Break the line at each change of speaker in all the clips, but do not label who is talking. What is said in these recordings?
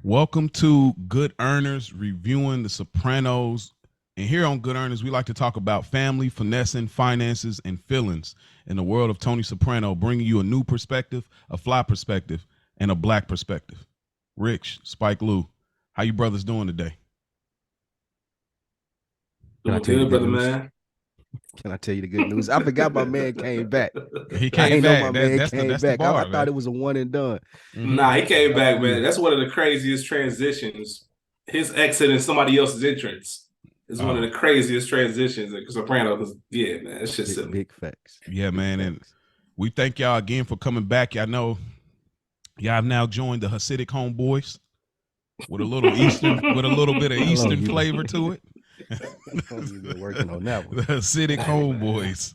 Welcome to Good Earners, reviewing The Sopranos. And here on Good Earners, we like to talk about family, finessing, finances, and feelings in the world of Tony Soprano, bringing you a new perspective, a fly perspective, and a black perspective. Rich, Spike Lou, how you brothers doing today?
Doing good, brother, man.
Can I tell you the good news? I forgot my man came back.
He came back. That's the bar,
I thought it was a one and done.
Nah, he came back, man. That's one of the craziest transitions. His exit and somebody else's entrance is one of the craziest transitions in Sopranos. Yeah, man, it's just
big facts.
Yeah, man, and we thank y'all again for coming back. Y'all know y'all have now joined the Hasidic homeboys with a little bit of Eastern flavor to it.
You've been working on that one.
The Hasidic homeboys.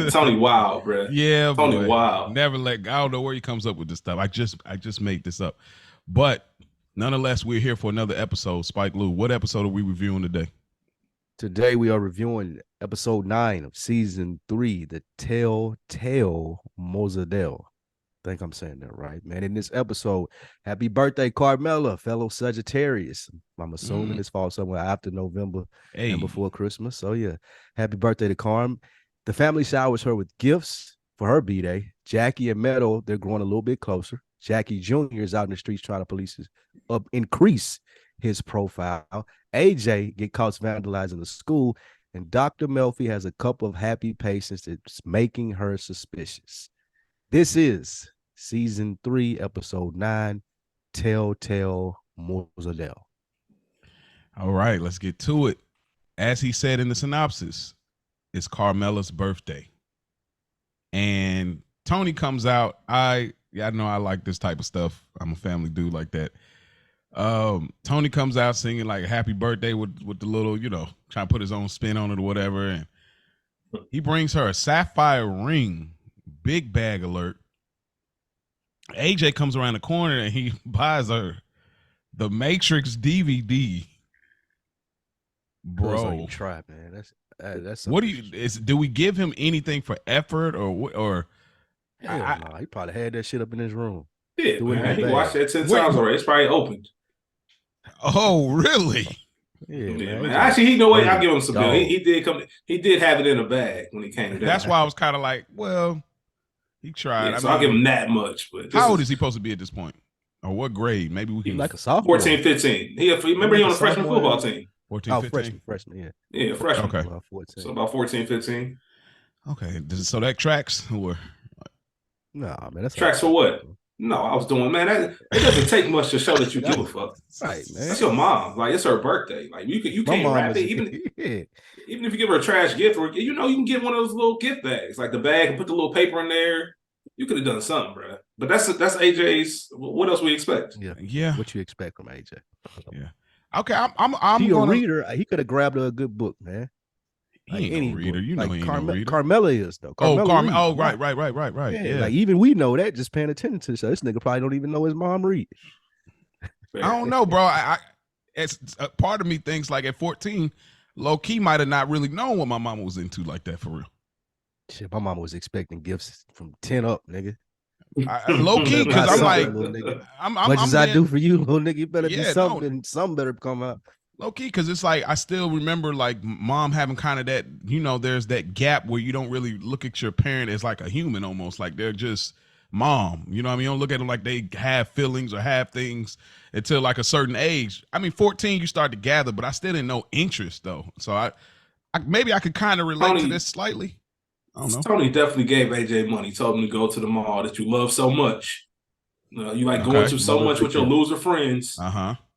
Tony Wild, bro.
Yeah,
Tony Wild.
Never I don't know where he comes up with this stuff. I just made this up. But nonetheless, we're here for another episode. Spike Lou, what episode are we reviewing today?
Today we are reviewing episode 9 of season 3, the Telltale Moozadell. I think I'm saying that right, man. In this episode, happy birthday, Carmela, fellow Sagittarius. I'm assuming this falls somewhere after November and before Christmas. So yeah, happy birthday to Carm. The family showers her with gifts for her B-Day. Jackie and Meadow, they're growing a little bit closer. Jackie Jr. is out in the streets trying to increase his profile. AJ get caught vandalizing the school, and Dr. Melfi has a couple of happy patients that's making her suspicious. This is season 3, episode 9, Telltale Moozadell.
All right, let's get to it. As he said in the synopsis, it's Carmela's birthday. And Tony comes out. I know I like this type of stuff. I'm a family dude like that. Tony comes out singing like happy birthday with the little, trying to put his own spin on it or whatever. And he brings her a sapphire ring. Big bag alert. AJ comes around the corner and he buys her the Matrix DVD. Bro,
try, man. That's
what do we give him anything for effort or?
No, he probably had that shit up in his room.
Yeah, man, he watched that 10 times already. It's probably opened.
Oh, really?
Yeah, man. Actually, you know what? I'll give him some bill. He did have it in a bag when he came down.
That's why I was kind of like, well, he tried.
Yeah, I'll give him that much. But
how old is he supposed to be at this point? Or what grade? Maybe we can
like a sophomore.
14, 15. Remember he on the freshman football team.
14, 15?
Freshman, yeah.
Yeah, freshman.
Okay.
About 14.
So about 14, 15.
Okay. So that tracks or?
Nah, man. That's
tracks for what? No, I was doing, man. It doesn't take much to show that you give a fuck.
Right, man.
That's your mom. Like, it's her birthday. Like, you can't wrap it. Even if you give her a trash gift, or you can get one of those little gift bags, like the bag and put the little paper in there. You could have done something, bro. But that's AJ's. What else we expect?
Yeah.
What you expect from AJ?
Yeah. Okay, I'm
he a reader. He could have grabbed her a good book, man.
He ain't no reader. You know he ain't no reader.
Carmela is though.
Right.
Yeah, like even we know that just paying attention to the show. This nigga probably don't even know his mom read.
I don't know, bro. It's part of me thinks like at 14, low key might have not really known what my mama was into like that for real.
Shit, my mama was expecting gifts from 10 up, nigga.
Low key, because I'm like,
much as I do for you, little nigga, you better do something. Something better come out.
Low key, because it's like I still remember like mom having kind of that, there's that gap where you don't really look at your parent as like a human almost, like they're just mom. You know what I mean? You don't look at them like they have feelings or have things until like a certain age. I mean, 14 you start to gather, but I still didn't know interest though. So I maybe I could kind of relate to this slightly. I don't know.
Tony definitely gave AJ money, told him to go to the mall that you love so much. You like going to so much with your loser friends.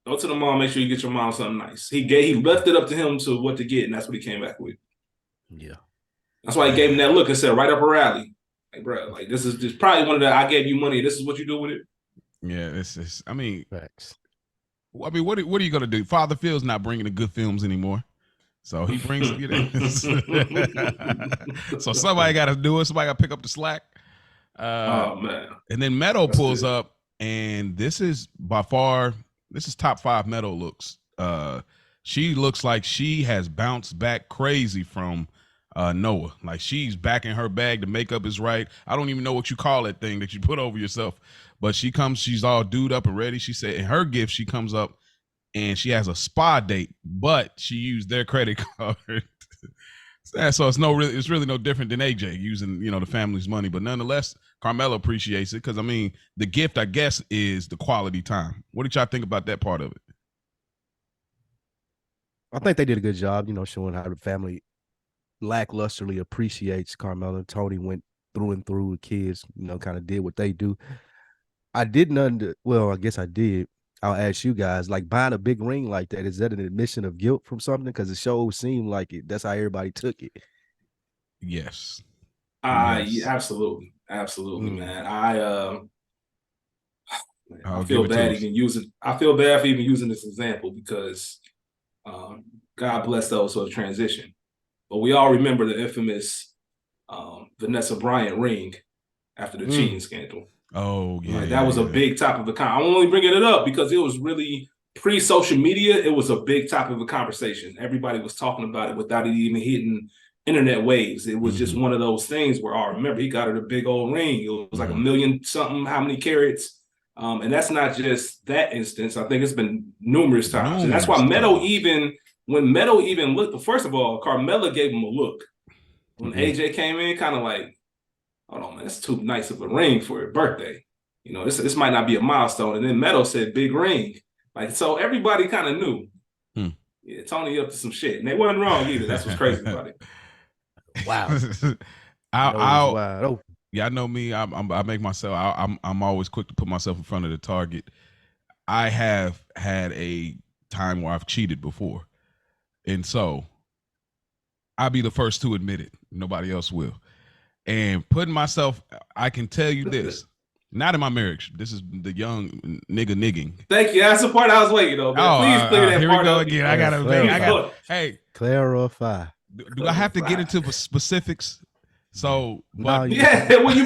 Go to the mall, make sure you get your mom something nice. He left it up to him to what to get, and that's what he came back with.
Yeah.
That's why he gave him that look and said, right up her alley. Like, bro, like this is just probably one of the I gave you money. This is what you do with it.
Yeah, it's I mean,
facts.
I mean, what are you gonna do? Father Phil's not bringing the good films anymore. So he brings so somebody got to do it. Somebody got to pick up the slack.
Oh man!
And then Meadow pulls up, and this is by far top 5 Meadow looks. She looks like she has bounced back crazy from Noah. Like she's back in her bag. The makeup is right. I don't even know what you call that thing that you put over yourself, But she's all dude up and ready. She said in her gift, she comes up and she has a spa date, but she used their credit card. So it's really no different than AJ using, the family's money. But nonetheless, Carmela appreciates it because, I mean, the gift, I guess, is the quality time. What did y'all think about that part of it?
I think they did a good job, showing how the family lacklusterly appreciates Carmela. Tony went through and through with kids, kind of did what they do. I didn't I guess I did. I'll ask you guys, like buying a big ring like that, is that an admission of guilt from something? Because the show seemed like it. That's how everybody took it.
Yes.
Yeah, absolutely. Absolutely, man. I feel bad for even using this example because God bless those who have transitioned. But we all remember the infamous Vanessa Bryant ring after the cheating scandal.
Oh, yeah.
Right? That was a big topic of the I'm only bringing it up because it was really pre-social media. It was a big topic of a conversation. Everybody was talking about it without it even hitting internet waves. It was just one of those things where I remember he got her the big old ring. It was like $1 million something, how many carats? And that's not just that instance. I think it's been numerous times. And that's why when Meadow even looked, first of all, Carmela gave him a look. When AJ came in, kind of like, hold on, man, that's too nice of a ring for your birthday. This might not be a milestone. And then Meadow said, big ring. Like, so everybody kind of knew. Yeah, Tony up to some shit. And they wasn't wrong either. That's what's crazy about it.
Wow.
Yeah, I know me. I make myself. I'm always quick to put myself in front of the target. I have had a time where I've cheated before, and so I'll be the first to admit it. Nobody else will. And putting myself, I can tell you this. Not in my marriage. This is the young nigging.
Thank you. That's the part I was waiting on. Please clear that
here
part.
Here we go again. I gotta. Hey,
clarify.
Do I have to get into specifics? So,
when you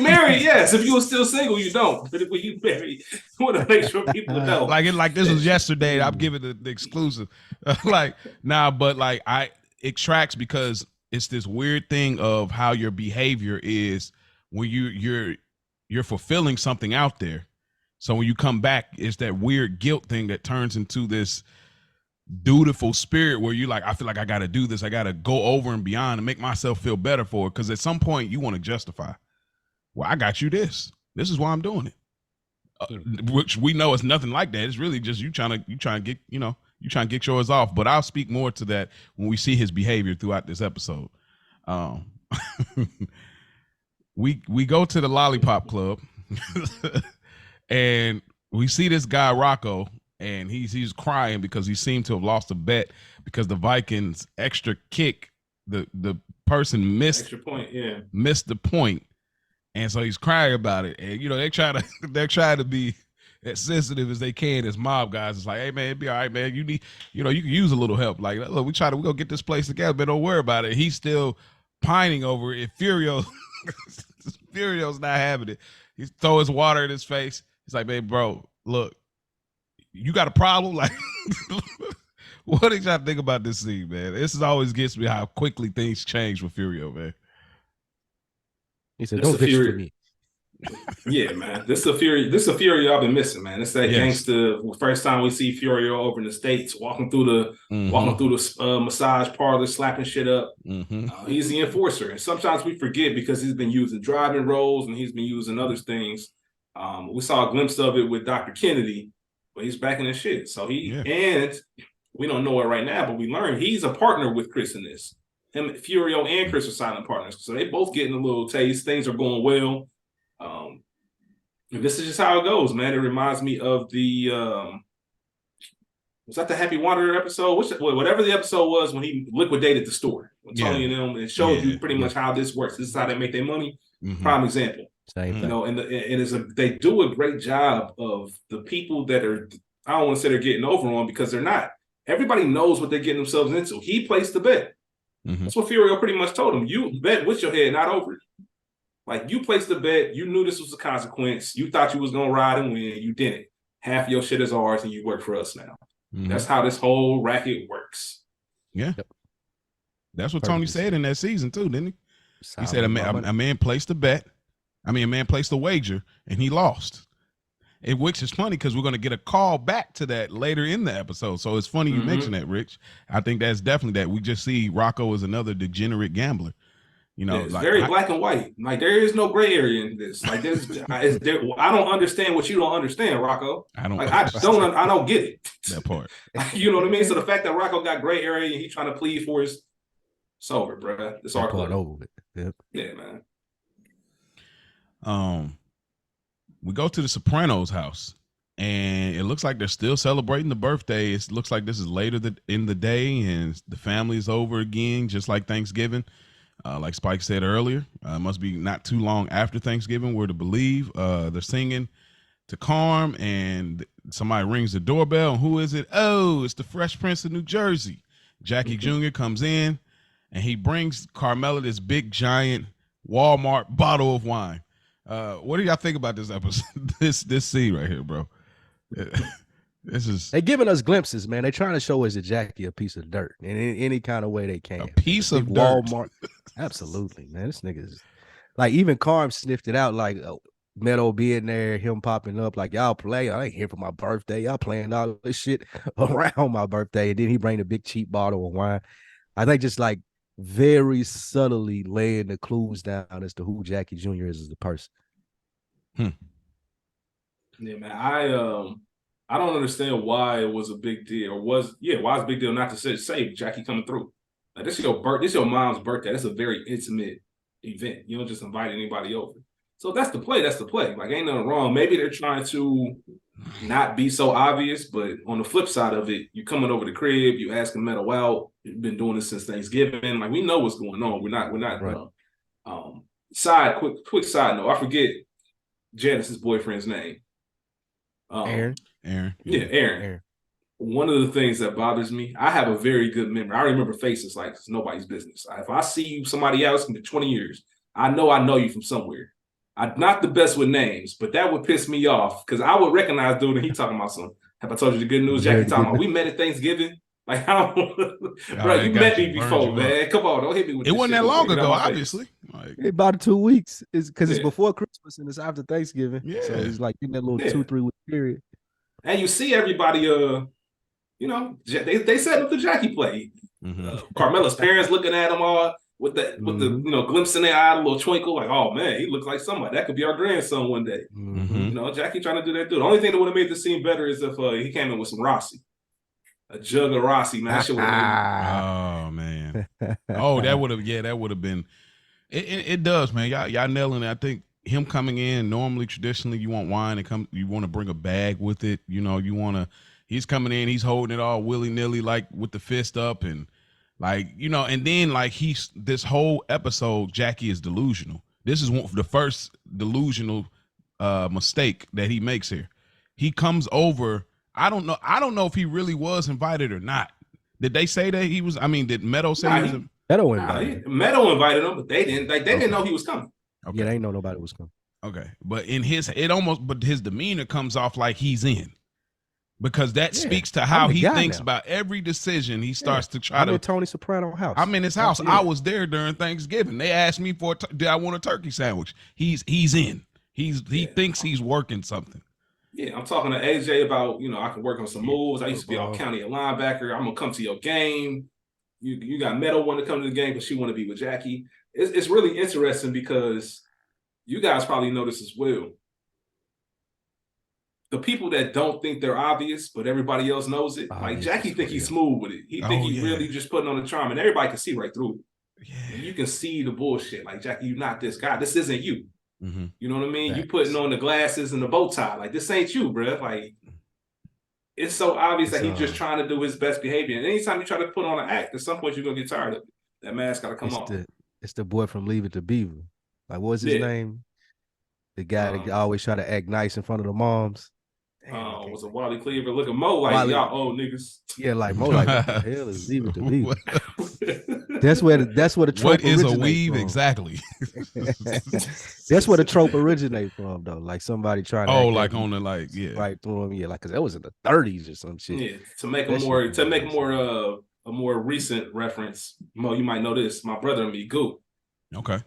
married, yes. If you were still single, you don't. But when you married, you want to make sure people know.
Like this was yesterday. I'm giving the exclusive. It tracks because it's this weird thing of how your behavior is when you're fulfilling something out there. So when you come back, it's that weird guilt thing that turns into this dutiful spirit where you like, I feel like I got to do this. I got to go over and beyond and make myself feel better for it. Because at some point you want to justify, well, I got you this. This is why I'm doing it. Which we know is nothing like that. It's really just you trying to get, you trying to get yours off. But I'll speak more to that when we see his behavior throughout this episode. We go to the Lollipop Club and we see this guy Rocco, and he's crying because he seemed to have lost a bet because the Vikings extra kick, the person missed the point, and so he's crying about it. And they're trying to be as sensitive as they can as mob guys. It's like, hey man, it'd be all right, man. You need, you can use a little help. Like, look, we gonna get this place together, but don't worry about it. He's still pining over it. Furio's not having it. He throws water in his face. He's like, man, bro, look, you got a problem? Like, what did y'all think about this scene, man? This always gets me how quickly things change with Furio, man.
He said, don't bitch for me.
Yeah, man. This is a Furio I've been missing, man. It's that gangster. First time we see Furio over in the States, walking through the massage parlor, slapping shit up. He's the enforcer, and sometimes we forget because he's been using driving roles and he's been using other things. We saw a glimpse of it with Dr. Kennedy, but he's back in his shit. So and we don't know it right now, but we learned he's a partner with Chris in this. Him, Furio, and Chris are silent partners, so they both getting a little taste. Things are going well. This is just how it goes, man. It reminds me of the was that the Happy Wanderer episode? Whatever the episode was when he liquidated the store. When Tony and them, it showed you pretty much how this works. This is how they make their money. Prime example.
Same thing.
And they do a great job of the people that are, I don't want to say they're getting over on because they're not. Everybody knows what they're getting themselves into. He placed the bet. That's what Furio pretty much told him. You bet with your head, not over it. Like, you placed the bet, you knew this was a consequence, you thought you was gonna ride and win, you didn't. Half your shit is ours and you work for us now. That's how this whole racket works.
Yeah. That's what Tony said in that season too, didn't he? He said a man placed a bet. A man placed a wager and he lost. which is funny because we're going to get a call back to that later in the episode. So it's funny you mentioned that, Rich. I think that's definitely that. We just see Rocco as another degenerate gambler. You know,
it's
like
very black and white. Like there is no gray area in this. Like I don't understand what you don't understand, Rocco. I don't get it.
That part.
You know what I mean? So the fact that Rocco got gray area and he's trying to plead for his, it's over, bro. It's our part over with. Yep. Yeah,
man. We go to the Sopranos house, and it looks like they're still celebrating the birthday. It looks like this is later in the day, and the family is over again, just like Thanksgiving. Like Spike said earlier, must be not too long after Thanksgiving, we're to believe. They're singing to Carm, and somebody rings the doorbell. And who is it? Oh, it's the Fresh Prince of New Jersey. Jackie Jr. comes in, and he brings Carmela this big, giant Walmart bottle of wine. What do y'all think about this episode? this scene right here, bro? This is
they giving us glimpses, man. They trying to show us that Jackie a piece of dirt in any kind of way they can.
A piece of dirt.
Walmart. Absolutely, man. This nigga is like, even Carm sniffed it out, like Meadow being there, him popping up, like, y'all play. I ain't here for my birthday. Y'all playing all this shit around my birthday. And then he bring the big cheap bottle of wine. I think just like very subtly laying the clues down as to who Jackie Jr. is as a person.
Yeah, man. I don't understand why it was a big deal. Why it's a big deal not to say Jackie coming through. Like, this is your mom's birthday. That's a very intimate event. You don't just invite anybody over. So that's the play. That's the play. Like, ain't nothing wrong. Maybe they're trying to not be so obvious, but on the flip side of it, you coming over the crib, you asking Meadow out. You've been doing this since Thanksgiving. Like, we know what's going on. We're not right. Quick side note. I forget Janice's boyfriend's name.
Aaron.
Yeah, Aaron. One of the things that bothers me, I have a very good memory. I remember faces like it's nobody's business. If I see you, somebody else in 20 years, I know you from somewhere. I'm not the best with names, but that would piss me off because I would recognize dude and he talking about something. Have I told you the good news? Jackie talking about we met at Thanksgiving. Like, I don't, bro, you met me before, man. Come on, don't hit me with
it. Wasn't that long ago, obviously.
Like, about 2 weeks. It's because it's before Christmas and it's after Thanksgiving. Yeah. So it's like in that little 2-3 week period.
And you see everybody, they set up the Jackie play. Carmela's parents looking at them all with the glimpse in their eye, a little twinkle, like, oh man, he looks like somebody. That could be our grandson one day. Jackie trying to do that too. The only thing that would have made the scene better is if he came in with some Rossi. A jug of Rossi, man. That shit would have
oh man. Oh, that would have been it does, man. Y'all nailing it. I think him coming in, normally traditionally you want wine and you want to bring a bag with it. He's coming in, he's holding it all willy-nilly, like with the fist up, and like, and then like this whole episode, Jackie is delusional. This is the first delusional mistake that he makes here. He comes over. I don't know if he really was invited or not. Did they say that he was? Did Meadow say he was?
Meadow invited him.
Meadow invited him, but they didn't. Like, they didn't know he was coming.
Okay. Yeah, they didn't know nobody was coming.
Okay, but but his demeanor comes off like he's in, because that speaks to how he thinks about every decision. He starts to try
I'm in Tony Soprano house.
I'm in his house. I was there during Thanksgiving. They asked me did I want a turkey sandwich? He's in. He thinks he's working something.
Yeah, I'm talking to AJ about, I can work on some moves. I used to be all county a linebacker. I'm gonna come to your game. You got Meadow want to come to the game because she want to be with Jackie. It's really interesting because you guys probably know this as well. The people that don't think they're obvious, but everybody else knows it, like Jackie think he's smooth with it. He think he's really just putting on the charm, and everybody can see right through it. Yeah. You can see the bullshit. Like, Jackie, you're not this guy. This isn't you. You know what I mean? You putting on the glasses and the bow tie. Like, this ain't you, bro. Like, it's so obvious that he's just trying to do his best behavior. And anytime you try to put on an act, at some point you're gonna get tired of it. That mask gotta come off.
It's the boy from Leave It to Beaver. Like, what's his name? The guy that always try to act nice in front of the moms.
Was it Wally Cleaver? Look at Mo like y'all old niggas.
Yeah, like Mo like, what the hell is Leave It to Beaver? That's where the trope
what is a weave from. Exactly.
That's where the trope originates from, though. Like somebody trying to
like on the
right through him, like, because that was in the 30s or some shit.
Yeah, to make a more recent reference, Mo, you might know this. My Brother and Me, Goo.
Okay.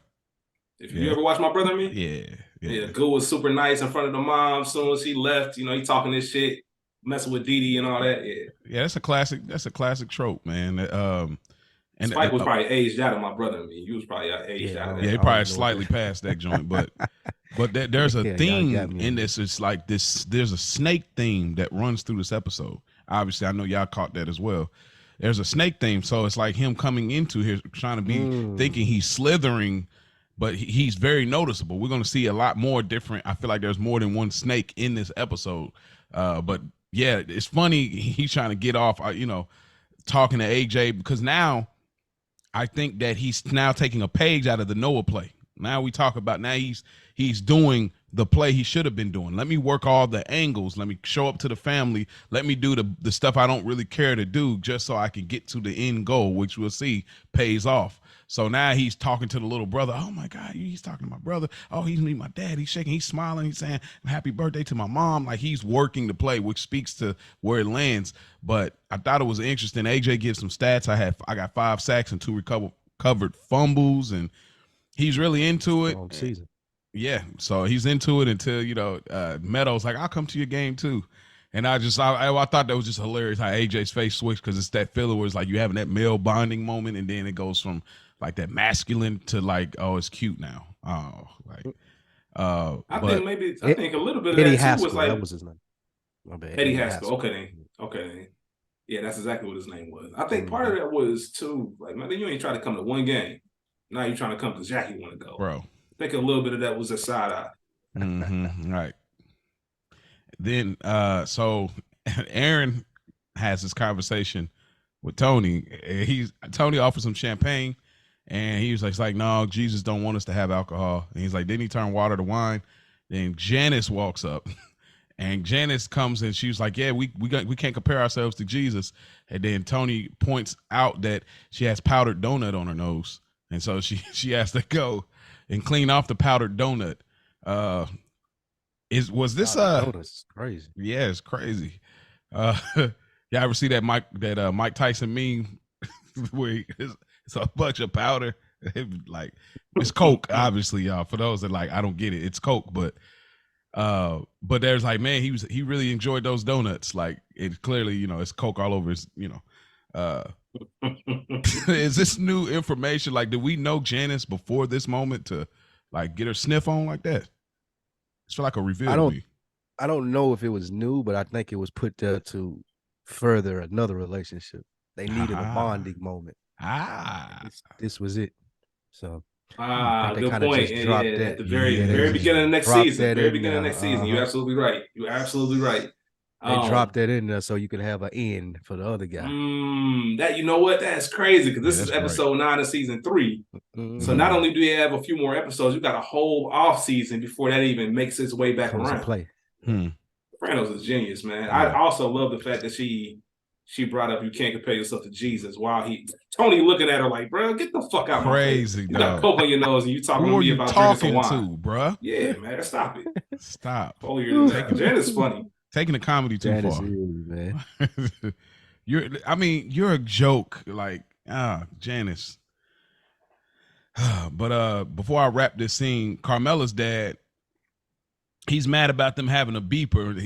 If you ever watch My Brother and Me, Yeah, Goo was super nice in front of the mom. As soon as he left, you know, he talking this shit, messing with Dee Dee and all that. Yeah.
Yeah, that's a classic. That's a classic trope, man. And
Spike was probably aged out of my brother and me. He was probably aged out of that.
Yeah, he probably slightly past that joint, but there's a theme in this. It's like this. There's a snake theme that runs through this episode. Obviously, I know y'all caught that as well. There's a snake theme, so it's like him coming into here trying to be thinking he's slithering, but he's very noticeable. We're going to see a lot more different. I feel like there's more than one snake in this episode. But yeah, it's funny. He's trying to get off, talking to AJ, because now I think that he's now taking a page out of the Noah play. Now he's doing the play he should have been doing. Let me work all the angles. Let me show up to the family. Let me do the stuff I don't really care to do just so I can get to the end goal, which we'll see pays off. So now he's talking to the little brother. Oh my God, he's talking to my brother. Oh, he's meeting my dad. He's shaking, he's smiling. He's saying happy birthday to my mom. Like he's working the play, which speaks to where it lands. But I thought it was interesting. AJ gives some stats. I got 5 sacks and 2 recovered fumbles, and he's really into it.
Long season.
Yeah, so he's into it until Meadows like, I'll come to your game too, and I thought that was just hilarious how AJ's face switched, because it's that filler where it's like you having that male bonding moment, and then it goes from like that masculine to like, oh, it's cute now. Oh, like
I think a little bit of
Eddie
that
Haskell,
too was like,
that was his name. My bad.
Eddie Haskell. Okay. Yeah, that's exactly what his name was. I think part of that was too, like, man, you ain't trying to come to one game. Now you're trying to come to Jackie want to go.
Bro.
I think a little bit of that was a side eye.
Right. Then so Aaron has this conversation with Tony. Tony offers some champagne, and he was like, no, Jesus don't want us to have alcohol. And he's like, didn't he turn water to wine? Then Janice walks up. And Janice comes and she was like, yeah, we can't compare ourselves to Jesus. And then Tony points out that she has powdered donut on her nose. And so she has to go and clean off the powdered donut. Was this
donut's crazy?
Yeah, it's crazy. Y'all ever see that Mike Tyson meme where it's a bunch of powder? It's Coke, obviously, y'all. For those that I don't get it, it's Coke, but there's like, man, he really enjoyed those donuts. Like it clearly, it's Coke all over his, is this new information? Like, did we know Janice before this moment to like get her sniff on like that? It's like a reveal to me.
I don't know if it was new, but I think it was put there to further another relationship. They needed a bonding moment. This was it. So
good point. At the very beginning of next season. You're absolutely right.
They dropped that in there so you could have an end for the other guy.
That, you know what? That's crazy, because this is episode 9 of season 3. So not only do they have a few more episodes, you got a whole off season before that even makes its way back around. Sopranos is genius, man. Yeah. I also love the fact that she brought up, you can't compare yourself to Jesus, while Tony looking at her like, bro, get the fuck out.
Crazy,
you got Coke on your nose and you talking to me about
talking
drinking some wine.
Bro?
Yeah, man, stop it.
Stop.
Oh, Janet's funny.
Taking the comedy too far.
Man.
You're a joke. Like, Janice. But before I wrap this scene, Carmela's dad, he's mad about them having a beeper.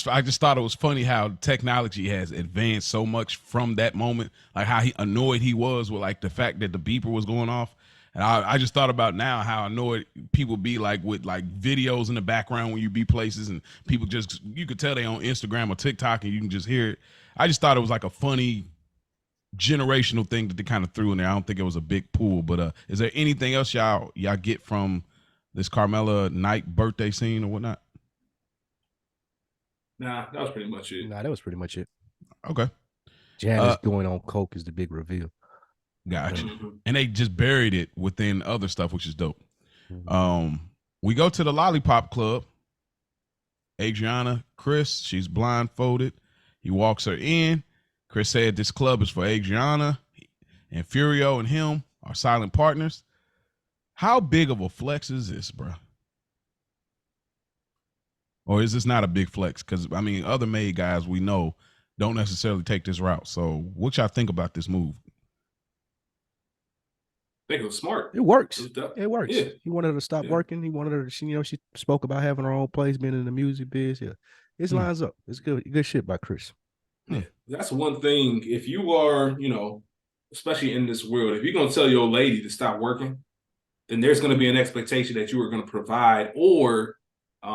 I just thought it was funny how technology has advanced so much from that moment, like how annoyed he was with like the fact that the beeper was going off. And I just thought about now how annoyed people be like with like videos in the background when you be places and people you could tell they on Instagram or TikTok and you can just hear it. I just thought it was like a funny generational thing that they kind of threw in there. I don't think it was a big pool, but is there anything else y'all get from this Carmela night birthday scene or whatnot?
Nah, that was pretty much it.
Okay.
Janice going on coke is the big reveal.
Gotcha. And they just buried it within other stuff, which is dope. We go to the Lollipop Club. Adriana, Chris, she's blindfolded. He walks her in. Chris said this club is for Adriana, and Furio and him are silent partners. How big of a flex is this, bro? Or is this not a big flex? Because, other maid guys we know don't necessarily take this route. So what y'all think about this move?
think it was smart.
It works.
It
works.
Yeah.
He wanted her to stop working. He wanted her to, she spoke about having her own place, being in the music biz. Yeah. It lines up. It's good shit by Chris.
Yeah. That's one thing. If you are, especially in this world, if you're going to tell your lady to stop working, then there's going to be an expectation that you are going to provide or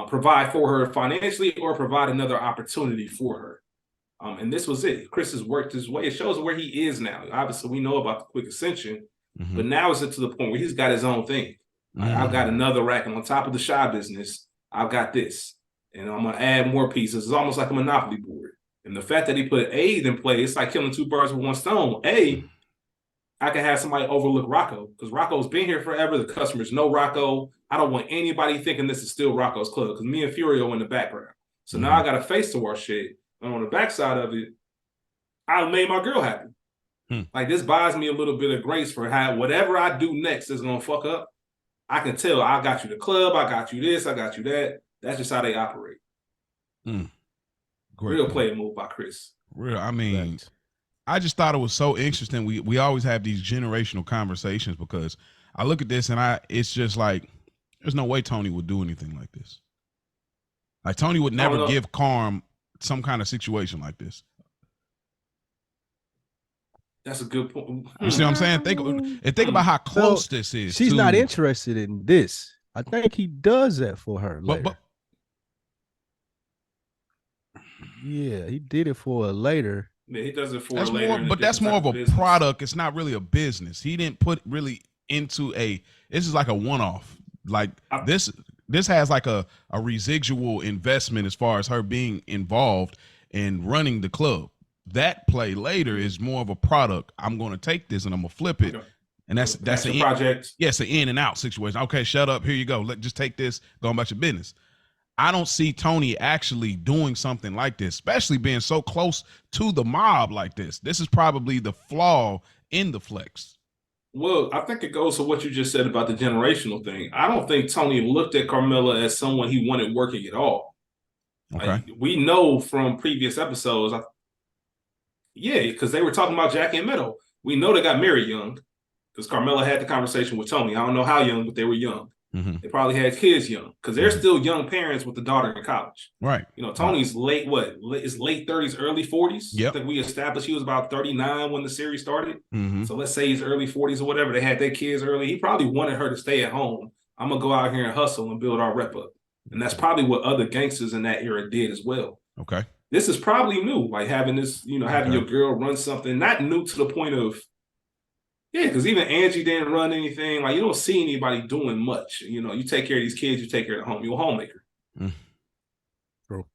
provide for her financially or provide another opportunity for her. And this was it. Chris has worked his way. It shows where he is now. Obviously, we know about the quick ascension, but now it's to the point where he's got his own thing. I've got another rack, and on top of the shy business, I've got this. And I'm going to add more pieces. It's almost like a Monopoly board. And the fact that he put A in play, it's like killing two birds with one stone. I can have somebody overlook Rocco because Rocco's been here forever. The customers know Rocco. I don't want anybody thinking this is still Rocco's club because me and Furio in the background. So now I got a face to our shit. And on the backside of it, I made my girl happy. Like this buys me a little bit of grace for how whatever I do next is gonna fuck up. I can tell I got you the club, I got you this, I got you that. That's just how they operate. Real player move by Chris.
Real, I mean, I just thought it was so interesting. We always have these generational conversations because I look at this and it's just like, there's no way Tony would do anything like this. Like Tony would never give Carm some kind of situation like this.
That's a good point.
You see what I'm saying? Think about how close this is.
She's not interested in this. I think he does that for her later. But yeah, he did it for her later.
Yeah, he does it for her later.
But that's more of a product. It's not really a business. He didn't put really into this is like a one-off. Like this has like a residual investment as far as her being involved in running the club. That play later is more of a product. I'm going to take this and I'm going to flip it. Okay. And that's the project. Yes, an in and out situation. Okay, shut up. Here you go. Just take this. Go about your business. I don't see Tony actually doing something like this, especially being so close to the mob like this. This is probably the flaw in the flex.
Well, I think it goes to what you just said about the generational thing. I don't think Tony looked at Carmella as someone he wanted working at all. Okay. Like, we know from previous episodes, because they were talking about Jackie and Meadow. We know they got married young because Carmella had the conversation with Tony. I don't know how young, but they were young. They probably had kids young because they're still young parents with the daughter in college.
Right.
Tony's late 30s, early 40s. Yep. I think we established he was about 39 when the series started. So let's say he's early 40s or whatever. They had their kids early. He probably wanted her to stay at home. I'm going to go out here and hustle and build our rep up. And that's probably what other gangsters in that era did as well.
Okay.
This is probably new, like having this, having your girl run something, not new to the point of, because even Angie didn't run anything. Like, you don't see anybody doing much. You take care of these kids, you take care of the home. You're a homemaker.
True.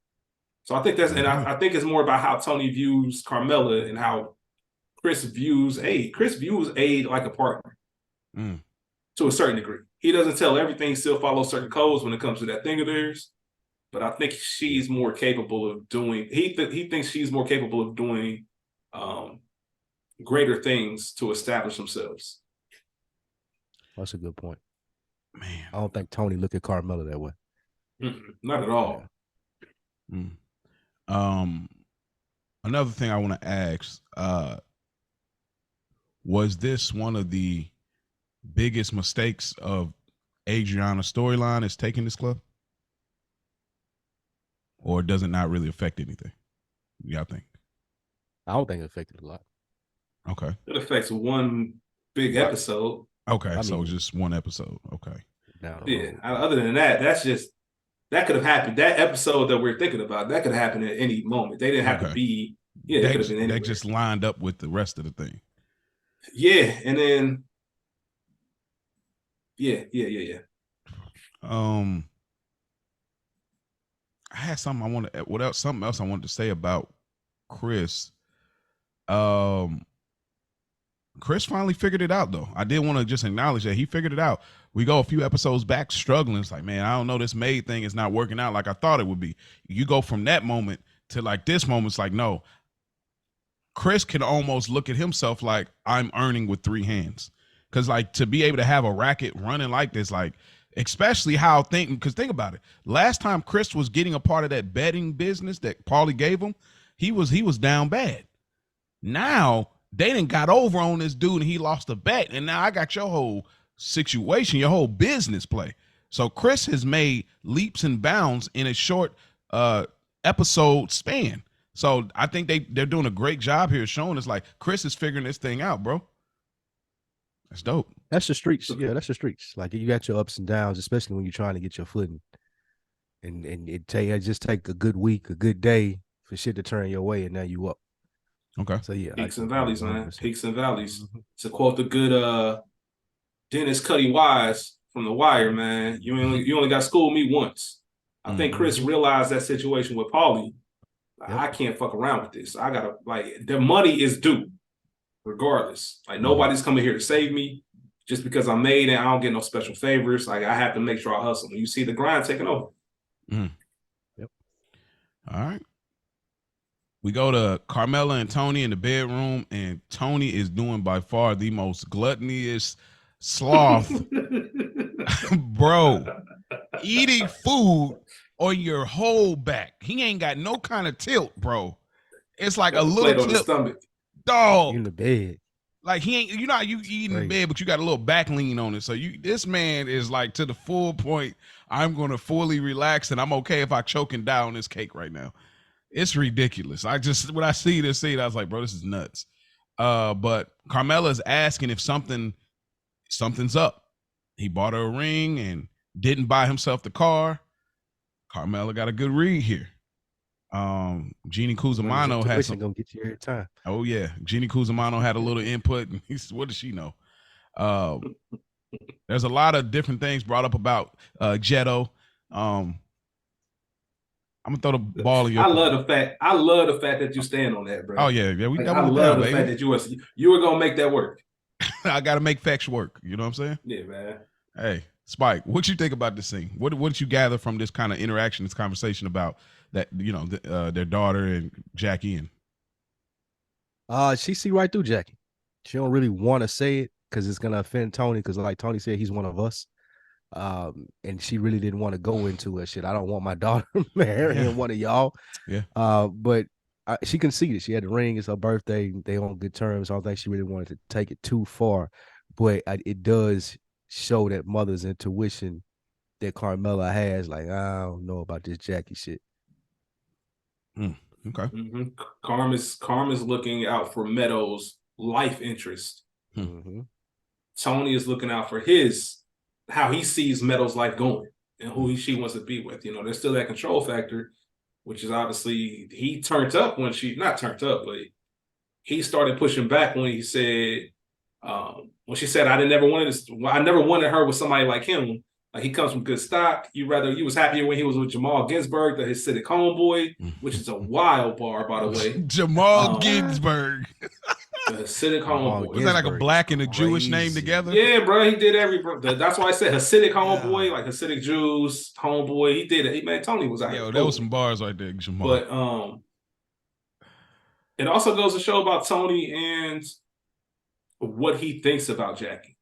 So I think I think it's more about how Tony views Carmella and how Chris views Aid. Chris views Aid like a partner to a certain degree. He doesn't tell everything, he still follows certain codes when it comes to that thing of theirs. But I think she's more capable of doing, he thinks she's more capable of doing greater things to establish themselves.
That's a good point.
Man,
I don't think Tony look at Carmella that way.
Not at all.
Another thing I want to ask, was this one of the biggest mistakes of Adriana's storyline is taking this club? Or does it not really affect anything? Yeah, I think.
I don't think it affected a lot.
Okay.
It affects one big episode.
Okay, so just one episode. Okay.
Yeah. Other than that, that could have happened. That episode that we're thinking about, that could happen at any moment. They didn't have to be. Yeah, they could have been anywhere.
They just lined up with the rest of the thing.
Yeah, and then. Yeah.
I had something something else I wanted to say about Chris. Chris finally figured it out, though. I did want to just acknowledge that he figured it out. We go a few episodes back struggling. It's like, man, I don't know, this Maid thing is not working out like I thought it would be. You go from that moment to like this moment, it's like, no. Chris can almost look at himself like, I'm earning with three hands. Because like to be able to have a racket running like this, like, especially because think about it. Last time Chris was getting a part of that betting business that Paulie gave him, he was down bad. Now they didn't got over on this dude and he lost a bet. And now I got your whole situation, your whole business play. So Chris has made leaps and bounds in a short episode span. So I think they're doing a great job here showing us like Chris is figuring this thing out, bro. That's dope.
That's the streets. Yeah, that's the streets. Like you got your ups and downs, especially when you're trying to get your footing. And it just take a good week, a good day for shit to turn your way, and now you up.
Okay.
So yeah,
peaks and valleys, man. Peaks and valleys. To quote the good Dennis Cuddy Wise from The Wire, man. You only got schooled me once. I think Chris realized that situation with Paulie. Yep. I can't fuck around with this. I gotta the money is due, regardless. Like nobody's coming here to save me just because I'm made and I don't get no special favors. Like I have to make sure I hustle. When you see the grind taking over.
Yep.
All right. We go to Carmela and Tony in the bedroom, and Tony is doing by far the most gluttonous sloth, bro. Eating food on your whole back. He ain't got no kind of tilt, bro. It's like a little
on the stomach.
Dog.
In the bed.
Like he ain't, you know, you eating in the bed, but you got a little back lean on it. So this man is like to the full point. I'm gonna fully relax, and I'm okay if I choke and die on this cake right now. It's ridiculous. When I see this scene, I was like, bro, this is nuts. But Carmela's asking if something's up. He bought her a ring and didn't buy himself the car. Carmela got a good read here. Jeannie Cusimano had some.
Gonna get you every time.
Oh yeah, Jeannie Cusimano had a little input, and what does she know? There's a lot of different things brought up about Jetto. I'm gonna throw the ball in your.
I love the fact that you stand on that, bro.
Oh yeah, we
I love the fact that you were gonna make that work.
I gotta make facts work. You know what I'm saying?
Yeah, man.
Hey, Spike, what you think about this scene? What did you gather from this kind of interaction, this conversation about that? You know, their daughter and Jackie and.
She see right through Jackie. She don't really want to say it because it's gonna offend Tony. Because like Tony said, he's one of us. And she really didn't want to go into it. Shit, I don't want my daughter marrying one of y'all.
Yeah.
But she conceded. She had the ring. It's her birthday. They on good terms. I don't think she really wanted to take it too far. But it does show that mother's intuition that Carmela has. Like, I don't know about this Jackie shit.
Okay.
Mm-hmm. Karma's looking out for Meadows' life interest. Tony is looking out for how he sees Meadows' life going and who she wants to be with. You know, there's still that control factor, which is obviously he turned up when not turned up, but he started pushing back when he said, when she said, I never wanted her with somebody like him. Like he comes from good stock. You was happier when he was with Jamal Ginsburg, the Hasidic homeboy, which is a wild bar, by the way.
Jamal Ginsburg.
The Hasidic homeboy.
Was that like a black and a Jewish name together?
Yeah, bro. He did that's why I said Hasidic homeboy, like Hasidic Jews homeboy. He did it. Man, Tony was out.
Yo, there was some bars right there, Jamal.
But it also goes to show about Tony and what he thinks about Jackie.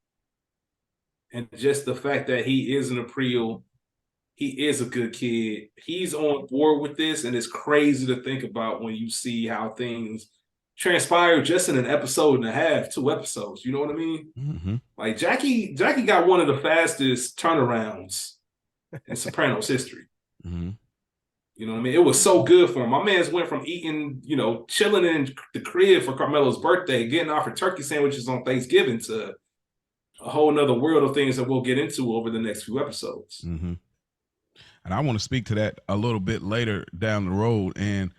And just the fact that he is an April, he is a good kid. He's on board with this, and it's crazy to think about when you see how things transpire just in an episode and a half, 2 episodes. You know what I mean? Like Jackie got one of the fastest turnarounds in Sopranos history. You know what I mean? It was so good for him. My man's went from eating, chilling in the crib for Carmelo's birthday, getting offered turkey sandwiches on Thanksgiving to a whole nother world of things that we'll get into over the next few episodes.
And I want to speak to that a little bit later down the road. And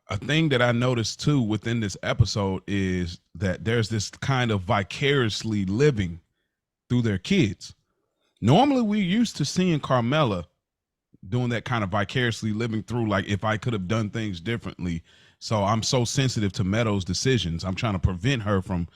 a thing that I noticed too within this episode is that there's this kind of vicariously living through their kids. Normally we're used to seeing Carmela doing that kind of vicariously living through, like if I could have done things differently. So I'm so sensitive to Meadows' decisions. I'm trying to prevent her from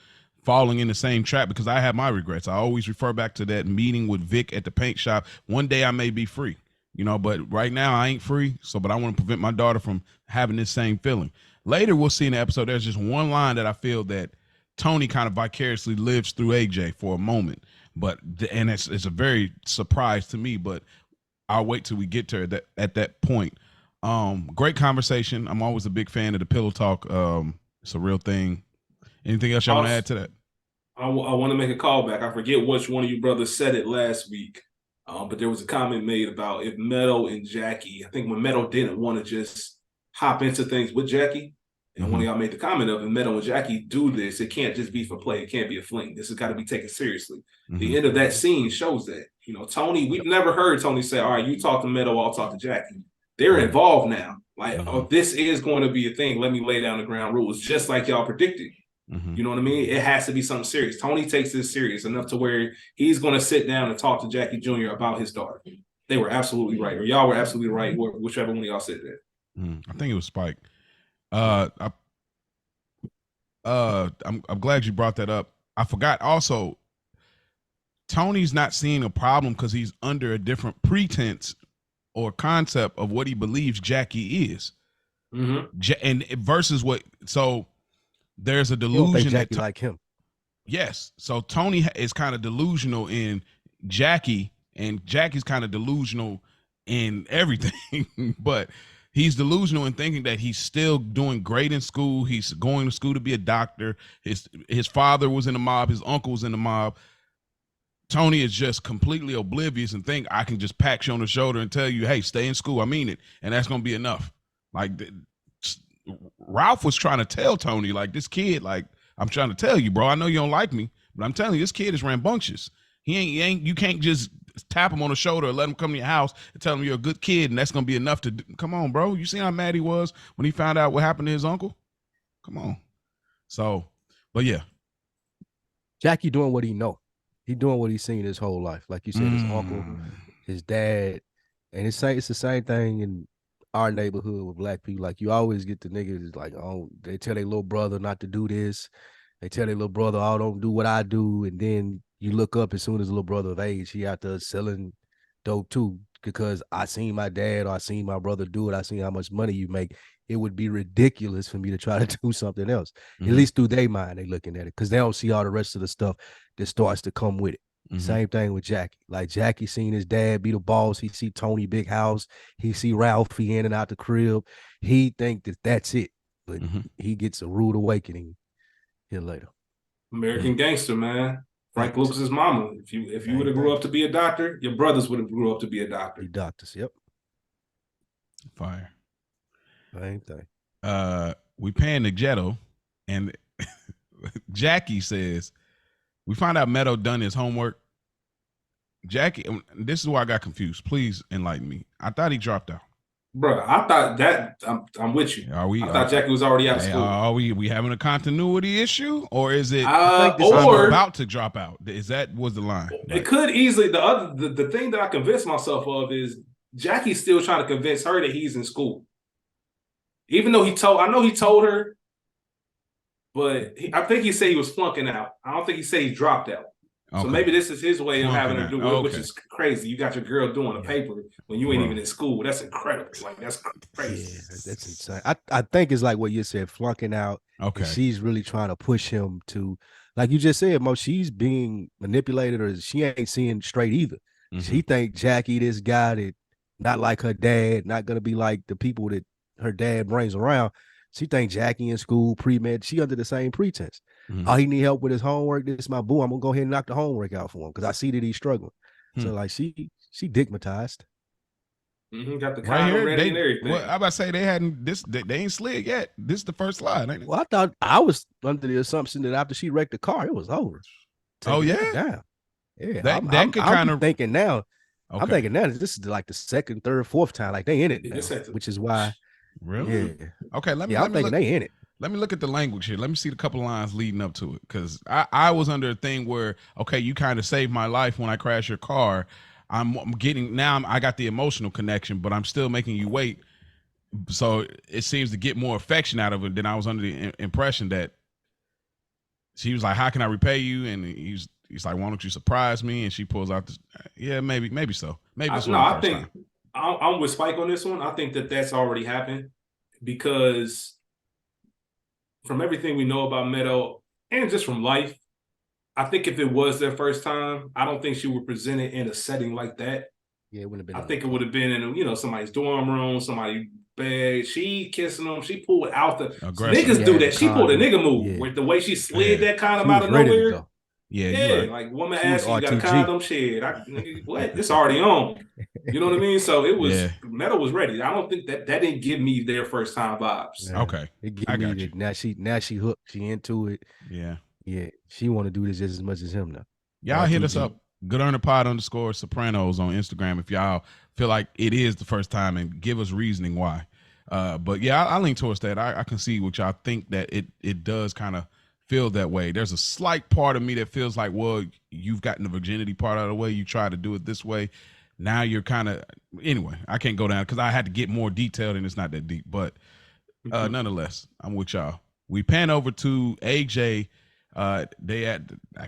falling in the same trap because I have my regrets. I always refer back to that meeting with Vic at the paint shop. One day I may be free, but right now I ain't free. But I want to prevent my daughter from having this same feeling. Later, we'll see in the episode, there's just one line that I feel that Tony kind of vicariously lives through AJ for a moment, and it's a very surprise to me, but I'll wait till we get to her at that point. Great conversation. I'm always a big fan of the pillow talk. It's a real thing. Anything else y'all want to add to that?
I want to make a callback. I forget which one of you brothers said it last week, but there was a comment made about if Meadow and Jackie. I think when Meadow didn't want to just hop into things with Jackie, and one of y'all made the comment of, if Meadow and Jackie do this, it can't just be for play. It can't be a fling. This has got to be taken seriously. The end of that scene shows that. You know, Tony, we've never heard Tony say, all right, you talk to Meadow, I'll talk to Jackie. They're involved now. Like, oh, this is going to be a thing. Let me lay down the ground rules, just like y'all predicted. You know what I mean? It has to be something serious. Tony takes this serious enough to where he's going to sit down and talk to Jackie Jr. about his daughter. They were absolutely right, or y'all were absolutely right, whichever one of y'all said that.
I think it was Spike. I'm glad you brought that up. I forgot also, Tony's not seeing a problem because he's under a different pretense or concept of what he believes Jackie is. And versus what, so there's a delusion that
like him.
Yes. So Tony is kind of delusional in Jackie, and Jackie's kind of delusional in everything, but he's delusional in thinking that he's still doing great in school. He's going to school to be a doctor. His father was in the mob. His uncle was in the mob. Tony is just completely oblivious and think I can just pat you on the shoulder and tell you, hey, stay in school. I mean it. And that's going to be enough. Like Ralph was trying to tell Tony, like, this kid, like, I'm trying to tell you, bro, I know you don't like me, but I'm telling you, this kid is rambunctious. He ain't, you can't just tap him on the shoulder and let him come to your house and tell him you're a good kid. And that's going to be enough to come on, bro. You see how mad he was when he found out what happened to his uncle? Come on. So, but yeah.
Jackie doing what he know. He doing what he's seen his whole life. Like you said, his uncle, his dad, and it's the same thing in our neighborhood with black people. Like, you always get the niggas like, oh, they tell their little brother not to do this. They tell their little brother, oh, don't do what I do. And then you look up, as soon as a little brother of age, he out there selling dope too, because I seen my dad or I seen my brother do it. I seen how much money you make. It would be ridiculous for me to try to do something else. At least through their mind, they looking at it, because they don't see all the rest of the stuff that starts to come with it. Same thing with Jackie. Like, Jackie seen his dad be the boss. He see Tony big house. He see Ralphie in and out the crib. He think that that's it, but he gets a rude awakening here later.
American gangster, man. Frank Lucas's mama. If you would have grew up to be a doctor, your brothers would have grew up to be a doctor.
Be doctors, yep.
Fire.
Same thing.
We paying the ghetto, and Jackie says, we find out Meadow done his homework. Jackie, this is why I got confused. Please enlighten me. I thought he dropped out.
Bro, I thought that I'm with you. I thought Jackie was already out of school.
Are we having a continuity issue, or is it
or
about to drop out? Was the line?
It could easily. The thing that I convinced myself of is Jackie's still trying to convince her that he's in school, even though I know he told her, but I think he said he was flunking out. I don't think he said he dropped out. So maybe this is his way of having her do it, which is crazy. You got your girl doing a paper when you ain't even in school. That's incredible. Like, that's crazy.
Yeah, that's insane. I think it's like what you said, flunking out.
Okay.
She's really trying to push him to, like you just said, Mo, she's being manipulated, or she ain't seeing straight either. She think Jackie, this guy that not like her dad, not going to be like the people that her dad brings around. She think Jackie in school, pre-med, she under the same pretense. Oh, he need help with his homework. This is my boo. I'm gonna go ahead and knock the homework out for him because I see that he's struggling. So like she digmatized.
Got the condom ready and everything.
Well, I about to say they ain't slid yet. This is the first slide, ain't it?
Well, I thought I was under the assumption that after she wrecked the car, it was over.
Oh yeah,
yeah.
That could kind of
thinking now. Okay. I'm thinking now that this is like the second, third, fourth time, like they in it now, which is why.
Really? Yeah. Okay.
I'm thinking they in it.
Let me look at the language here. Let me see the couple of lines leading up to it, because I was under a thing where, okay, you kind of saved my life when I crashed your car. I got the emotional connection, but I'm still making you wait. So it seems to get more affection out of it than I was under the impression that she was like, how can I repay you? And he's like, why don't you surprise me? And she pulls out this, maybe so. Maybe this
I think I'm with Spike on this one. I think that's already happened, because from everything we know about Meadow and just from life, I think if it was their first time, I don't think she would present it in a setting like that.
Yeah, it wouldn't have been.
I think it would have been in somebody's dorm room, somebody bag. She kissing him. She pulled out the
Aggressive.
niggas do
Yeah,
that. She pulled a nigga move
yeah.
with the way she slid
Yeah.
that condom
She
out
was
of
ready to
nowhere.
go.
Yeah,
Yeah,
you're right.
like woman
She was
asks you got a
RTG.
condom, shit. Nigga, what? It's already on. You know what I mean? So it was Metal was ready. I don't think that didn't give me their first time vibes.
Yeah.
Okay,
It give
I
me
got
that.
you.
Now she hooked. She into it.
Yeah.
Yeah, she want to do this just as much as him now.
Y'all hit us
RTG.
up. GoodEarnerPod _Sopranos on Instagram if y'all feel like it is the first time and give us reasoning why. But yeah, I lean towards that. I can see what y'all think that it does kind of feel that way. There's a slight part of me that feels like, well, you've gotten the virginity part out of the way. You try to do it this way. Now you're kind of, anyway, I can't go down because I had to get more detailed and it's not that deep. But nonetheless, I'm with y'all. We pan over to AJ. I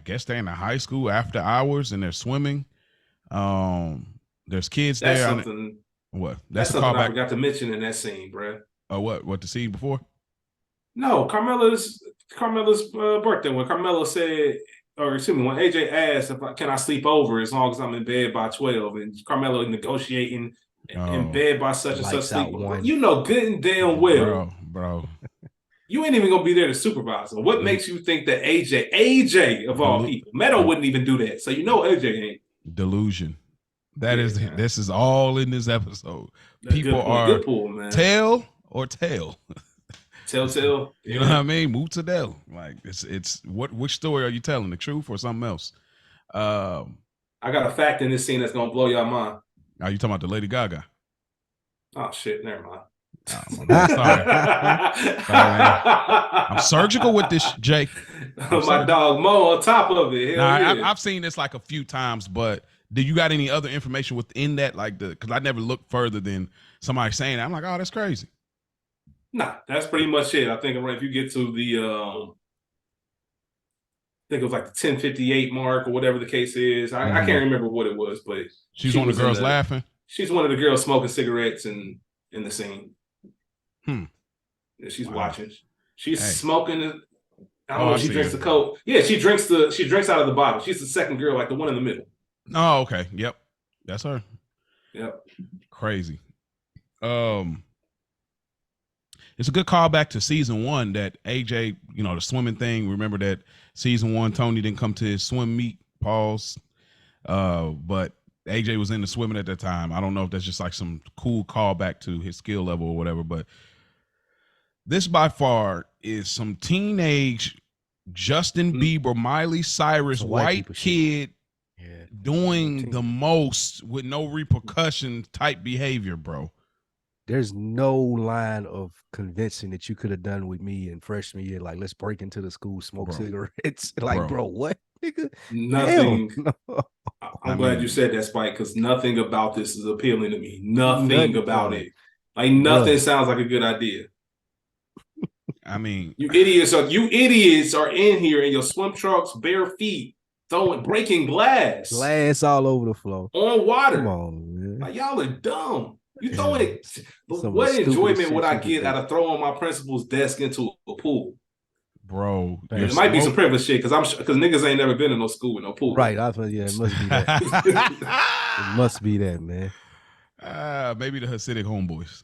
guess they're in a high school after hours and they're swimming. There's kids
That's
there.
Something.
What?
That's something I forgot to mention in that scene, bro.
Oh, what the scene before?
No, Carmela's birthday when Carmela said, or excuse me, when AJ asked can I sleep over as long as I'm in bed by 12, and Carmela negotiating in bed by such and such sleep. You know good and damn well,
bro.
You ain't even gonna be there to supervise. So what makes you think that AJ of all people, Meadow wouldn't even do that? So you know AJ ain't.
Delusion. This is all in this episode. People
good pull, man.
Tell or tell.
Telltale.
You know what I mean? Moozadell. Like it's which story are you telling? The truth or something else?
I got a fact in this scene that's gonna blow y'all mind.
Are you talking about the Lady Gaga?
Oh shit, never mind.
Oh, my bad. Sorry, I'm surgical with this, Jay.
My dog Mo on top of it.
I've seen this like a few times, but do you got any other information within that? Like because I never looked further than somebody saying that. I'm like, oh, that's crazy.
Nah, that's pretty much it. I think if you get to the I think it was like the 10:58 mark or whatever the case is. I can't remember what it was, but
she's one of the girls laughing.
She's one of the girls smoking cigarettes in the scene. Yeah, she's watching. She's smoking. I don't know if she drinks the Coke. Yeah, she drinks out of the bottle. She's the second girl, like the one in the middle.
Oh, okay. Yep. That's her.
Yep.
Crazy. It's a good callback to season 1 that AJ, the swimming thing. Remember that season 1, Tony didn't come to his swim meet, pause. But AJ was in the swimming at that time. I don't know if that's just like some cool callback to his skill level or whatever, but this by far is some teenage Justin Bieber, Miley Cyrus, white kid doing the most with no repercussion type behavior, bro.
There's no line of convincing that you could have done with me in freshman year. Like, let's break into the school, smoke cigarettes. Like, bro, what? Nigga?
Nothing. I'm glad you said that, Spike, because nothing about this is appealing to me. Nothing about it. Like, nothing sounds like a good idea.
I mean,
you idiots are in here in your swim trunks, bare feet, breaking glass
all over the floor
on water.
Come on, man.
Like, y'all are dumb. You throwing it. But what enjoyment would I get out of throwing my principal's desk into a pool?
Bro,
it might be some privilege shit because niggas ain't never been in no school with no pool.
Right. It must be that. It must be that, man.
Maybe the Hasidic homeboys.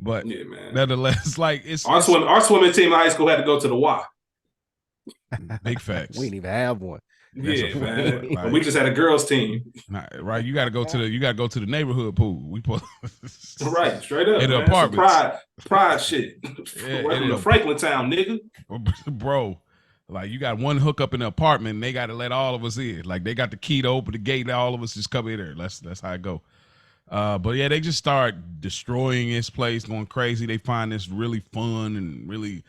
But
yeah, man.
Nevertheless, like
our swimming team in high school had to go to the Y.
Big facts.
We didn't even have one.
Yeah, man. Like, we just had a girls team.
Right. You gotta go to the neighborhood pool. We put
right, straight up.
In the apartments.
Pride shit. Welcome to Franklin Town, nigga.
Bro. Like, you got one hookup in the apartment and they gotta let all of us in. Like, they got the key to open the gate and all of us just come in there. That's how it go. But yeah, they just start destroying this place, going crazy. They find this really fun and really,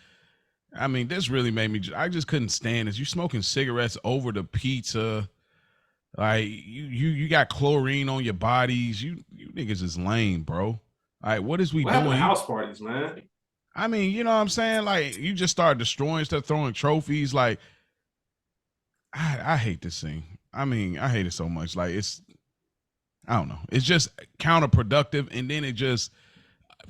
I mean, this really made me, I just couldn't stand this. You smoking cigarettes over the pizza. Like, you got chlorine on your bodies. You niggas is lame, bro. All right, what is we doing?
House parties, man.
I mean, you know what I'm saying? Like, you just start destroying stuff, throwing trophies. Like, I hate this scene. I mean, I hate it so much. Like, I don't know. It's just counterproductive. And then it just,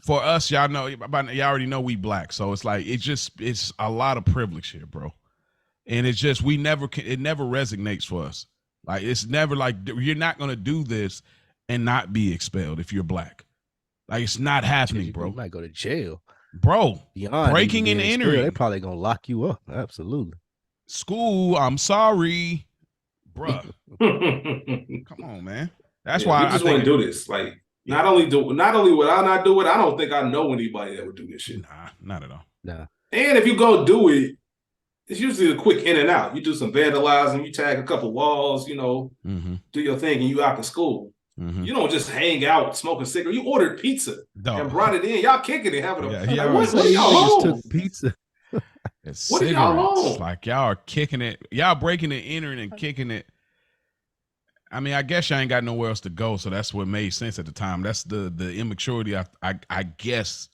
for us, y'all already know we black. So it's like, it's a lot of privilege here, bro. And it's just, it never resonates for us. Like, it's never like, you're not going to do this and not be expelled if you're black. Like, it's not happening, bro.
You might go to jail.
Bro,
beyond
breaking and entering.
They're probably going to lock you up. Absolutely.
School, I'm sorry. Bruh. Come on, man. That's why
I just want to do this. Like, not only would I not do it, I don't think I know anybody that would do this shit.
Nah, not at all.
Nah.
And if you go do it, it's usually a quick in and out. You do some vandalizing, you tag a couple walls, you know, do your thing, and you out to school. You don't just hang out smoking cigarettes. You ordered pizza and brought it in. Y'all kicking it, having what are y'all
took pizza.
What are y'all on?
Like, y'all are kicking it. Y'all breaking and entering and kicking it. I mean, I guess y'all ain't got nowhere else to go, so that's what made sense at the time. That's the immaturity. I guess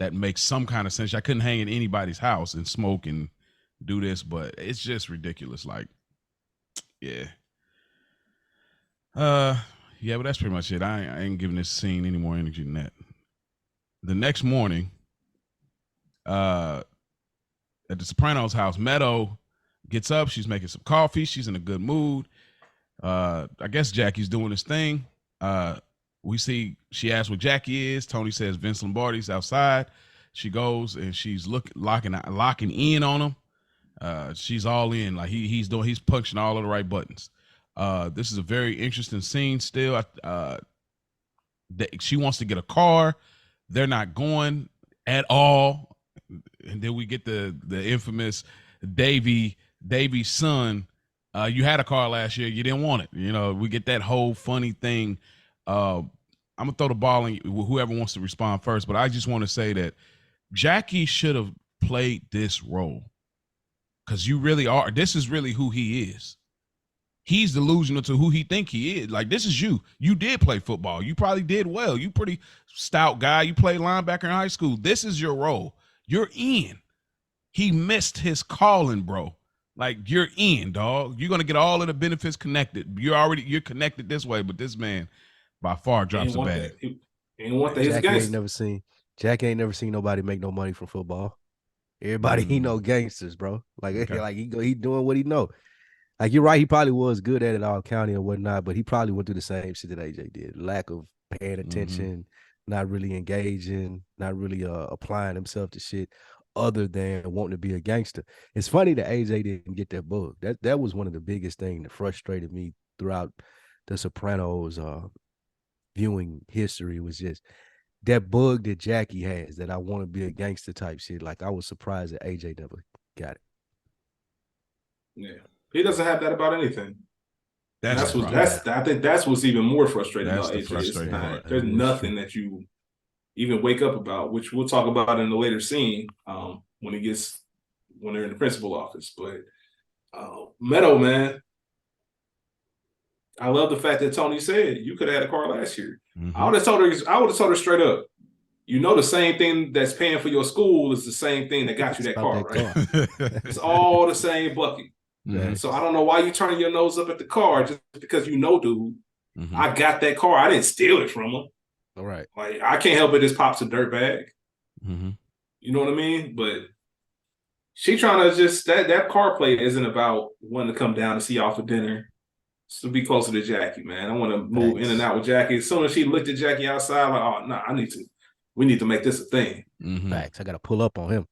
that makes some kind of sense. I couldn't hang in anybody's house and smoke and do this, but it's just ridiculous. Like, yeah. Yeah, but that's pretty much it. I ain't giving this scene any more energy than that. The next morning, at the Sopranos house, Meadow gets up. She's making some coffee. She's in a good mood. I guess Jackie's doing his thing. We see she asks what Jackie is. Tony says Vince Lombardi's outside. She goes and she's locking in on him. She's all in. Like he's punching all of the right buttons. This is a very interesting scene still. She wants to get a car. They're not going at all. And then we get the infamous Davy's son. You had a car last year. You didn't want it. You know, we get that whole funny thing. I'm going to throw the ball in whoever wants to respond first. But I just want to say that Jackie should have played this role. Because you really are. This is really who he is. He's delusional to who he think he is. Like, this is you. You did play football. You probably did well. You pretty stout guy. You played linebacker in high school. This is your role. You're in. He missed his calling, bro. Like, you're in, dog. You're going to get all of the benefits connected. You're connected this way, but this man by far drops a bag.
He ain't want that.
Jack ain't never seen nobody make no money from football. Everybody he know gangsters, bro. Like, like he doing what he know. Like, you're right, he probably was good at it all county and whatnot, but he probably went through the same shit that AJ did. Lack of paying attention, not really engaging, not really applying himself to shit other than wanting to be a gangster. It's funny that AJ didn't get that bug. That was one of the biggest things that frustrated me throughout the Sopranos viewing history, was just that bug that Jackie has, that I want to be a gangster type shit. Like, I was surprised that AJ never got it.
Yeah. He doesn't have that about anything. I think that's what's even more frustrating about AJ. There's nothing that you even wake up about, which we'll talk about in the later scene when they're in the principal office. But Meadow, man, I love the fact that Tony said you could have had a car last year. I would have told her straight up, you know, the same thing that's paying for your school is the same thing that got you that car, right? It's all the same bucket. So I don't know why you turning your nose up at the car just because you know, dude. I got that car. I didn't steal it from him.
All right.
Like, I can't help it. This Pop's a dirtbag. You know what I mean? But she trying to just that car play isn't about wanting to come down to see y'all for dinner. It's to be closer to Jackie, man. I want to move in and out with Jackie. As soon as she looked at Jackie outside, like, oh no, we need to make this a thing.
Facts. I gotta pull up on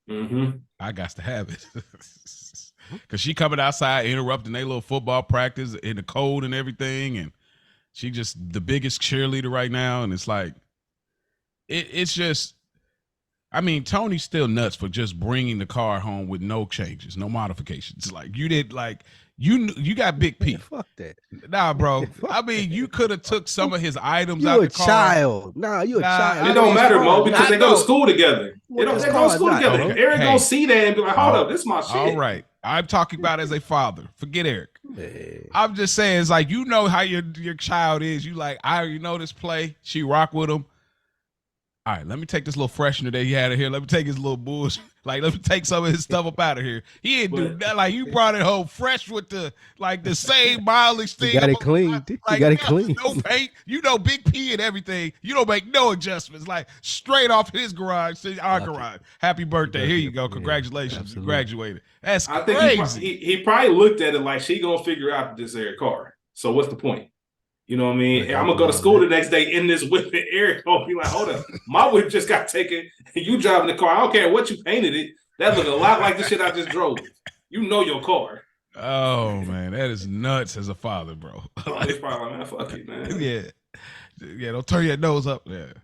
him.
I got to have it. Because she coming outside interrupting their little football practice in the cold and everything, and she just the biggest cheerleader right now. And it's like, it's just, I mean, Tony's still nuts for just bringing the car home with no changes, no modifications. Like, you did, like, you got Big P.
Fuck that.
Nah, bro. I mean, you could have took some of his items
you
out
a
the car.
Child. Nah, you a child.
It don't matter, Mo, because they go to school together. They go to school together.
Okay.
Eric gonna see that and be like, hold up, this is my shit.
All right. I'm talking about as a father. Forget Eric.
Man.
I'm just saying, it's like, you know how your child is. You like, I already know this play. She rock with him. All right, let me take this little freshener that he had in here. Let me take his little bullshit. Like, let me take some of his stuff up out of here. He didn't do that. Like, you brought it home fresh with the same mileage thing.
You got it clean.
Like,
you got it clean.
No paint. You know, Big P and everything. You don't make no adjustments. Like, straight off his garage to our garage. Happy birthday. Here you go. Congratulations. You graduated. That's crazy.
He probably looked at it like she gonna figure out this air car. So what's the point? You know what I mean? I'm gonna go to school the next day in this whip, and Eric gonna be like, "Hold up, my whip just got taken. And you driving the car? I don't care what you painted it. That look a lot like the shit I just drove. You know your car."
Oh man, that is nuts as a father, bro.
He's probably like, "Man, fuck it, man."
Yeah. Don't turn your nose up there.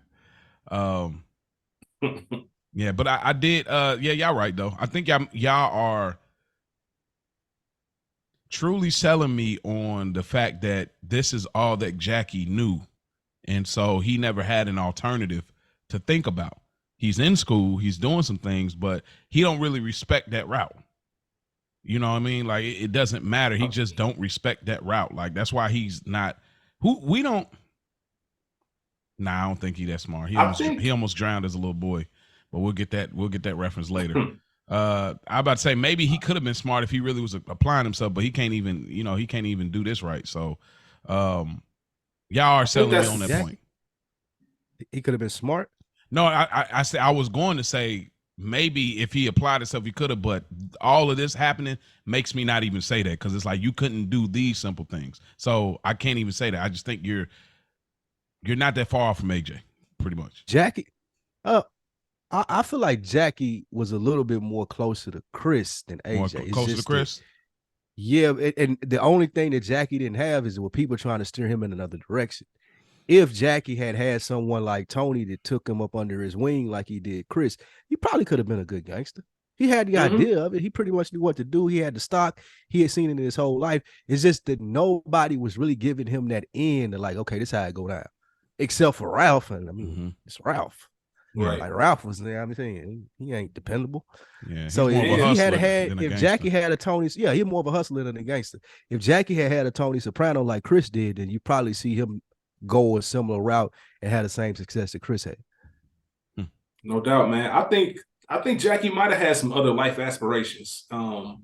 Yeah, but I did. Y'all right though. I think y'all are truly selling me on the fact that this is all that Jackie knew, and so he never had an alternative to think about. He's in school, he's doing some things, but he don't really respect that route. You know what I mean? Like it doesn't matter. He just don't respect that route. Like that's why he's not. We don't. Nah, I don't think he that smart. He almost drowned as a little boy, but we'll get that reference later. I about to say maybe he could have been smart if he really was applying himself, but he can't even do this right. So y'all are selling me on that point.
He could have been smart.
No, I said I was going to say maybe if he applied himself he could have, but all of this happening makes me not even say that because it's like you couldn't do these simple things. So I can't even say that. I just think you're not that far off from AJ, pretty much.
Jackie, I feel like Jackie was a little bit more closer to Chris than AJ.
Closer to Chris?
And the only thing that Jackie didn't have is with people trying to steer him in another direction. If Jackie had someone like Tony that took him up under his wing like he did Chris, he probably could have been a good gangster. He had the idea of it. He pretty much knew what to do. He had the stock. He had seen it in his whole life. It's just that nobody was really giving him that end of like, okay, this is how it go down. Except for Ralph. And I mean, it's Ralph.
Right.
Like Ralph was there. I'm saying he ain't dependable.
Yeah.
So if Jackie had a Tony, he's more of a hustler than a gangster. If Jackie had a Tony Soprano like Chris did, then you probably see him go a similar route and have the same success that Chris had.
No doubt, man. I think Jackie might have had some other life aspirations. I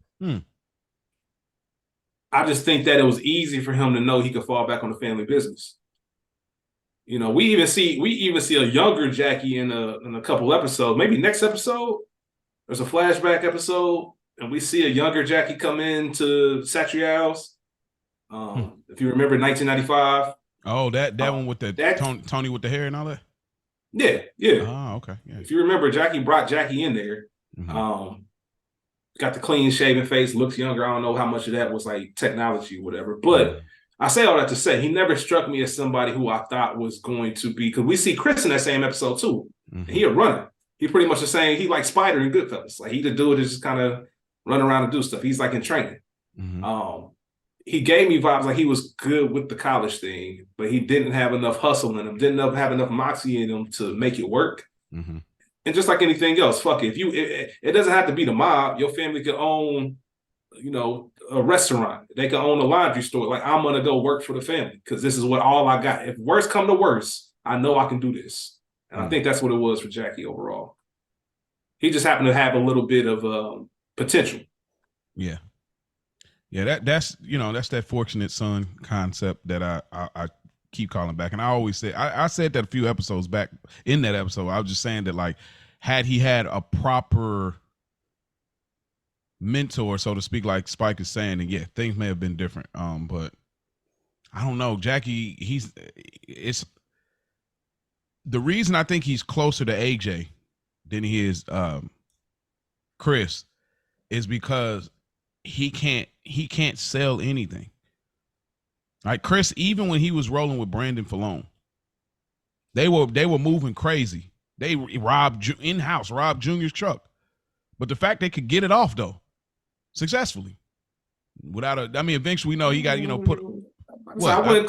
just think that it was easy for him to know he could fall back on the family business. You know, we even see a younger Jackie in a couple episodes. Maybe next episode, there's a flashback episode, and we see a younger Jackie come into Satrial's. If you remember 1995.
Oh, that one with the Tony with the hair and all that?
Yeah.
Oh, okay. Yeah.
If you remember, Jackie brought Jackie in there. Got the clean shaven face, looks younger. I don't know how much of that was like technology or whatever. But I say all that to say he never struck me as somebody who I thought was going to be, because we see Chris in that same episode too. And he a runner. He pretty much the same. He like Spider in Goodfellas. Like he the dude that just kind of run around and do stuff. He's like in training. He gave me vibes like he was good with the college thing, but he didn't have enough hustle in him, didn't have enough moxie in him to make it work. And just like anything else, fuck it. It doesn't have to be the mob. Your family could own, a restaurant. They could own a laundry store. Like, I'm going to go work for the family because this is what all I got. If worst come to worst, I know I can do this. And I think that's what it was for Jackie overall. He just happened to have a little bit of potential.
Yeah. Yeah, that's that fortunate son concept that I keep calling back. And I always say, I said that a few episodes back in that episode. I was just saying that, like, had he had a proper mentor, so to speak, like Spike is saying, and yeah, things may have been different. But I don't know. Jackie, it's the reason I think he's closer to AJ than he is Chris is because he can't sell anything. Like Chris, even when he was rolling with Brandon Falone, they were moving crazy. They robbed Junior's truck, but the fact they could get it off though successfully eventually we know he got put.
So I wouldn't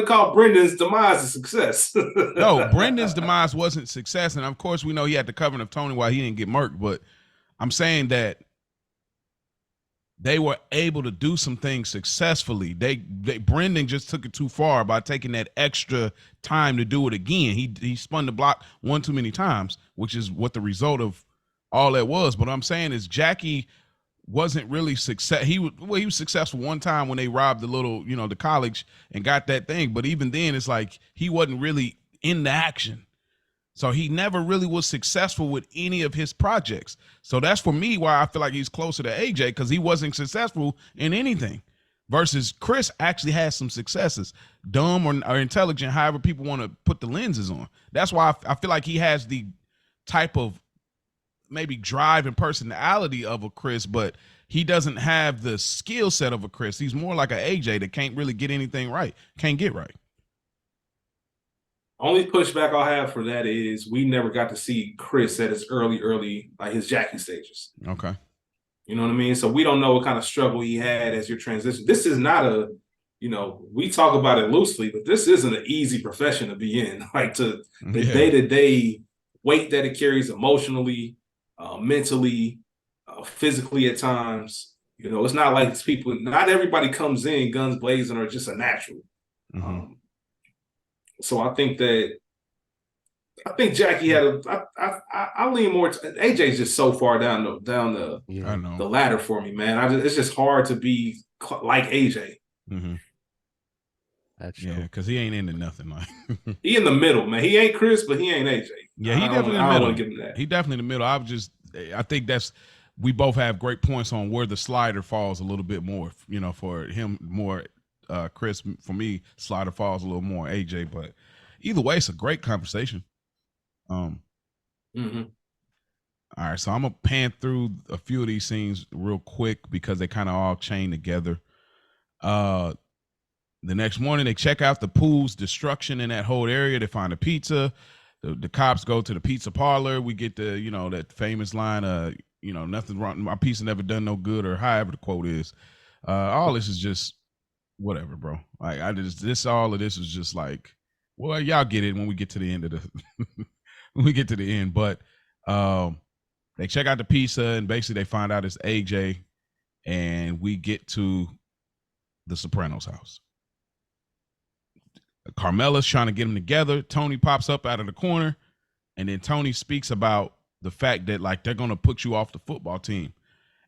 call Brendan's demise a success.
No, Brendan's demise wasn't success, and of course we know he had the covering of Tony while he didn't get murked. But I'm saying that they were able to do some things successfully. Brendan just took it too far by taking that extra time to do it again. He spun the block one too many times, which is what the result of all that was. But what I'm saying is Jackie wasn't really success. He was successful one time when they robbed the little, the college and got that thing. But even then, it's like he wasn't really in the action. So he never really was successful with any of his projects. So that's for me why I feel like he's closer to AJ, because he wasn't successful in anything. versus Chris actually has some successes, dumb or intelligent, however people want to put the lenses on. That's why I feel like he has the type of maybe drive and personality of a Chris, but he doesn't have the skill set of a Chris. He's more like an AJ that can't really get anything right, can't get right.
Only pushback I'll have for that is we never got to see Chris at his early, like his Jackie stages.
Okay.
You know what I mean? So we don't know what kind of struggle he had as your transition. This is not a, we talk about it loosely, but this isn't an easy profession to be in. Like the day-to-day weight that it carries emotionally, mentally, physically at times. It's not like people, not everybody comes in guns blazing or just a natural.
Mm-hmm.
So I think Jackie had I lean more. AJ's just so far down the ladder for me, man. It's just hard to be like AJ.
Mm-hmm. Because he ain't into nothing. Like
he in the middle, man. He ain't Chris, but he ain't AJ.
Yeah, he definitely in the middle. I don't want to give him that. He definitely in the middle. I think we both have great points on where the slider falls a little bit more. For him more. Chris, for me, slider falls a little more AJ, but either way, it's a great conversation. All right, so I'm gonna pan through a few of these scenes real quick because they kind of all chain together. The next morning, they check out the pool's destruction in that whole area. They find a pizza. The cops go to the pizza parlor. We get the that famous line, nothing wrong. My pizza never done no good, or however the quote is. All this is just whatever, bro. Like all of this is just like, well, y'all get it when we get to the end of the end. But they check out the pizza and basically they find out it's AJ, and we get to the Sopranos house. Carmela's trying to get them together. Tony pops up out of the corner, and then Tony speaks about the fact that like they're gonna put you off the football team.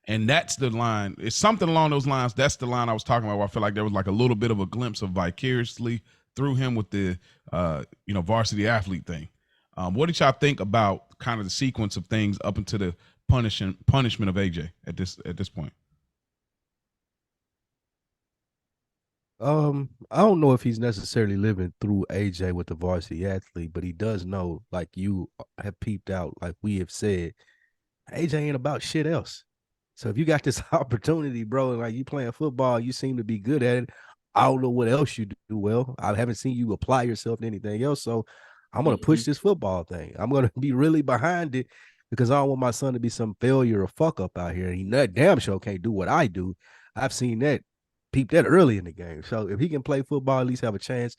And that's the line. It's something along those lines. That's the line I was talking about where I feel like there was like a little bit of a glimpse of vicariously through him with the, varsity athlete thing. What did y'all think about kind of the sequence of things up into the punishment of AJ at this point?
I don't know if he's necessarily living through AJ with the varsity athlete, but he does know, like you have peeped out, like we have said, AJ ain't about shit else. So if you got this opportunity, bro, and like you playing football, you seem to be good at it. I don't know what else you do well. I haven't seen you apply yourself to anything else. So I'm going to push this football thing. I'm going to be really behind it because I don't want my son to be some failure or fuck up out here. He damn sure can't do what I do. I've seen that, peep that early in the game. So if he can play football, at least have a chance,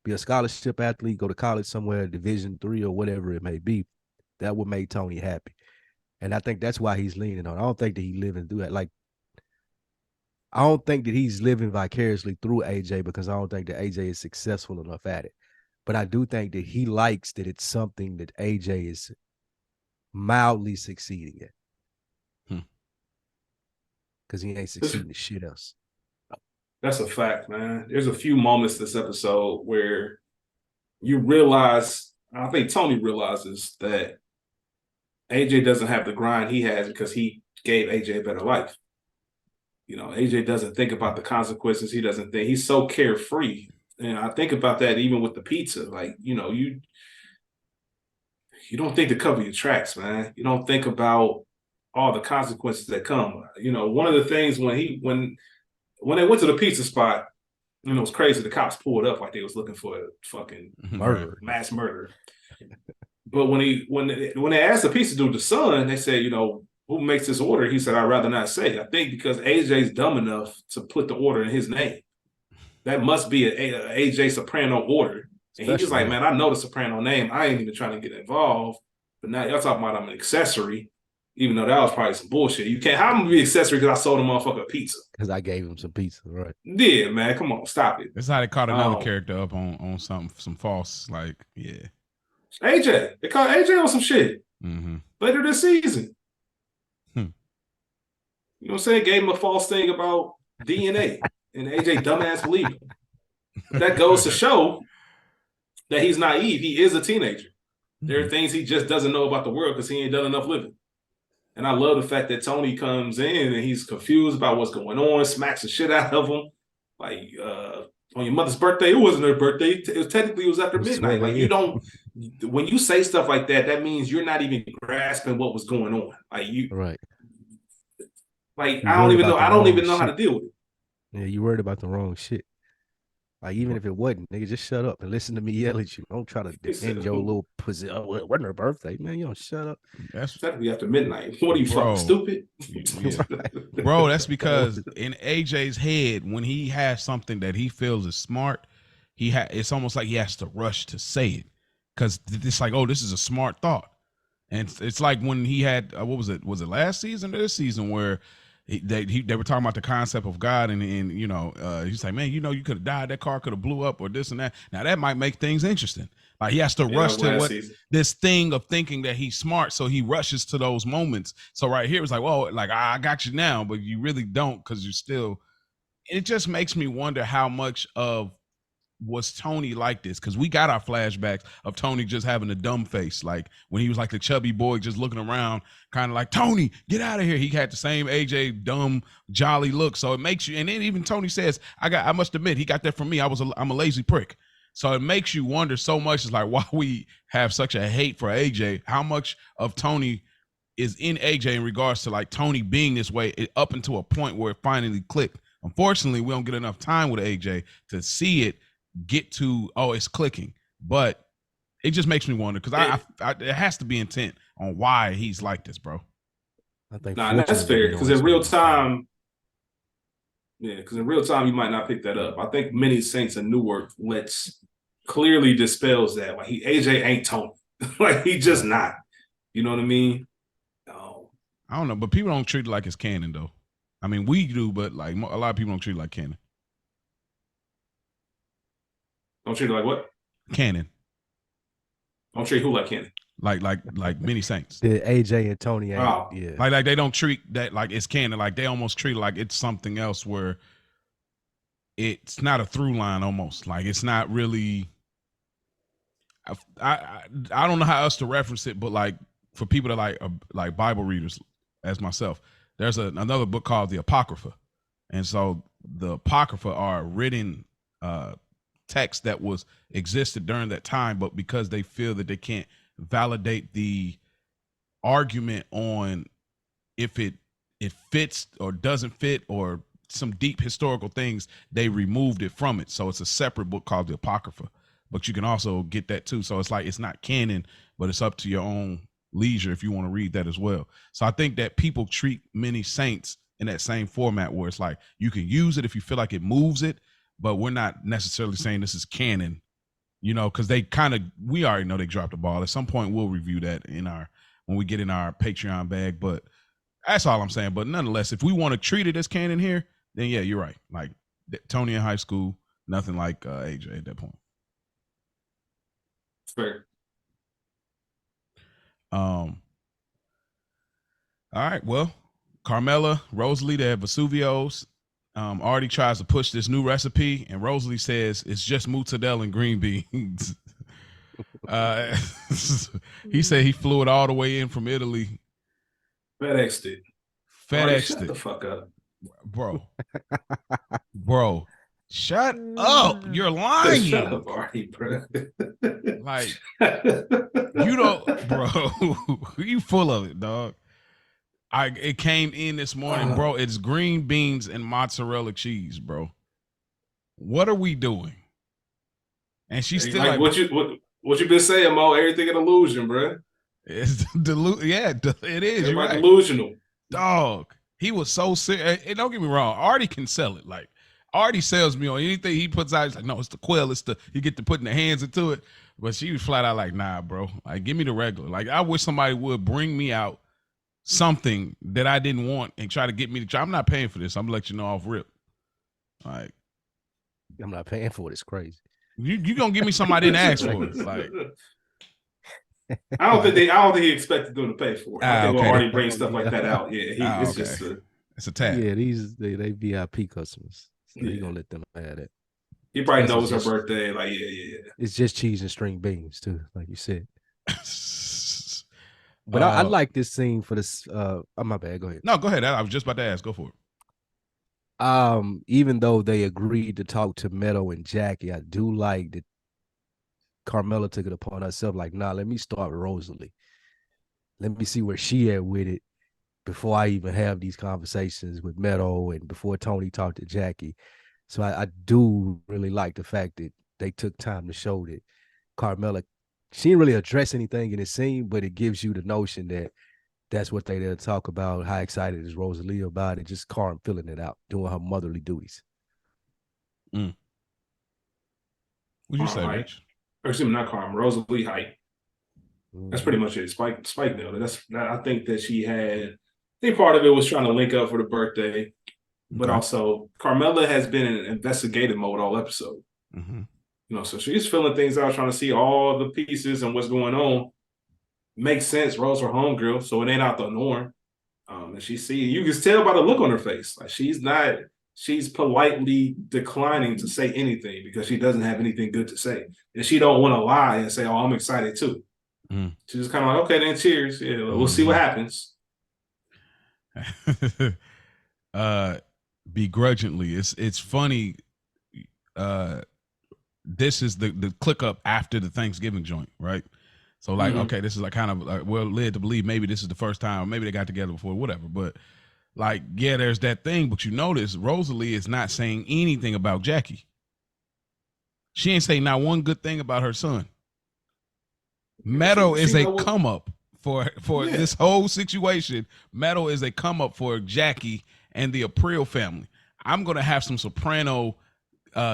be a scholarship athlete, go to college somewhere, Division III or whatever it may be, that would make Tony happy. And I think that's why he's leaning on. I don't think that he's living through that. Like, I don't think that he's living vicariously through AJ because I don't think that AJ is successful enough at it. But I do think that he likes that it's something that AJ is mildly succeeding at. Because he ain't succeeding at shit else.
That's a fact, man. There's a few moments this episode where you realize, I think Tony realizes that AJ doesn't have the grind he has because he gave AJ a better life. AJ doesn't think about the consequences. He doesn't think, he's so carefree. And I think about that even with the pizza. Like, you don't think to cover your tracks, man. You don't think about all the consequences that come. One of the things when they went to the pizza spot, it was crazy. The cops pulled up like they was looking for a fucking mass murder. But when they asked the pizza dude, the son, they said, who makes this order? He said, I'd rather not say. I think because AJ's dumb enough to put the order in his name. That must be a AJ Soprano order. And he was like, man, I know the Soprano name. I ain't even trying to get involved. But now y'all talking about I'm an accessory, even though that was probably some bullshit. You can't, how am I gonna be accessory because I sold a motherfucker a pizza?
Because I gave him some pizza, right?
Yeah, man, come on, stop it.
That's how they caught another character up on some false, like, yeah.
AJ, they caught AJ on some shit later this season. You know what I'm saying? Gave him a false thing about DNA, and AJ dumbass believed him. That goes to show that he's naive. He is a teenager. There are things he just doesn't know about the world because he ain't done enough living. And I love the fact that Tony comes in and he's confused about what's going on, smacks the shit out of him. like on your mother's birthday. It wasn't her birthday. It was after midnight. Like you don't. When you say stuff like that, that means you're not even grasping what was going on. Like you,
right?
Like
You
I don't even know.
I
don't even know how to deal with it.
Yeah, you worried about the wrong shit. Like even if it wasn't, nigga, just shut up and listen to me yell at you. Don't try to defend your little pussy. Oh, it wasn't her birthday, man. You don't shut up.
That's exactly after midnight. What are you fucking stupid?
Yeah. Bro, that's because in AJ's head, when he has something that he feels is smart, it's almost like he has to rush to say it because it's like, oh, this is a smart thought. And it's like when he had what was it? Was it last season or this season where they were talking about the concept of God and you know he's like, man, you know, you could have died, that car could have blew up or this and that. Now that might make things interesting. Like he has to rush to this thing of thinking that he's smart, so he rushes to those moments. So right here it's like, well, like I got you now, but you really don't because you're still. It just makes me wonder how much of was Tony like this, because we got our flashbacks of Tony just having a dumb face, like when he was like the chubby boy just looking around kind of like, Tony, get out of here. He had the same AJ dumb jolly look, so it makes you, and then even Tony says, I must admit he got that from me. I'm a lazy prick. So it makes you wonder so much. It's like why we have such a hate for AJ, how much of Tony is in AJ in regards to like Tony being this way up until a point where it finally clicked. Unfortunately, we don't get enough time with AJ to see it get to, oh, it's clicking, but it just makes me wonder because it has to be intent on why he's like this, bro.
I think
that's fair because in real time, because in real time you might not pick that up. I think Many Saints and Newark clearly dispels that. Like AJ ain't Tony, like he just not. You know what I mean?
I don't know, but people don't treat it like it's canon though. I mean, we do, but like a lot of people don't treat it like canon.
Don't treat it like what?
Canon.
Don't treat who like canon?
Like Many Saints.
The AJ and Tony ain't, yeah.
Like they don't treat that like it's canon. Like they almost treat it like it's something else where it's not a through line almost. Like it's not really. I don't know how else to reference it, but like for people that like Bible readers as myself, there's another book called the Apocrypha, and so the Apocrypha are written text that was existed during that time, but because they feel that they can't validate the argument on if it fits or doesn't fit or some deep historical things, they removed it from it. So it's a separate book called the Apocrypha, but you can also get that too. So it's like it's not canon, but it's up to your own leisure if you want to read that as well. So I think that people treat Many Saints in that same format where it's like you can use it if you feel like it moves it, but we're not necessarily saying this is canon, you know, because we already know they dropped the ball. At some point, we'll review that when we get in our Patreon bag. But that's all I'm saying. But nonetheless, if we want to treat it as canon here, then yeah, you're right. Like Tony in high school, nothing like AJ at that point.
Fair.
All right. Well, Carmela, Rosalie, they have Vesuvios. Artie tries to push this new recipe, and Rosalie says it's just mozzarella and green beans. He said he flew it all the way in from Italy.
FedExed it.
Shut
the fuck up,
bro. Bro, shut up! You're lying.
Shut up, Artie, bro.
Like you don't, bro. You full of it, dog. It came in this morning, bro. It's green beans and mozzarella cheese, bro. What are we doing? And she's still like
what you been saying, Mo? Everything an illusion, bro.
It's yeah, it is. You're right.
Delusional,
dog. He was so serious. And don't get me wrong, Artie can sell it. Like Artie sells me on anything he puts out. He's like, no, it's the quill. You get to putting the hands into it. But she was flat out like, nah, bro. Like, give me the regular. Like, I wish somebody would bring me out something that I didn't want and try to get me to try. I'm not paying for this. I'm gonna let you know off rip. Like,
I'm not paying for it. It's crazy.
You gonna give me something I didn't ask for? Like,
I don't think he expected them to pay for it. I think we'll already bring stuff like that out. Yeah,
it's a tag.
Yeah, they VIP customers. So he gonna let them have it.
He probably knows her birthday. Like, yeah.
It's just cheese and string beans too, like you said. But I like this scene for this. Oh, my bad. Go ahead.
No, go ahead. I was just about to ask. Go for it.
Even though they agreed to talk to Meadow and Jackie, I do like that Carmela took it upon herself, like, nah, let me start with Rosalie. Let me see where she at with it before I even have these conversations with Meadow and before Tony talked to Jackie. So I do really like the fact that they took time to show that Carmela, she didn't really address anything in the scene, but it gives you the notion that that's what they there to talk about. How excited is Rosalie about it? Just Carm filling it out, doing her motherly duties.
What'd you say, Rich?
Or excuse me, not Carm, Rosalie Height. That's pretty much it. Spike nailed it. I think that she had. I think part of it was trying to link up for the birthday, but also Carmela has been in investigative mode all episode. So she's filling things out, trying to see all the pieces and what's going on. Makes sense. Rose her homegirl, so it ain't out the norm. And you can tell by the look on her face, like she's politely declining to say anything because she doesn't have anything good to say, and she don't want to lie and say, "Oh, I'm excited too." She's just kind of like, "Okay, then cheers. Yeah, we'll see what happens."
Begrudgingly, it's funny. This is the click up after the Thanksgiving joint, right? So like, okay, this is like kind of like, we're led to believe maybe this is the first time, or maybe they got together before, whatever. But like, yeah, there's that thing. But you notice Rosalie is not saying anything about Jackie. She ain't saying not one good thing about her son. Meadow is a come up for this whole situation. Meadow is a come up for Jackie and the April family. I'm gonna have some Soprano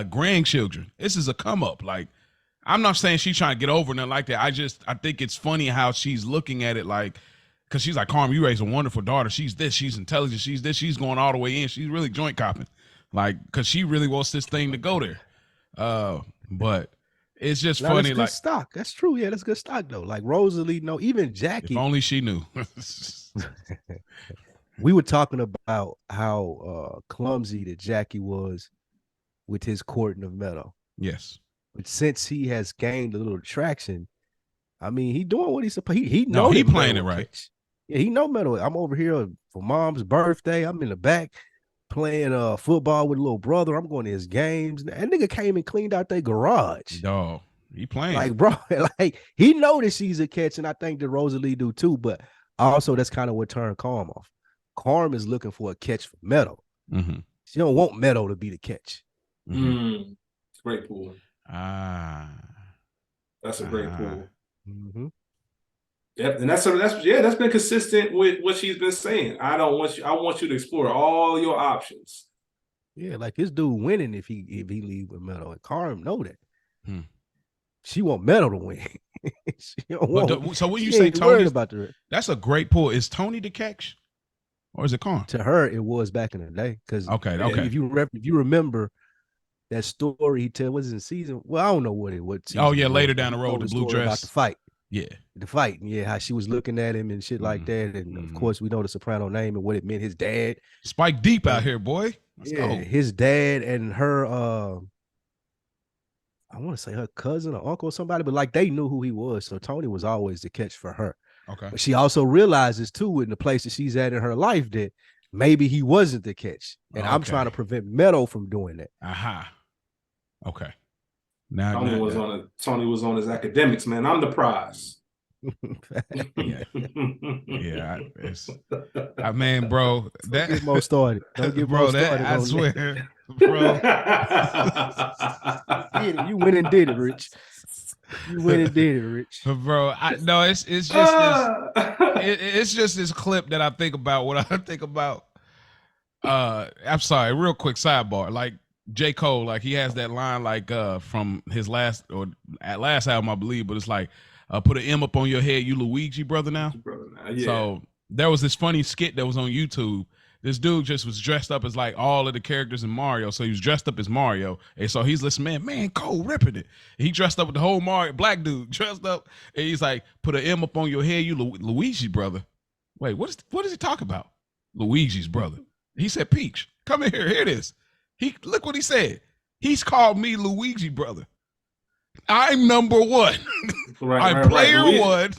grandchildren. This is a come up. Like, I'm not saying she's trying to get over nothing like that. I think it's funny how she's looking at it, like, because she's like, Carmen, you raised a wonderful daughter. She's this, she's intelligent, she's this, she's going all the way in. She's really joint copping, like, because she really wants this thing to go there. But it's just funny.
That's good, like, stock. That's true. Yeah, that's good stock though. Like Rosalie, no, even Jackie.
If only she knew.
We were talking about how clumsy that Jackie was with his courting of Meadow.
Yes.
But since he has gained a little traction, I mean, he doing what he's supposed. He
playing it right.
Catch. Yeah, he know Meadow. I'm over here for Mom's birthday. I'm in the back playing football with a little brother. I'm going to his games. That nigga came and cleaned out their garage.
Dog, he playing.
Like, bro, like he noticed he's a catch, and I think that Rosalie do too. But also, that's kind of what turned Carm off. Carm is looking for a catch for Meadow. She don't want Meadow to be the catch.
Great pool. That's a great pool. Yep, and that's been consistent with what she's been saying. I want you to explore all your options.
Yeah, like his dude winning if he leave with Meadow, and Carm know that. She want Meadow to win.
So when you say Tony, that's a great pull. Is Tony the catch, or is it Carm?
To her, it was back in the day. Because if you remember that story he tell was in season. Well, I don't know what it was.
Later down the road, the blue dress
about the fight.
Yeah,
the fight. Yeah, how she was looking at him and shit like that. And of course, we know the Soprano name and what it meant. His dad,
Spike Deep out here, boy. Let's go.
His dad and her. I want to say her cousin or uncle or somebody, but like they knew who he was. So Tony was always the catch for her.
Okay,
but she also realizes too, in the place that she's at in her life, that maybe he wasn't the catch, and I'm trying to prevent Meadow from doing that.
Okay.
Tony was on his academics, man. I'm the prize.
I mean, bro,
don't get more started. Don't get more started.
I swear, bro.
You went and did it, Rich. You went and did it, Rich.
But bro, it's just it's just this clip that I think about when I think about. I'm sorry, real quick sidebar. Like J. Cole, like he has that line like from his last album, I believe, but it's like put an M up on your head, you Luigi brother now. Yeah. So there was this funny skit that was on YouTube. This dude just was dressed up as like all of the characters in Mario. So he was dressed up as Mario. And so he's listening, man, Cole ripping it. He dressed up with the whole Mario, black dude dressed up. And he's like, put an M up on your head, you Luigi brother. Wait, what does he talk about? Luigi's brother. He said, Peach, come in here. Here it is. Look what he said. He's called me Luigi brother. I'm number one. I'm player one.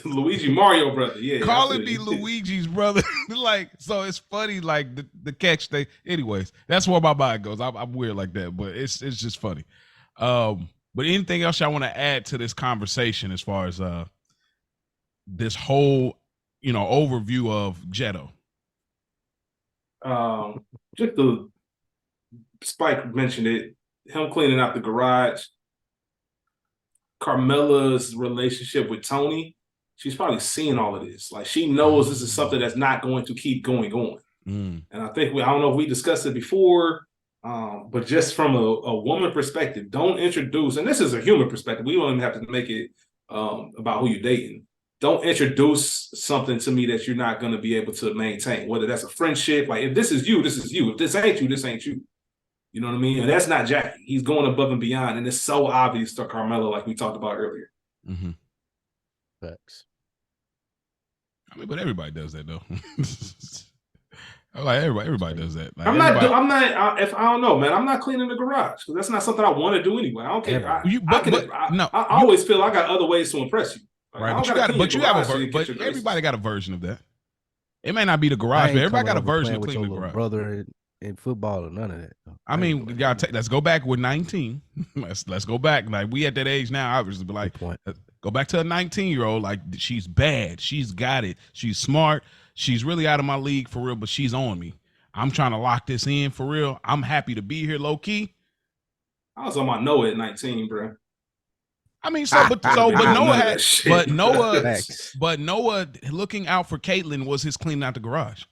Luigi Mario brother. Yeah.
Calling me Luigi's brother. Like, so it's funny, like the catch they anyways. That's where my mind goes. I'm weird like that, but it's just funny. But anything else y'all want to add to this conversation as far as this whole, overview of Jetto?
Just the Spike mentioned it, him cleaning out the garage. Carmela's relationship with Tony, she's probably seen all of this. Like, she knows this is something that's not going to keep going on. And I think I don't know if we discussed it before, but just from a woman perspective, don't introduce, and this is a human perspective, we don't even have to make it about who you're dating. Don't introduce something to me that you're not going to be able to maintain, whether that's a friendship. Like, if this is you, this is you. If this ain't you, this ain't you. You know what I mean? And that's not Jackie. He's going above and beyond, and it's so obvious to Carmela, like we talked about earlier.
Facts.
I mean, but everybody does that though. Like everybody does that. Like,
if I don't know, man, I'm not cleaning the garage because that's not something I want to do anyway. I don't care. I always feel I got other ways to impress you. Like,
right, but everybody got a version of that. It may not be the garage, but everybody got a version of cleaning the garage.
Brother in football or none of that.
I mean, we gotta let's go back with 19. let's go back. Like, we at that age now, obviously, but like go back to a 19-year-old. Like, she's bad. She's got it. She's smart. She's really out of my league for real, but she's on me. I'm trying to lock this in for real. I'm happy to be here, low key.
I was on my Noah at 19, bro.
I mean, but Noah looking out for Caitlyn was his cleaning out the garage.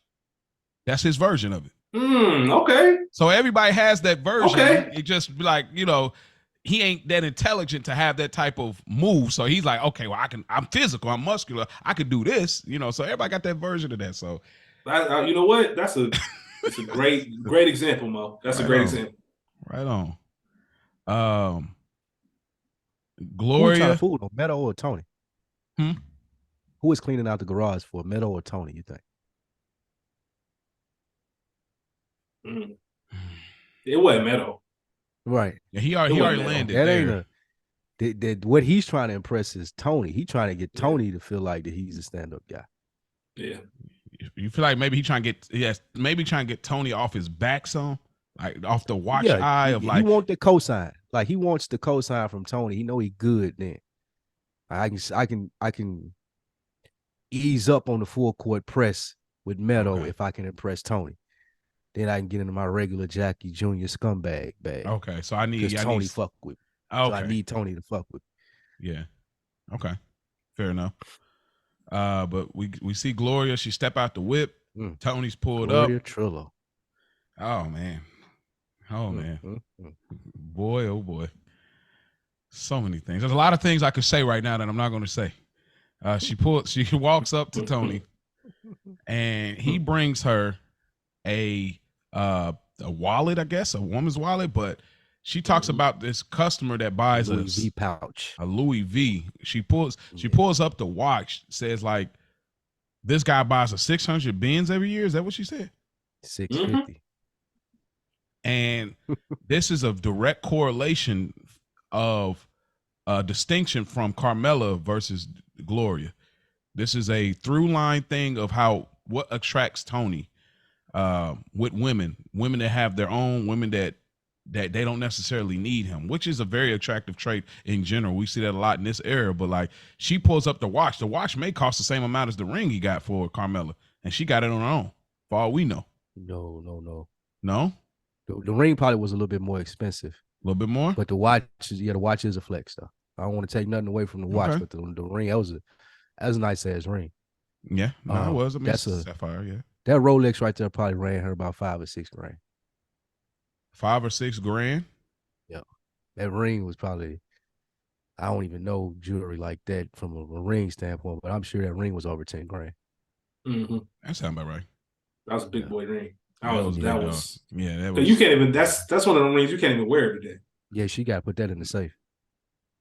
That's his version of it.
Okay.
So everybody has that version.
Okay.
It just be like, he ain't that intelligent to have that type of move. So he's like, okay, well, I'm physical, I'm muscular, I could do this, so everybody got that version of that. So
you know what? That's a great example, Mo. That's a great example.
Right on. Gloria.
Who Meadow or Tony? Who is cleaning out the garage for, Meadow or Tony, you think?
It wasn't Meadow.
Right.
Yeah, he already landed.
That ain't what he's trying to impress is Tony. He's trying to get Tony to feel like that he's a stand-up guy.
Yeah.
You feel like maybe trying to get Tony off his back some, like off the watch eye of like,
he want the cosign. Like, he wants the cosign from Tony. He know he good then. I can ease up on the full court press with Meadow if I can impress Tony. Then I can get into my regular Jackie Jr. scumbag bag.
Okay, so I need
Tony fuck with.
Okay.
So I need Tony to fuck with.
Yeah. Okay. Fair enough. But we see Gloria. She step out the whip. Tony's pulled
Gloria
up.
Trillo.
Oh man. Boy, oh boy. So many things. There's a lot of things I could say right now that I'm not going to say. She walks up to Tony, and he brings her a wallet, I guess, a woman's wallet, but she talks about this customer that buys
a Louis V pouch.
A Louis V. She pulls up the watch, says like, this guy buys a 600 Benz every year. Is that what she said?
650.
And this is a direct correlation of distinction from Carmela versus Gloria. This is a through line thing of what attracts Tony with women that have their own, women that they don't necessarily need him, which is a very attractive trait in general. We see that a lot in this era, but like, she pulls up the watch. The watch may cost the same amount as the ring he got for Carmela, and she got it on her own, for all we know.
No.
The
ring probably was a little bit more expensive.
A little bit more?
But the watch is a flex though. I don't want to take nothing away from the watch, but the ring, that was a nice ass ring.
Yeah, no, it was. I mean, that's a sapphire, yeah.
That Rolex right there probably ran her about $5 or $6 grand.
$5 or $6 grand?
Yeah. That ring was probably, I don't even know jewelry like that from a ring standpoint, but I'm sure that ring was over 10 grand.
That sounds about right.
That was a big boy ring.
That was
you can't even, that's one of the rings you can't even wear every day.
Yeah, she got to put that in the safe.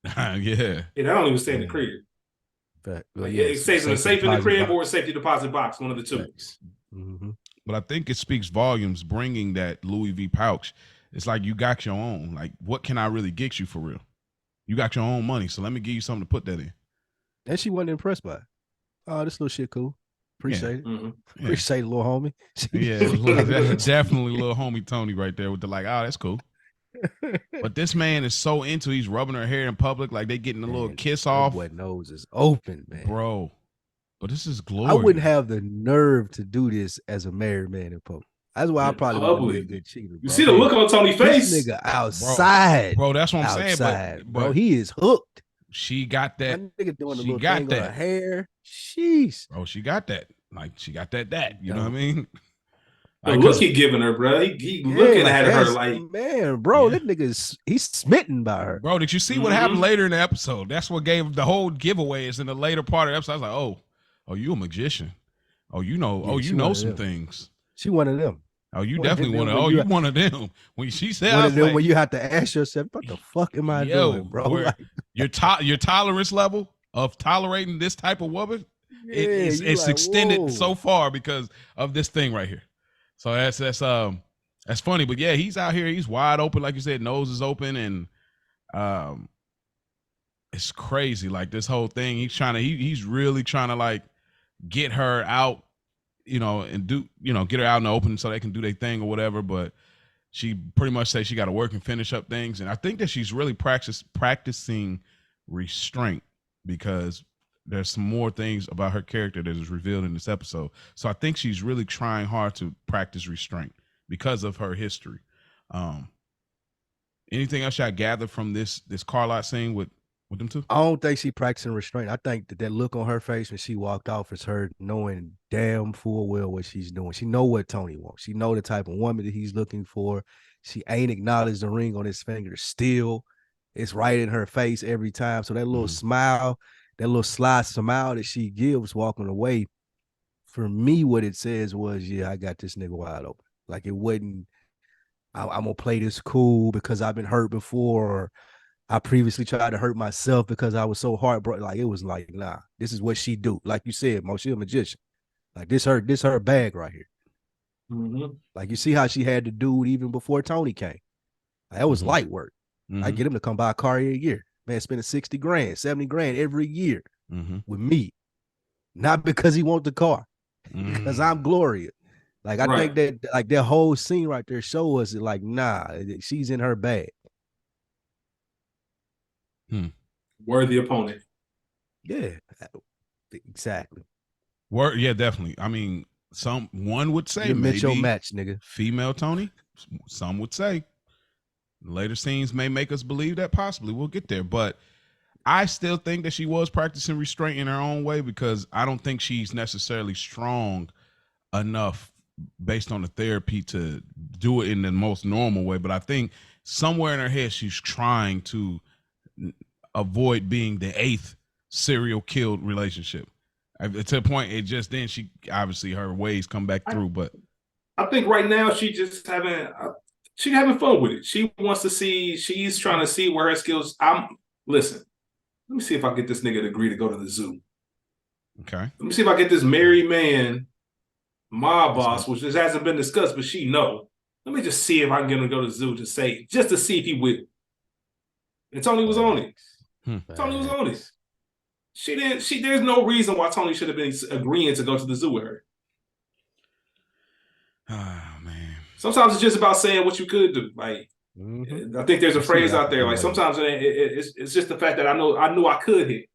Yeah,
that don't even stay in the crib.
But
it stays in the safe in the crib or a safety deposit box, one of the two.
But I think it speaks volumes bringing that Louis V pouch. It's like, you got your own. Like, what can I really get you for real? You got your own money, so let me give you something to put that in.
And she wasn't impressed by it. Oh, this little shit cool. Appreciate it.
Mm-hmm.
Appreciate it, little homie.
That's definitely little homie Tony right there with the like, oh, that's cool. But this man is so into, he's rubbing her hair in public, like they getting a little kiss off.
Boy nose is open, man.
Bro. But this is glorious.
I wouldn't have the nerve to do this as a married man in public. That's why I probably wouldn't be a good cheater. Bro.
You see the look on Tony's face?
This nigga outside.
Bro, that's what I'm saying. But
bro, he is hooked.
She got that.
That nigga doing a little thing on her hair. Sheesh.
Bro, she got that. Like, she got that. You know what I mean?
The look he giving her, bro. He looking at her like,
man, bro, that nigga he's smitten by her.
Bro, did you see what happened later in the episode? That's what gave the whole giveaways in the later part of the episode. I was like, oh, you a magician. Oh, you know some things.
She one of them.
Oh, you definitely one of them. Oh, you one of them. When she said,
one of them, when you have to ask yourself, what the fuck am I doing, bro? Like,
your tolerance level of tolerating this type of woman, it's like, extended so far because of this thing right here. So that's funny. But yeah, he's out here, he's wide open, like you said, nose is open, and it's crazy. Like this whole thing, he's really trying to like get her out, and get her out in the open so they can do their thing or whatever. But she pretty much says she got to work and finish up things. And I think that she's really practicing restraint, because there's some more things about her character that is revealed in this episode. So I think she's really trying hard to practice restraint because of her history. Anything else I gather from this car lot scene with them two?
I don't think she practicing restraint. I think that look on her face when she walked off is her knowing damn full well what she's doing. She know what Tony wants. She know the type of woman that he's looking for. She ain't acknowledged the ring on his finger still. It's right in her face every time. So that little smile, that little sly smile that she gives walking away, for me, what it says was, yeah, I got this nigga wide open. Like it wasn't, I'm gonna play this cool because I've been hurt before, or I previously tried to hurt myself because I was so heartbroken. Like it was like, nah, this is what she do. Like you said, Mo, she a magician. Like this her bag right here.
Mm-hmm.
Like you see how she had the dude even before Tony came. Like, that was light work. I get him to come buy a car every year. Man, spending 60 grand, 70 grand every year with me. Not because he wants the car, because I'm glorious. Like I think that like that whole scene right there show us that like, nah, she's in her bag.
Worthy opponent.
Yeah, exactly.
Yeah, definitely. I mean, one would say maybe
your match, nigga.
Female Tony. Some would say later scenes may make us believe that possibly. We'll get there, but I still think that she was practicing restraint in her own way, because I don't think she's necessarily strong enough based on the therapy to do it in the most normal way. But I think somewhere in her head, she's trying to avoid being the 8th serial killed relationship. To the point, she obviously her ways come back through. But
I think right now she's having fun with it. She wants to see. She's trying to see where her skills. Listen. Let me see if I get this nigga to agree to go to the zoo.
Okay.
Let me see if I get this married man, my boss, which just hasn't been discussed, but she know. Let me just see if I can get him to go to the zoo just to see if he will. And Tony was on it. Tony was on it. She didn't. There's no reason why Tony should have been agreeing to go to the zoo with her.
Oh man.
Sometimes it's just about saying what you could do. Like I think there's a phrase out there. Like sometimes it's just the fact that I knew I could hit.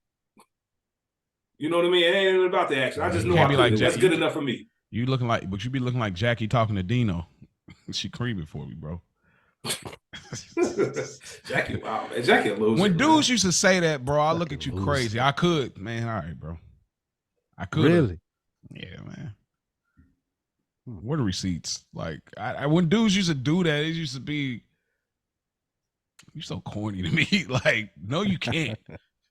You know what I mean? It ain't even about the action. I just knew I could. Like that's good enough for me.
You looking like, but you be looking like Jackie talking to Dino. She creepy for me, bro.
Jackie, wow, man. Jackie a loser.
When dudes used to say that, bro, I look at you crazy. I could, man. All right, bro. I could.
Really?
Yeah, man. What are receipts? Like, when dudes used to do that, it used to be, you so corny to me. Like, no, you can't.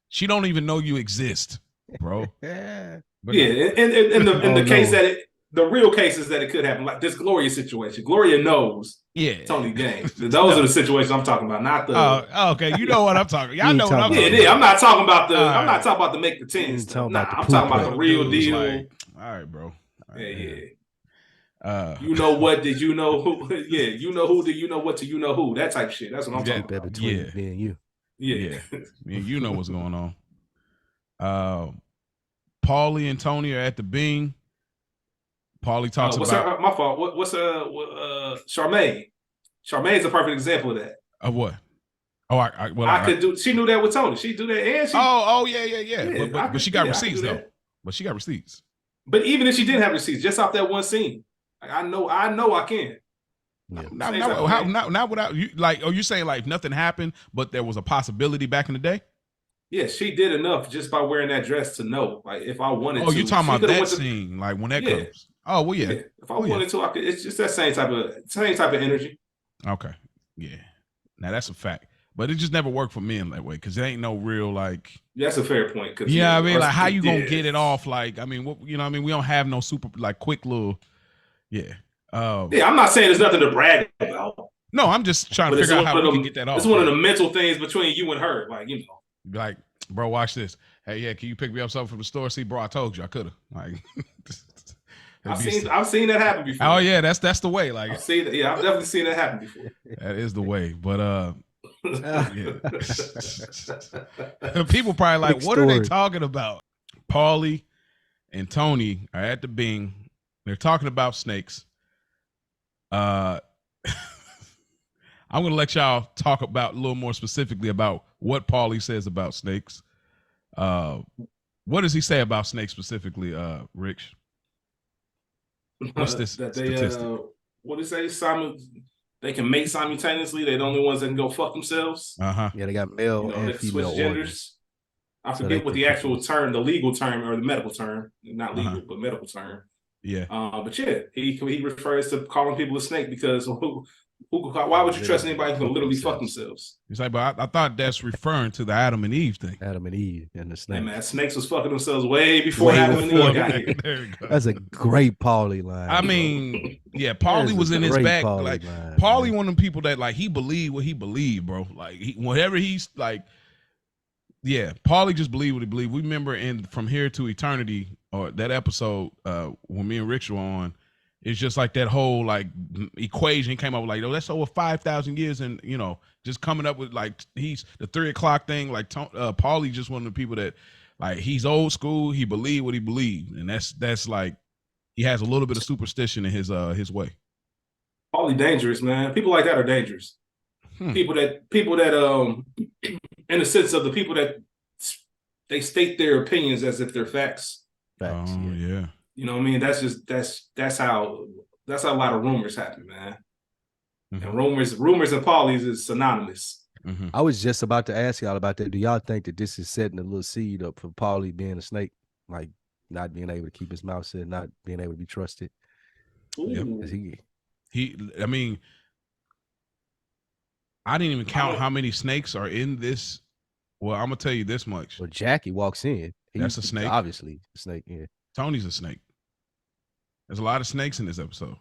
She don't even know you exist, bro.
Yeah. In the case that the real case is that it could happen, like this Gloria situation. Gloria knows.
Yeah,
Tony Gaines. Those are the situations I'm talking about, not the.
Oh, okay. You know what I'm talking. Y'all know what I'm talking.
Yeah, I'm not talking about the. I'm not talking about the make pretends. I'm talking about the real deal.
Like, all right, bro. All right,
yeah. You know what? Did you know who? Yeah, you know who? Did you know what? To you know who? That type of shit. That's what I'm talking about.
Between me and you.
Yeah.
You know what's going on. Paulie and Tony are at the Bing. Paulie talks about
my fault. What's Charmaine? Charmaine's a perfect example of that.
Of what? Oh,
I could do. She knew that with Tony. She do that, and she.
Yeah. But she got receipts though. But she got receipts.
But even if she didn't have receipts, just off that one scene, like, I know I can.
Yeah. Not without you. Like, are you saying like nothing happened, but there was a possibility back in the day?
Yeah, she did enough just by wearing that dress to know. Like, if I wanted to.
Oh, you talking about that scene? Like when that comes? Oh, well, yeah.
If I wanted to, I could. It's just that same type of energy.
Okay. Yeah. Now that's a fact. But it just never worked for men that way because it ain't no real like.
Yeah, that's a fair point.
Yeah, I mean, like how you gonna get it off? Like, I mean, you know, what I mean, we don't have no super like quick little. Yeah.
Yeah, I'm not saying there's nothing to brag about.
No, I'm just trying to figure out how we can get that off.
It's one of the mental things between you and her, like, you know.
Like, bro, watch this. Hey, yeah, can you pick me up something from the store? See, bro, I told you I could have. Like,
I've seen that happen before.
Oh yeah, that's the way. Like,
I've seen that. Yeah, I've definitely seen that happen before.
That is the way, but people probably like, what are they talking about? Paulie and Tony are at the Bing. They're talking about snakes. I'm gonna let y'all talk about a little more specifically about what Paulie says about snakes. What does he say about snakes specifically, Rich? What's this statistic?
What do they say? They can mate simultaneously. They're the only ones that can go fuck themselves.
Yeah, they got male and female genders.
I forget what the actual term, the legal term or the medical term, not legal, but medical term.
Yeah.
But yeah, he refers to calling people a snake because why would you trust anybody who can literally fuck themselves?
He's like, but I thought that's referring to the Adam and Eve thing.
Adam and Eve and the snake.
Hey man, snakes was fucking themselves way before Adam and Eve got here.
There you go.
That's a great Paulie line.
I mean, yeah, Paulie was in his back. Like Paulie, one of them people that like he believed what he believed, bro. Like whatever he's like, yeah, Paulie just believed what he believed. We remember in From Here to Eternity, or that episode when me and Rich were on. It's just like that whole like equation came up with like, oh, that's over 5,000 years, and you know, just coming up with like he's the 3 o'clock thing. Like Paulie just one of the people that like he's old school. He believed what he believed, and that's like he has a little bit of superstition in his way.
Paulie dangerous, man. People like that are dangerous. People that in the sense of the people that they state their opinions as if they're facts.
Facts.
Oh yeah.
You know what I mean? That's how a lot of rumors happen, man. Mm-hmm. And rumors and Paulies is synonymous.
Mm-hmm. I was just about to ask y'all about that. Do y'all think that this is setting a little seed up for Paulie being a snake, like not being able to keep his mouth shut, not being able to be trusted?
Yep. I mean, I didn't even count how many snakes are in this. Well, I'm gonna tell you this much.
Well, Jackie walks in.
That's a snake.
Obviously, a snake. Yeah.
Tony's a snake. There's a lot of snakes in this episode.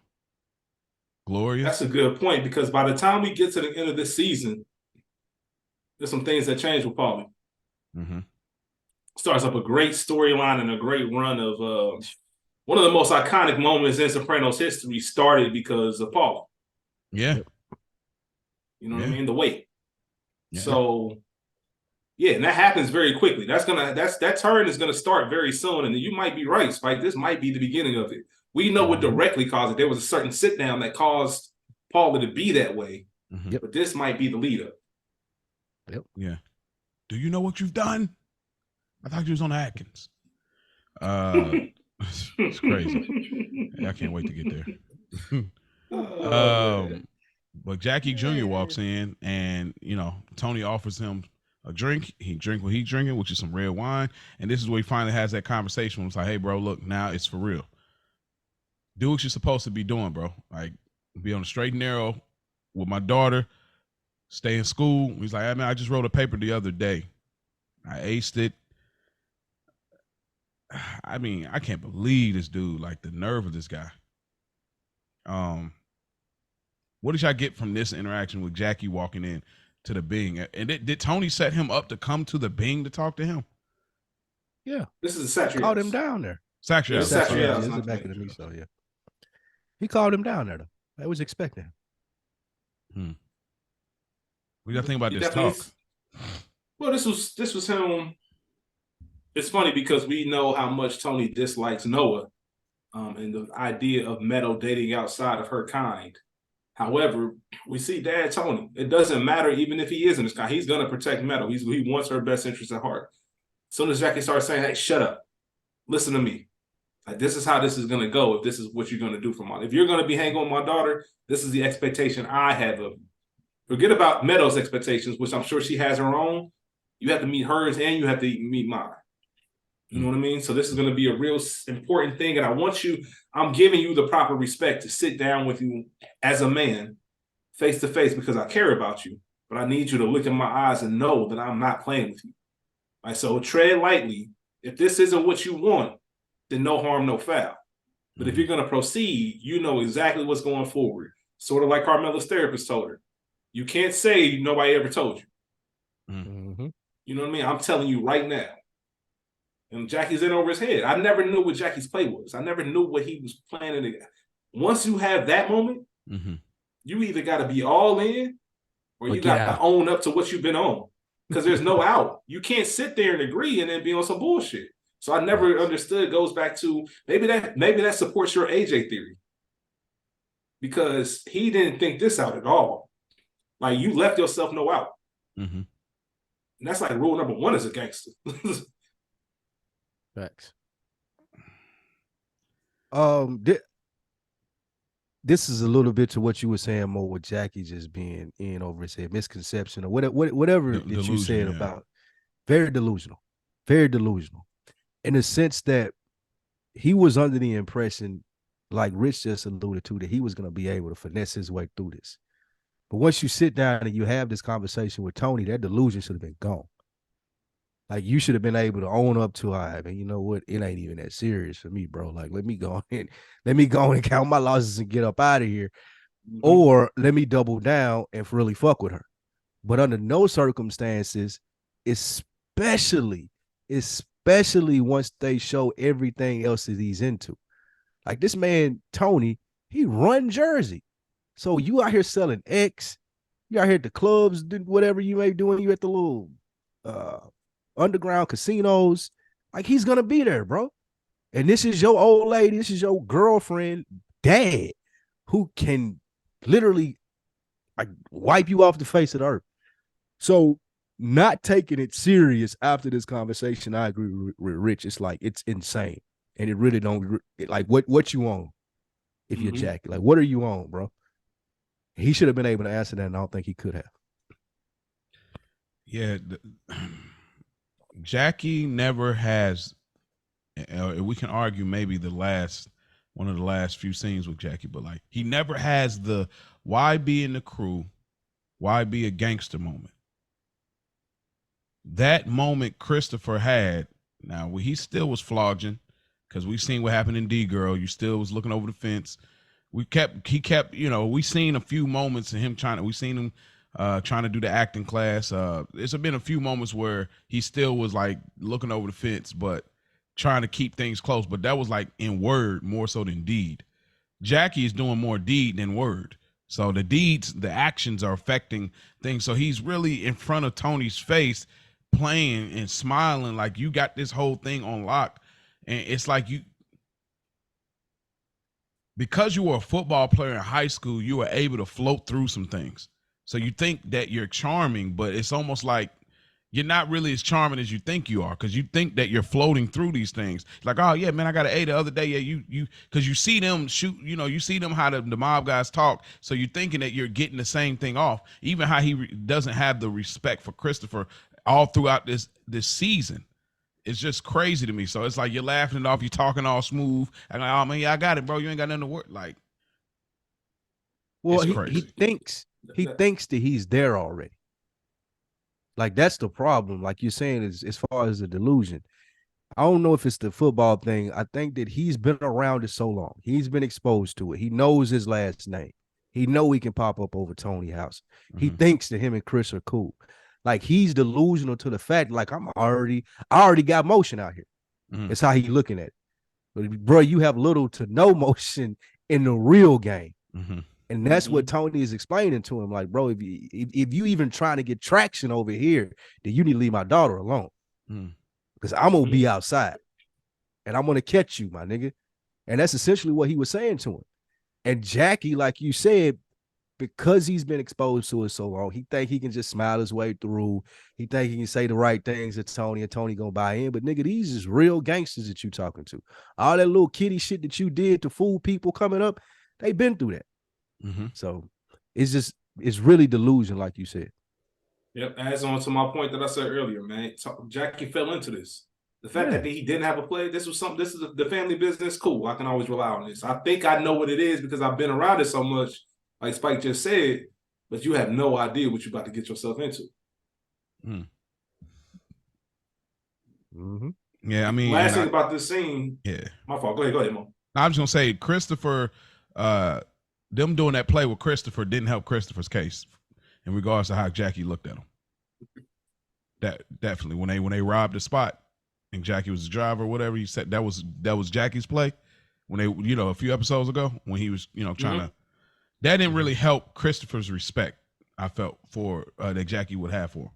Gloria.
That's a good point because by the time we get to the end of this season, there's some things that change with Paulie.
Mm-hmm.
Starts up a great storyline and a great run of one of the most iconic moments in Sopranos history started because of Paulie.
Yeah.
You know what I mean? The weight. Yeah. So yeah, and that happens very quickly. That turn is gonna start very soon, and you might be right, Spike. This might be the beginning of it. We know what directly caused it. There was a certain sit down that caused Paulie to be that way, but this might be the lead up.
Yep.
Yeah. Do you know what you've done? I thought you was on Atkins. It's crazy. I can't wait to get there. But Jackie Jr. walks in, and you know Tony offers him a drink. He drink what he's drinking, which is some red wine. And this is where he finally has that conversation. It's like, hey, bro, look, now it's for real. Do what you're supposed to be doing, bro. Like, be on the straight and narrow with my daughter. Stay in school. He's like, I mean, I just wrote a paper the other day. I aced it. I mean, I can't believe this dude. Like the nerve of this guy. What did y'all get from this interaction with Jackie walking in to the Bing? And did Tony set him up to come to the Bing to talk to him?
Yeah.
This is a Satrias.
Called him down there.
Satrias.
Satrias. Back of the so yeah. He called him down there though. I was expecting him.
We got to think about this talk.
Well, this was him It's funny because we know how much Tony dislikes Noah, and the idea of Meadow dating outside of her kind. However, we see Dad Tony. It doesn't matter even if he is in this kind. He's gonna protect Meadow. He wants her best interest at heart. As soon as Jackie starts saying, "Hey, shut up, listen to me. Like this is how this is gonna go. If this is what you're gonna do for if you're gonna be hanging on my daughter, this is the expectation I have of you. Forget about Meadow's expectations, which I'm sure she has her own. You have to meet hers and you have to meet mine. You know what I mean? So this is going to be a real important thing. And I'm giving you the proper respect to sit down with you as a man, face to face, because I care about you. But I need you to look in my eyes and know that I'm not playing with you. Right? So tread lightly. If this isn't what you want, then no harm, no foul. But if you're going to proceed, you know exactly what's going forward. Sort of like Carmela's therapist told her. You can't say nobody ever told you.
Mm-hmm.
You know what I mean? I'm telling you right now. And Jackie's in over his head. I never knew what Jackie's play was. I never knew what he was planning. Once you have that moment, you either got to be all in or you got to own up to what you've been on. Because there's no out. You can't sit there and agree and then be on some bullshit. So I never understood. It goes back to maybe that supports your AJ theory. Because he didn't think this out at all. Like you left yourself no out. And that's like rule number one as a gangster.
Facts. This is a little bit to what you were saying more with Jackie just being in over his head, misconception or whatever that you said about very delusional in the sense that he was under the impression, like Rich just alluded to, that he was going to be able to finesse his way through this. But once you sit down and you have this conversation with Tony, that delusion should have been gone. Like you should have been able to own up to, all right, man, you know what? It ain't even that serious for me, bro. Like, let me go and count my losses and get up out of here. Or let me double down and really fuck with her. But under no circumstances, especially once they show everything else that he's into. Like this man, Tony, he run Jersey. So you out here selling X, you out here at the clubs, whatever you may be doing, you at the little underground casinos, like he's gonna be there, bro. And this is your old lady, this is your girlfriend, dad, who can literally like wipe you off the face of the earth. So not taking it serious after this conversation, I agree with Rich. It's like it's insane, and it really don't like what you on if you're Jackie. Like, what are you on, bro? He should have been able to answer that, and I don't think he could have.
Yeah. Jackie never has, we can argue maybe one of the last few scenes with Jackie, but like he never has the why be in the crew, why be a gangster moment. That moment Christopher had, now he still was flogging because we've seen what happened in D-Girl. You still was looking over the fence. He kept, we seen a few moments of him we seen him trying to do the acting class. There's been a few moments where he still was like looking over the fence, but trying to keep things close. But that was like in word more so than deed. Jackie is doing more deed than word. So the actions are affecting things. So he's really in front of Tony's face, playing and smiling like you got this whole thing on lock. And it's like because you were a football player in high school, you were able to float through some things. So you think that you're charming, but it's almost like you're not really as charming as you think you are, because you think that you're floating through these things. Like, oh yeah, man, I got an A the other day. Yeah, you because you see them shoot, you see them how the mob guys talk. So you're thinking that you're getting the same thing off. Even how he doesn't have the respect for Christopher all throughout this season. It's just crazy to me. So it's like you're laughing it off, you're talking all smooth. And like, oh man, yeah, I got it, bro. You ain't got nothing to work. Like,
well, he thinks that he's there already. Like that's the problem. Like you're saying, as far as the delusion. I don't know if it's the football thing. I think that he's been around it so long. He's been exposed to it. He knows his last name. He know he can pop up over Tony's house. He thinks that him and Chris are cool. Like he's delusional to the fact, like I already got motion out here. That's how he looking at it. But bro, you have little to no motion in the real game. And that's what Tony is explaining to him. Like, bro, if you even trying to get traction over here, then you need to leave my daughter alone. because I'm gonna be outside and I'm gonna catch you, my nigga. And that's essentially what he was saying to him. And Jackie, like you said, because he's been exposed to it so long, he think he can just smile his way through. He think he can say the right things to Tony, and Tony gonna buy in. But nigga, these is real gangsters that you talking to. All that little kitty shit that you did to fool people coming up, they been through that. So it's really delusion, like you said.
Yep, adds on to my point that I said earlier, man. Jackie fell into this. The fact that he didn't have a play, this is the family business. Cool, I can always rely on this. I think I know what it is because I've been around it so much, like Spike just said, but you have no idea what you're about to get yourself into.
Yeah, I mean,
last thing about this scene.
Yeah,
my fault. Go ahead, Mo.
I was gonna say Christopher, them doing that play with Christopher didn't help Christopher's case in regards to how Jackie looked at him. That definitely when they robbed the spot and Jackie was the driver, or whatever he said, that was Jackie's play when they, a few episodes ago when he was, trying to. That didn't really help Christopher's respect, I felt, for that Jackie would have for him,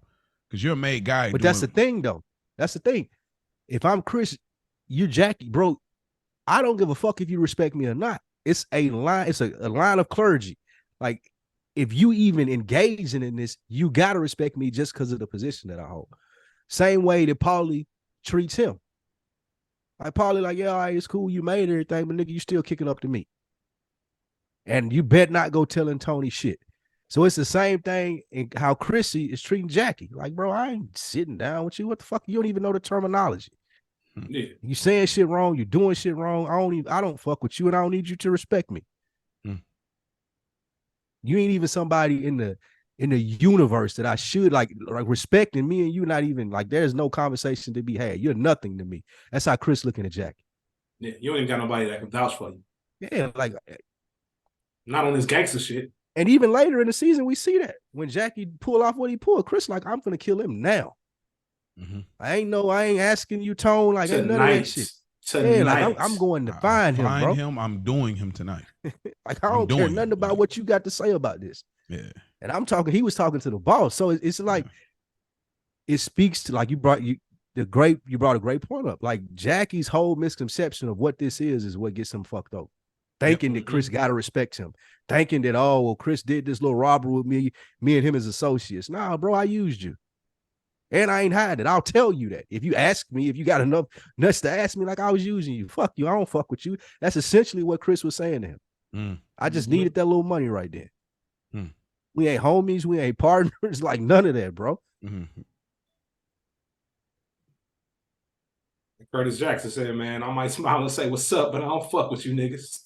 because you're a made guy.
But that's the thing, though. That's the thing. If I'm Chris, you're Jackie, bro. I don't give a fuck if you respect me or not. It's a line. It's a line of clergy. Like, if you even engaging in this, you gotta respect me just because of the position that I hold. Same way that Paulie treats him. Like Paulie, like, yeah, all right, it's cool, you made everything, but nigga, you still kicking up to me. And you bet not go telling Tony shit. So it's the same thing in how Chrissy is treating Jackie. Like, bro, I ain't sitting down with you. What the fuck? You don't even know the terminology.
Yeah.
You saying shit wrong, you doing shit wrong. I don't fuck with you, and I don't need you to respect me. You ain't even somebody in the universe that I should like respecting me, and you not even like, there's no conversation to be had. You're nothing to me. That's how Chris looking at Jackie.
Yeah, you don't even got nobody that can vouch for you.
Yeah, like
not on this gangster shit.
And even later in the season, we see that when Jackie pull off what he pulled, Chris like, I'm gonna kill him now. I ain't asking you, Tone, like ain't none of that shit. Yeah, like I'm going to find him, bro.
I'm doing him tonight.
Like I don't care nothing about what you got to say about this.
Yeah.
And I'm talking, he was talking to the boss. So it's like, it speaks to, like, you brought a great point up. Like Jackie's whole misconception of what this is what gets him fucked up. Thinking that Chris gotta respect him. Thinking that, oh, well, Chris did this little robbery with me and him as associates. Nah, bro, I used you. And I ain't hiding it. I'll tell you that. If you ask me, if you got enough nuts to ask me, like, I was using you. Fuck you. I don't fuck with you. That's essentially what Chris was saying to him. I just needed that little money right there. We ain't homies. We ain't partners. Like, none of that, bro.
Curtis Jackson said, man, I might smile and say, what's up, but I don't fuck with you niggas.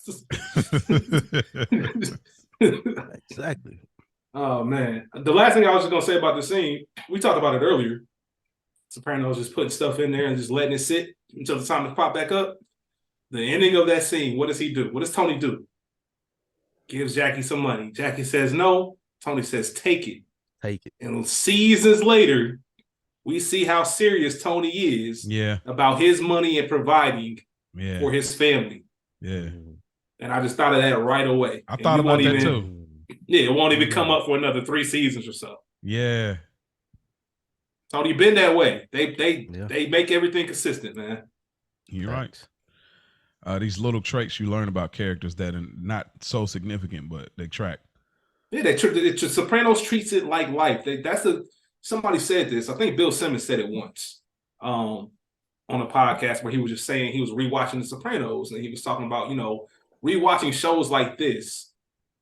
Exactly.
Oh, man. The last thing I was just going to say about the scene, we talked about it earlier. Sopranos just putting stuff in there and just letting it sit until the time to pop back up. The ending of that scene, what does he do? What does Tony do? Gives Jackie some money. Jackie says no. Tony says, take it.
Take it.
And seasons later, we see how serious Tony is about his money and providing for his family.
Yeah.
And I just thought of that right away.
I thought about that too.
Yeah, it won't even come up for another 3 seasons or so.
Yeah.
Tony been that way. They make everything consistent, man.
You're right. These little traits you learn about characters that are not so significant, but they track.
Yeah, Sopranos treats it like life. Somebody said this. I think Bill Simmons said it once on a podcast where he was just saying he was rewatching The Sopranos, and he was talking about, rewatching shows like this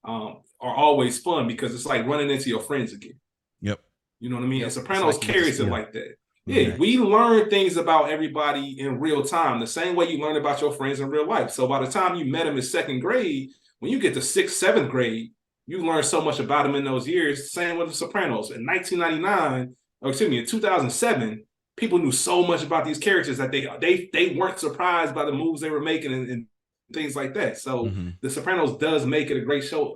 are always fun because it's like running into your friends again.
Yep.
You know what I mean? And Sopranos carries it like that. Yeah, we learn things about everybody in real time, the same way you learn about your friends in real life. So by the time you met them in 2nd grade, when you get to 6th, 7th grade, you learn so much about them in those years. Same with The Sopranos. In 2007, people knew so much about these characters that they weren't surprised by the moves they were making and things like that. So The Sopranos does make it a great show.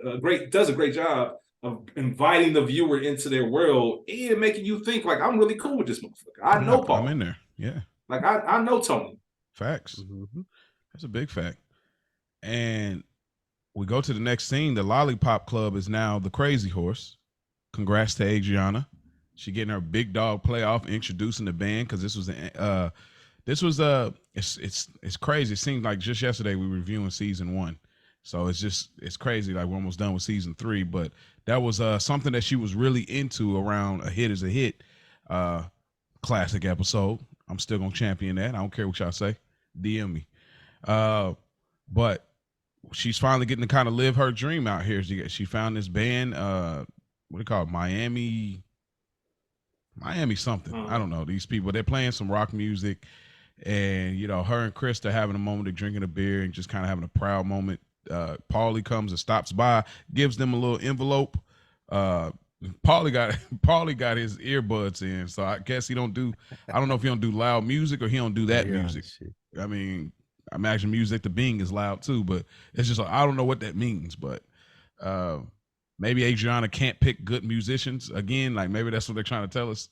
Does a great job of inviting the viewer into their world and making you think, like, I'm really cool with this motherfucker. I know Paul.
I'm in there. Yeah.
Like, I know Tony.
Facts. That's a big fact. And we go to the next scene. The Lollipop Club is now the Crazy Horse. Congrats to Adriana. She getting her big dog playoff, introducing the band, because this was This was it's crazy. It seems like just yesterday we were reviewing season 1. So it's crazy. Like we're almost done with season 3, but that was something that she was really into around A Hit Is a Hit. Classic episode. I'm still gonna champion that. I don't care what y'all say. DM me. But she's finally getting to kind of live her dream out here. She found this band, what do you call it? Miami something. I don't know. These people, they're playing some rock music, and her and Krista having a moment of drinking a beer and just kind of having a proud moment. Paulie comes and stops by, gives them a little envelope. Paulie got his earbuds in, so I guess I don't know if he don't do loud music or he don't do that music. I mean, I imagine music to Bing is loud too, but it's just I don't know what that means. But maybe Adriana can't pick good musicians again. Like maybe that's what they're trying to tell us.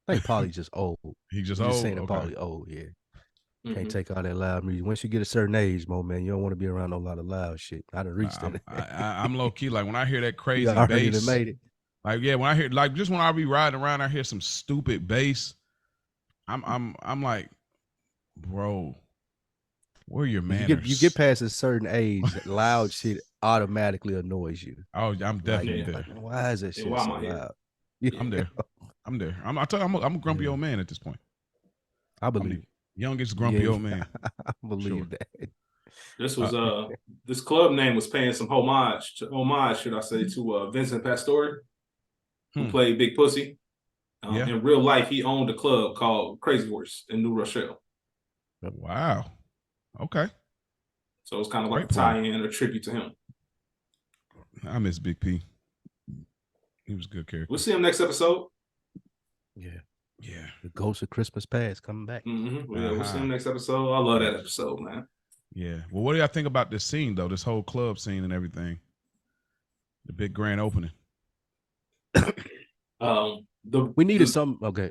I think Paulie's just old.
He's just old.
Saying that Paulie old, yeah. Can't take all that loud music. Once you get a certain age, man, you don't want to be around a lot of loud shit. I done reached that.
I'm low key. Like when I hear that crazy bass,
made it.
Like when I hear just when I be riding around, I hear some stupid bass. I'm like, bro, where are your manners?
You get past a certain age, loud shit automatically annoys you.
Oh, I'm definitely there.
Like, why is that shit so loud?
Yeah. I'm there. I'm a grumpy old man at this point.
I believe.
Youngest grumpy old man.
I believe that.
This was this club name was paying some homage, should I say, to Vincent Pastore, who played Big Pussy. In real life, he owned a club called Crazy Horse in New Rochelle.
Wow. Okay.
So it's kind of like a tie-in or tribute to him.
I miss Big P. He was a good character.
We'll see him next episode.
Yeah.
Yeah.
The Ghost of Christmas Past coming back.
Mm-hmm. Yeah, we'll see him next episode. I love that episode, man.
Yeah. Well, what do y'all think about this scene, though? This whole club scene and everything. The big grand opening.
We needed something. Okay.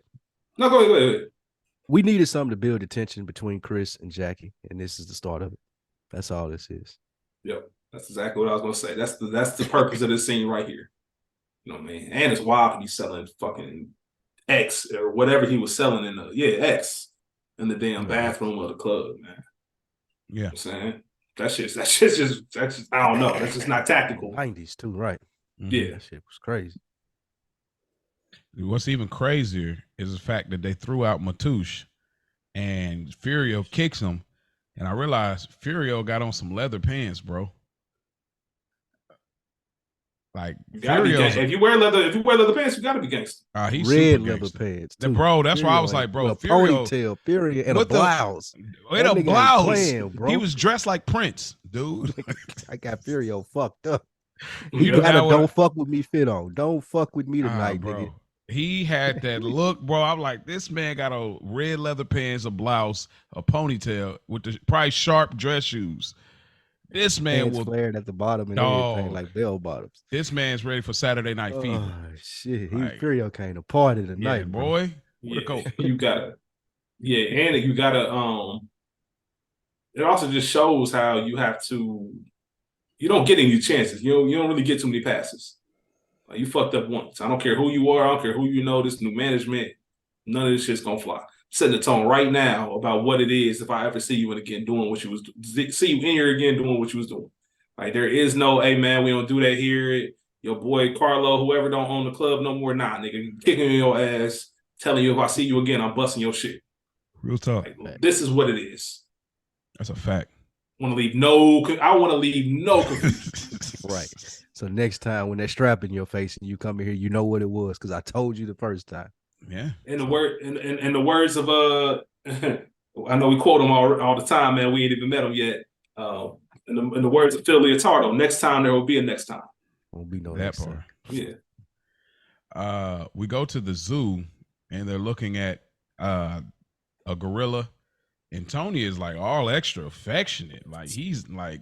No, go ahead.
We needed something to build the tension between Chris and Jackie, and this is the start of it. That's all this is.
Yep. That's exactly what I was gonna say. That's the purpose of this scene right here. You know what I mean? And it's wild to be selling fucking X or whatever he was selling in X in the damn bathroom of the club, man.
Yeah.
You know what I'm saying? That's just I don't know. That's just not tactical.
90s too, right?
Yeah.
That shit was crazy.
What's even crazier is the fact that they threw out Matouche and Furio kicks him. And I realized Furio got on some leather pants, bro. Like
if you wear leather pants, you gotta be gangster.
He's
red
super
leather pants, too.
bro. That's
Furio,
why I was like, bro,
a ponytail, Furio, and a blouse.
And a blouse. He was dressed like Prince, dude.
I got Furio fucked up. He got a "don't fuck with me" fit on. Don't fuck with me tonight,
bro.
Nigga.
He had that look, bro. I'm like, this man got a red leather pants, a blouse, a ponytail with the probably sharp dress shoes. This man was
flared at the bottom and everything, like bell bottoms.
This man's ready for Saturday Night Fever.
Oh shit! Furio came to party tonight,
yeah, boy.
You gotta. It also just shows how you have to. You don't get any chances. You don't really get too many passes. Like, you fucked up once. I don't care who you are. I don't care who you know. This new management, none of this shit's gonna fly. Setting the tone right now about what it is. If I ever see you doing what you was in here again doing what you was doing, like there is no, hey man, we don't do that here. Your boy Carlo, whoever don't own the club no more, nah, nigga, kicking your ass, telling you if I see you again, I'm busting your shit.
Real talk.
Like, this is what it is.
That's a fact.
I want to leave no confusion.
Right. So next time when they're strapping your face and you come in here, you know what it was because I told you the first time.
Yeah.
In the words of I know we quote him all the time, man. We ain't even met him yet. In the words of Phil Leotardo, next time there will be a next time.
Won't be no
that
next
part.
Time.
Yeah.
We go to the zoo and they're looking at a gorilla, and Tony is like all extra affectionate. Like he's like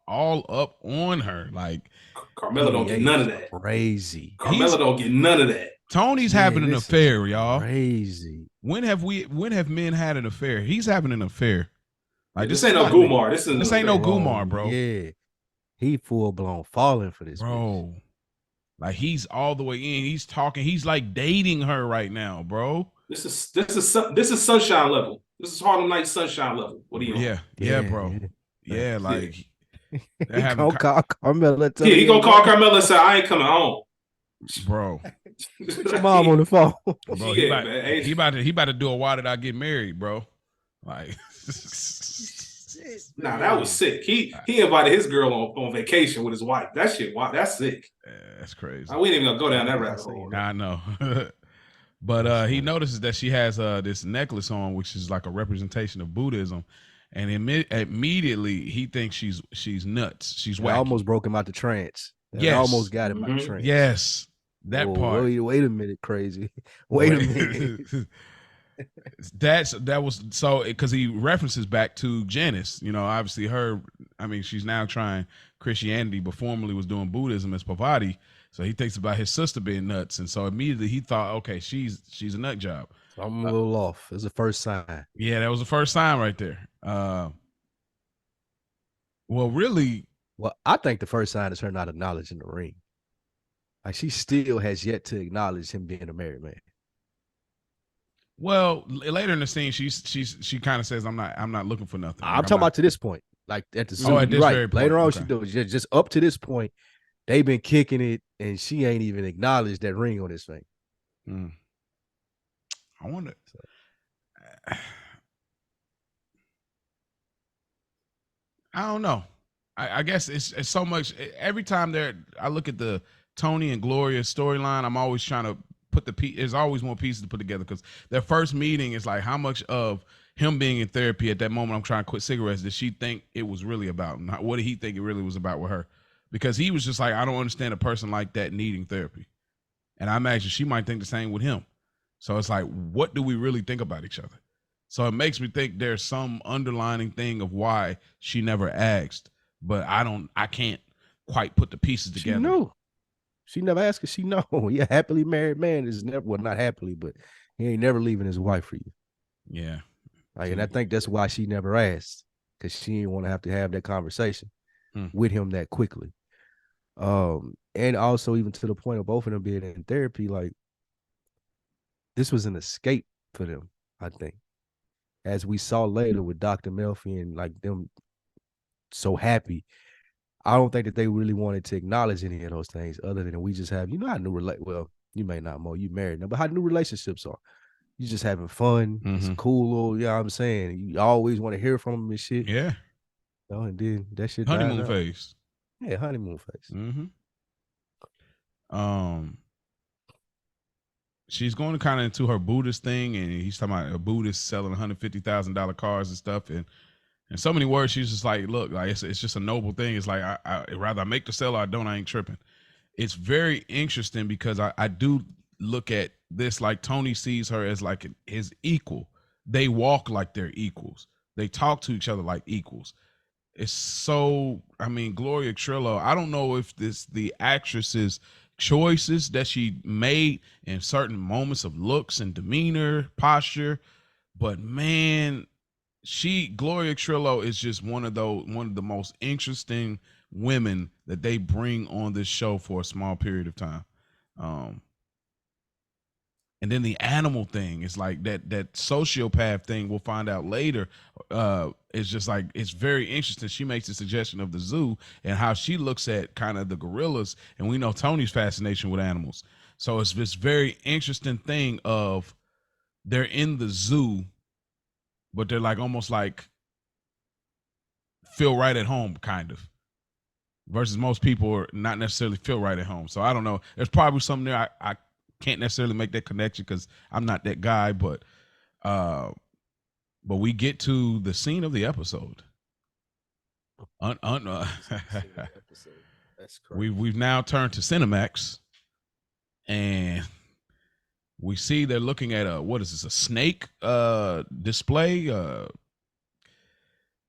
all up on her. Like
Carmela don't get none of that.
Crazy.
Carmela don't get none of that.
Tony's having an affair, y'all.
Crazy.
When have men had an affair? He's having an affair. Like
this ain't no Gumar. This
ain't no Gumar, bro.
Yeah. He full blown falling for this,
bro. Bitch. Like he's all the way in. He's talking. He's like dating her right now, bro.
This is sunshine level. This is Harlem Night Sunshine level. What are you on?
Yeah, bro. Yeah, like
he gonna call Carmella.
Yeah, he gonna call Carmella and say, "I ain't coming home."
Bro,
put your mom on the phone.
Bro, he about to do a "Why did I get married," bro? Like,
nah, that was sick. He invited his girl on vacation with his wife. That shit, wow, that's sick.
That's crazy.
We ain't even gonna go down that rabbit hole.
I know. But he notices that she has this necklace on, which is like a representation of Buddhism, and immediately he thinks she's nuts. She's wacky.
Almost broke him out the trance.
Yes.
Almost got him out the trance.
Yes, that part.
Wait a minute, crazy. Wait a minute.
That was so because he references back to Janice. You know, obviously she's now trying Christianity, but formerly was doing Buddhism as Pavati. So he thinks about his sister being nuts, and so immediately he thought, okay, she's a nut job.
So I'm a little off. It's the first sign.
Yeah, that was the first sign right there. Well,
I think the first sign is her not acknowledging the ring. Like she still has yet to acknowledge him being a married man.
Well, later in the scene, she kind of says, "I'm not looking for nothing."
I'm talking about to this point, like at the scene.
At this very point.
Later on, she does just up to this point. They've been kicking it, and she ain't even acknowledged that ring on his finger.
I wonder. I don't know. I guess it's so much. Every time I look at the Tony and Gloria storyline, I'm always trying to put there's always more pieces to put together because their first meeting is like how much of him being in therapy at that moment, I'm trying to quit cigarettes, did she think it was really about? What did he think it really was about with her? Because he was just like, I don't understand a person like that needing therapy. And I imagine she might think the same with him. So it's like, what do we really think about each other? So it makes me think there's some underlining thing of why she never asked, but I can't quite put the pieces together.
She knew. She never asked because she know. Yeah, happily married man is never, well, not happily, but he ain't never leaving his wife for you.
Yeah.
Like, and I think that's why she never asked, because she didn't want to have that conversation with him that quickly. And also even to the point of both of them being in therapy, like this was an escape for them, I think. As we saw later with Dr. Melfi and like them so happy, I don't think that they really wanted to acknowledge any of those things other than we just have, how well, you may not know, you married now, but how new relationships are. You just having fun. It's cool little, you know what I'm saying? You always want to hear from them and shit.
Yeah.
And then that shit
honeymoon phase.
Yeah, honeymoon phase.
She's going to kind of into her Buddhist thing, and he's talking about a Buddhist selling $150,000 cars and stuff, and in so many words, she's just like, look, like it's just a noble thing. It's like I rather I make the sale or I don't. I ain't tripping. It's very interesting because I do look at this like Tony sees her as like his equal. They walk like they're equals. They talk to each other like equals. It's so, Gloria Trillo, I don't know if the actress's choices that she made in certain moments of looks and demeanor, posture, but man, Gloria Trillo is just one of the most interesting women that they bring on this show for a small period of time. And then the animal thing is like that sociopath thing we'll find out later. It's just like, it's very interesting. She makes the suggestion of the zoo and how she looks at kind of the gorillas. And we know Tony's fascination with animals. So it's this very interesting thing of they're in the zoo, but they're like almost like feel right at home, kind of. Versus most people are not necessarily feel right at home. So I don't know. There's probably something there. I can't necessarily make that connection because I'm not that guy, but we get to the scene of the episode. That's crazy. We've now turned to Cinemax, and we see they're looking at what is this, a snake display?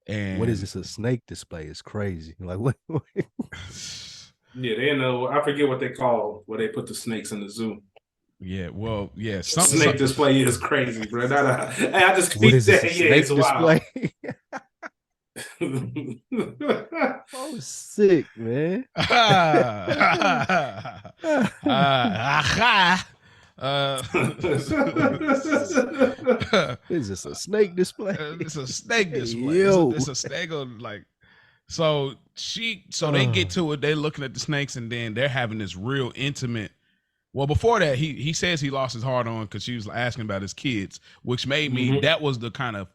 And
what is this, a snake display? It's crazy. Like what?
Yeah, they know. I forget what they call where they put the snakes in the zoo.
Yeah, well, yeah.
Snake display is crazy, bro. I just keep
that.
Yeah, it's
display?
Wild.
Oh, sick, man. Is this a snake display?
It's a snake display. It's a snake on like. So they get to it. They're looking at the snakes, and then they're having this real intimate. Well, before that, he says he lost his heart on because she was asking about his kids, which made me. That was the kind of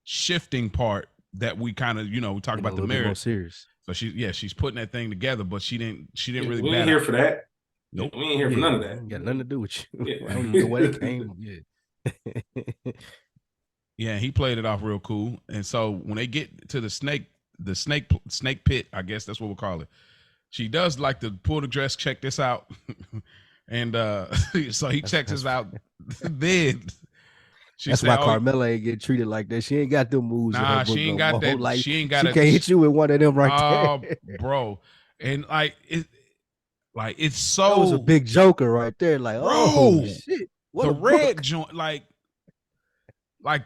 shifting part that we kind of we talk about the marriage.
More serious.
So she's putting that thing together, but she didn't really.
We ain't here for that.
Nope,
we ain't here for none of that.
Ain't got nothing to do with you.
Yeah.
I don't even know where they came. Yeah.
Yeah, he played it off real cool, and so when they get to the snake pit, I guess that's what we'll call it. She does like to pull the dress, check this out, and so he checks this out. Then
that's why Carmella ain't get treated like that. She ain't got them moves.
Nah, she ain't got that.
Life.
She ain't got.
She can't hit you with one of them right there,
bro. And it's so.
That was a big joker right there. Like,
bro,
oh shit,
what the red joint, like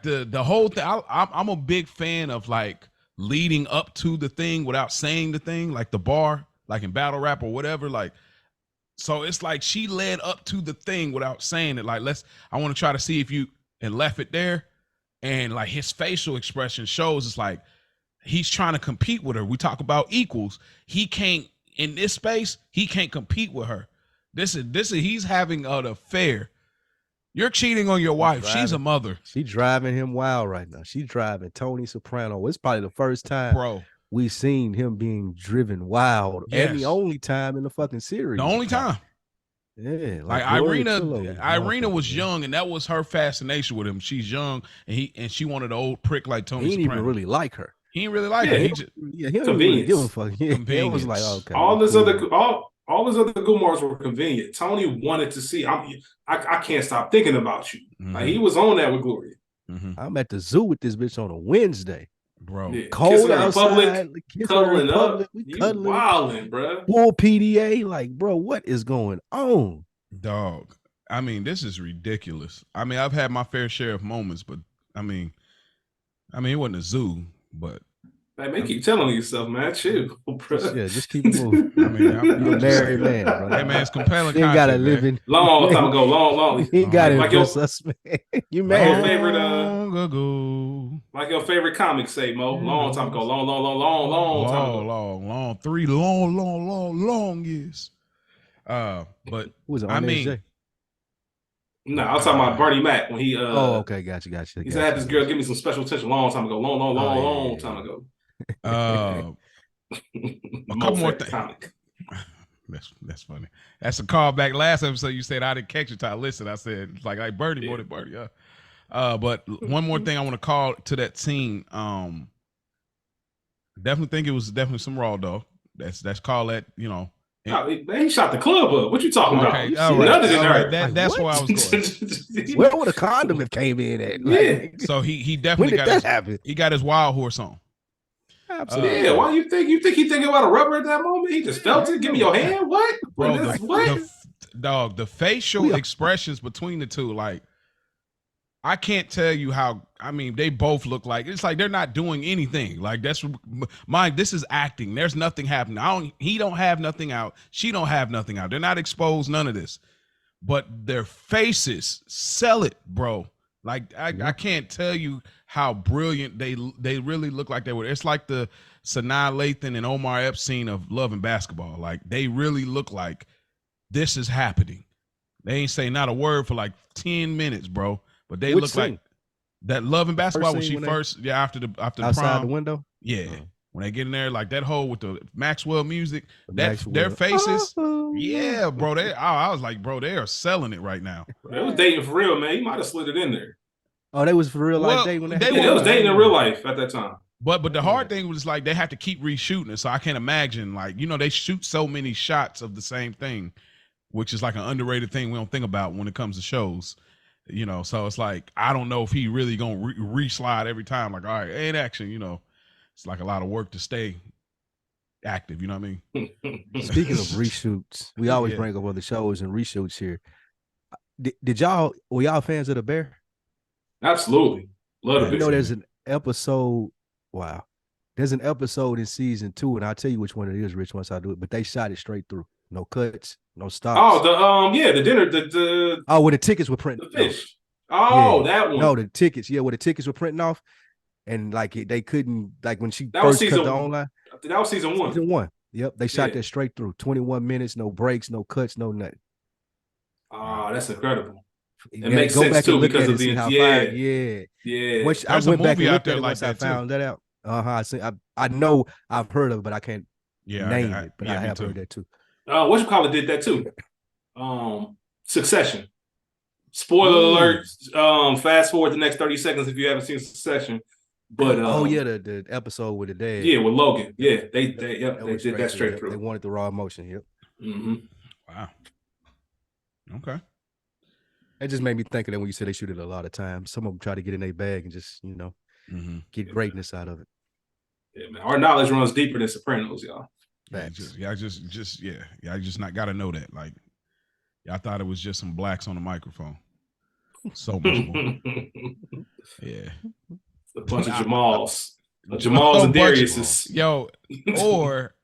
the whole thing. I'm a big fan of like leading up to the thing without saying the thing, like the bar, like in battle rap or whatever. Like, so it's like she led up to the thing without saying it. Like, I want to try to see if you and left it there, and like his facial expression shows it's like he's trying to compete with her. We talk about equals. He can't in this space. He can't compete with her. This is he's having an affair. You're cheating on your wife. She's a mother.
She's driving him wild right now. She's driving Tony Soprano. It's probably the first time,
bro,
we've seen him being driven wild, and the only time in the fucking series.
The only time.
Yeah,
like Irina was young, and that was her fascination with him. She's young, and she wanted an old prick like Tony.
He didn't
Soprano.
even really like her.
He didn't really like her. He
didn't really give a fuck. It was like, okay,
all his other Gumars were convenient. Tony wanted to see. I can't stop thinking about you. Like he was on that with Gloria.
I'm at the zoo with this bitch on a Wednesday.
Bro,
cold outside,
cuddling up.
We
cuddling, wilding, bro.
Full PDA, like, bro, what is going on,
dog? I mean, this is ridiculous. I mean, I've had my fair share of moments, but I mean, it wasn't a zoo, but
man, keep telling yourself, man, chill, bro.
Just keep moving. I mean, you're a married man, bro.
Hey, man, it's compelling.
You gotta live in
long time ago, long.
You got like your suspect. You married
your favorite
long ago.
Like your favorite comics say, Mo. Long time ago, long time ago.
Long. 3 long years. But
who's it?
I mean,
no, I was talking about Bernie Mac when he.
Oh, okay, gotcha.
He said, "Had this girl give me some special attention long time ago, long time ago."
A couple more things. That's funny. That's a callback. Last episode, you said I didn't catch it till I listened. I said it's like Birdie, more than Birdie. Yeah. But one more thing I want to call to that scene. Definitely think it was definitely some raw though. That's called that.
No, he shot the club up. What you talking about?
All right. That's where I was going.
Where would a condom have came in at?
Like,
so he definitely he got his wild horse on.
Absolutely.
Yeah. Why you think he thinking about a rubber at that moment? He just felt it. Give me your hand. What?
Bro,
what?
The facial expressions between the two, like I can't tell you how. I mean, they both look like it's like they're not doing anything. Like this is acting. There's nothing happening. He don't have nothing out. She don't have nothing out. They're not exposed. None of this. But their faces sell it, bro. Like I can't tell you how brilliant they really look like they were. It's like the Sanaa Lathan and Omar Epps scene of Love and Basketball. Like they really look like this is happening. They ain't say not a word for like 10 minutes, bro. But they look like that Love and Basketball when she first, after the
outside
prom.
the window.
Yeah. When they get in there, like that hole with the Maxwell music, their faces. Yeah, bro. I was like, bro, they are selling it right now.
They was dating for real, man. He might have slid it in there.
Oh, they was for real life dating when
they was dating in real life at that time.
But the hard thing was like they have to keep reshooting it. So I can't imagine they shoot so many shots of the same thing, which is like an underrated thing we don't think about when it comes to shows. So it's like I don't know if he really gonna re-slide every time. Like, all right, ain't action. It's like a lot of work to stay active. You know what I mean?
Speaking of reshoots, we always bring up other shows and reshoots here. Were y'all fans of The Bear?
Absolutely. Love it.
There's an episode. Wow. There's an episode in season 2, and I'll tell you which one it is, Rich, once I do it, but they shot it straight through. no cuts, no stops.
Oh, the dinner, the
where the tickets were printing.
The fish. Oh,
yeah.
that one.
No, the tickets. Yeah, where the tickets were printing off, and like they couldn't when she
that
first cut the online.
That was season 1.
Season 1. Yep, they shot that straight through. 21 minutes, no breaks, no cuts, no nothing.
Oh, that's incredible.
It makes sense too because of the
yeah.
Once I went back and looked at it once I found that out. I know I've heard of it, but I can't name it. But I have heard that too.
Whatchamacallit did that too. Succession. Spoiler alert. Fast forward the next 30 seconds if you haven't seen Succession. But
the episode with the dad.
Yeah, with Logan. Yeah, they did that straight through.
They wanted the raw emotion. Yep.
Mm-hmm.
Wow. Okay.
It just made me think of that when you said they shoot it a lot of times. Some of them try to get in their bag and just, get greatness out of it.
Yeah, man. Our knowledge runs deeper than Sopranos, y'all.
I just not gotta know that. Like, I thought it was just some blacks on the microphone. So much more. Yeah.
A bunch of Jamals. Jamals and Dariuses.
Yo, or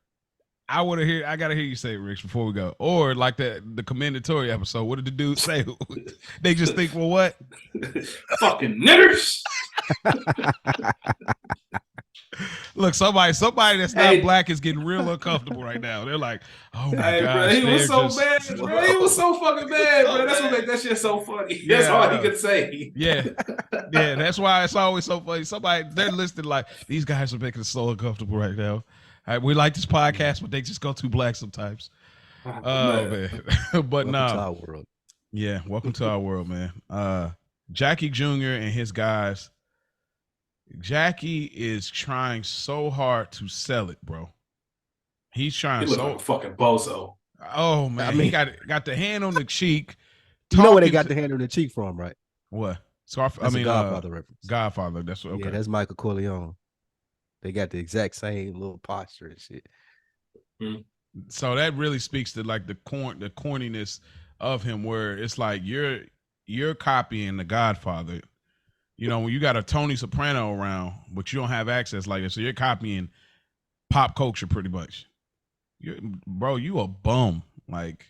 I gotta hear you say it, Rich, before we go. Or like the commendatory episode. What did the dude say? They just think, well, what?
Fucking niggers.
Look, somebody that's not black is getting real uncomfortable right now. They're like, oh my gosh.
Bro, he was so bad, bro. He was so fucking bad, bro. That's what makes that shit so funny.
Yeah,
that's all he could say.
Yeah. Yeah, that's why it's always so funny. They're listening like, these guys are making us so uncomfortable right now. We like this podcast, but they just go too black sometimes. Oh, man. But no.
Welcome to our world.
Yeah, welcome to our world, man. Jackie Jr. and his guys. Jackie is trying so hard to sell it, bro. He's trying
like a fucking bozo.
Oh man, he got the hand on the cheek.
You know where they got the hand on the cheek from, right?
What?
Godfather reference.
Godfather. That's what. Okay.
Yeah, that's Michael Corleone. They got the exact same little posture and shit.
Mm-hmm.
So that really speaks to like the corniness of him, where it's like you're copying the Godfather. You know, when you got a Tony Soprano around, but you don't have access like that, so you're copying pop culture pretty much. Bro, you a bum, like.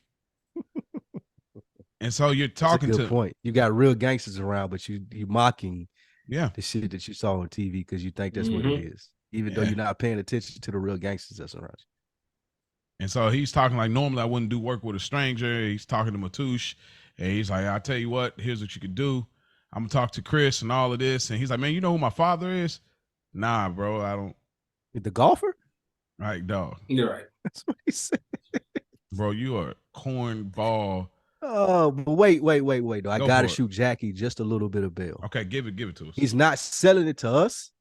And so you're talking
That's a good point. You got real gangsters around, but you mocking the shit that you saw on TV because you think that's what it is, even though you're not paying attention to the real gangsters that's around you.
And so he's talking like, normally I wouldn't do work with a stranger. He's talking to Matouche, and he's like, I'll tell you what, here's what you could do. I'm gonna talk to Chris and all of this. And he's like, man, you know who my father is? Nah, bro, I don't.
The golfer?
Right, dog.
You're right.
That's what he said.
Bro, you are cornball.
Oh, but wait. Though. I gotta shoot Jackie just a little bit of bail.
Okay, give it to us.
He's not selling it to us.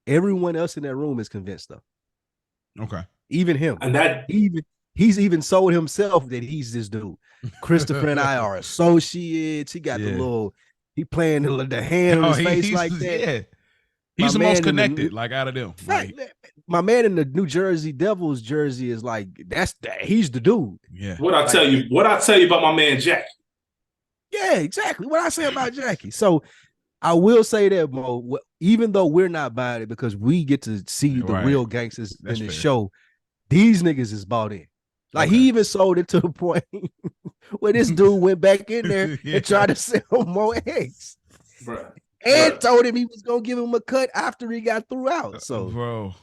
Everyone else in that room is convinced though.
Okay.
Even him.
And that
he's even sold himself that he's this dude. Christopher and I are associates. He got the little, he playing the hand on his face like that.
Yeah. He's the most connected, like out of them.
Right. My man in the New Jersey Devils jersey is like, he's the dude.
Yeah.
What I tell you about my man Jackie.
Yeah, exactly. What I say about Jackie. So I will say that, Mo, even though we're not buying it because we get to see the real gangsters in the show, these niggas is bought in. Like he even sold it to the point where this dude went back in there and tried to sell more eggs.
Bruh.
And told him he was gonna give him a cut after he got threw out. So
bro.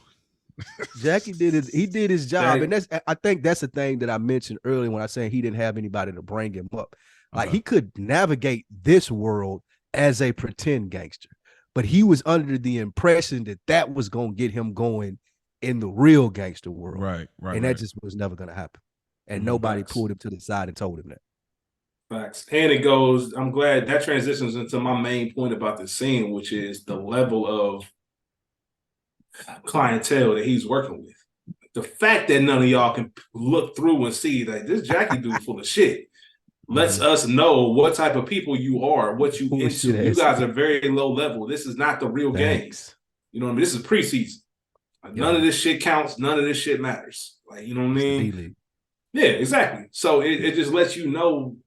Jackie did his job. And I think that's the thing that I mentioned earlier when I said he didn't have anybody to bring him up. Like he could navigate this world as a pretend gangster, but he was under the impression that was gonna get him going in the real gangster world.
Right.
And that just was never gonna happen. And nobody pulled him to the side and told him that.
Facts. And it goes, I'm glad that transitions into my main point about the scene, which is the level of clientele that he's working with. The fact that none of y'all can look through and see that this Jackie dude full of shit lets us know what type of people you are, what you into. You guys are very low level. This is not the real game. You know what I mean? This is preseason. Like, none of this shit counts. None of this shit matters. Like, you know what I mean? Yeah, exactly. So it just lets you know.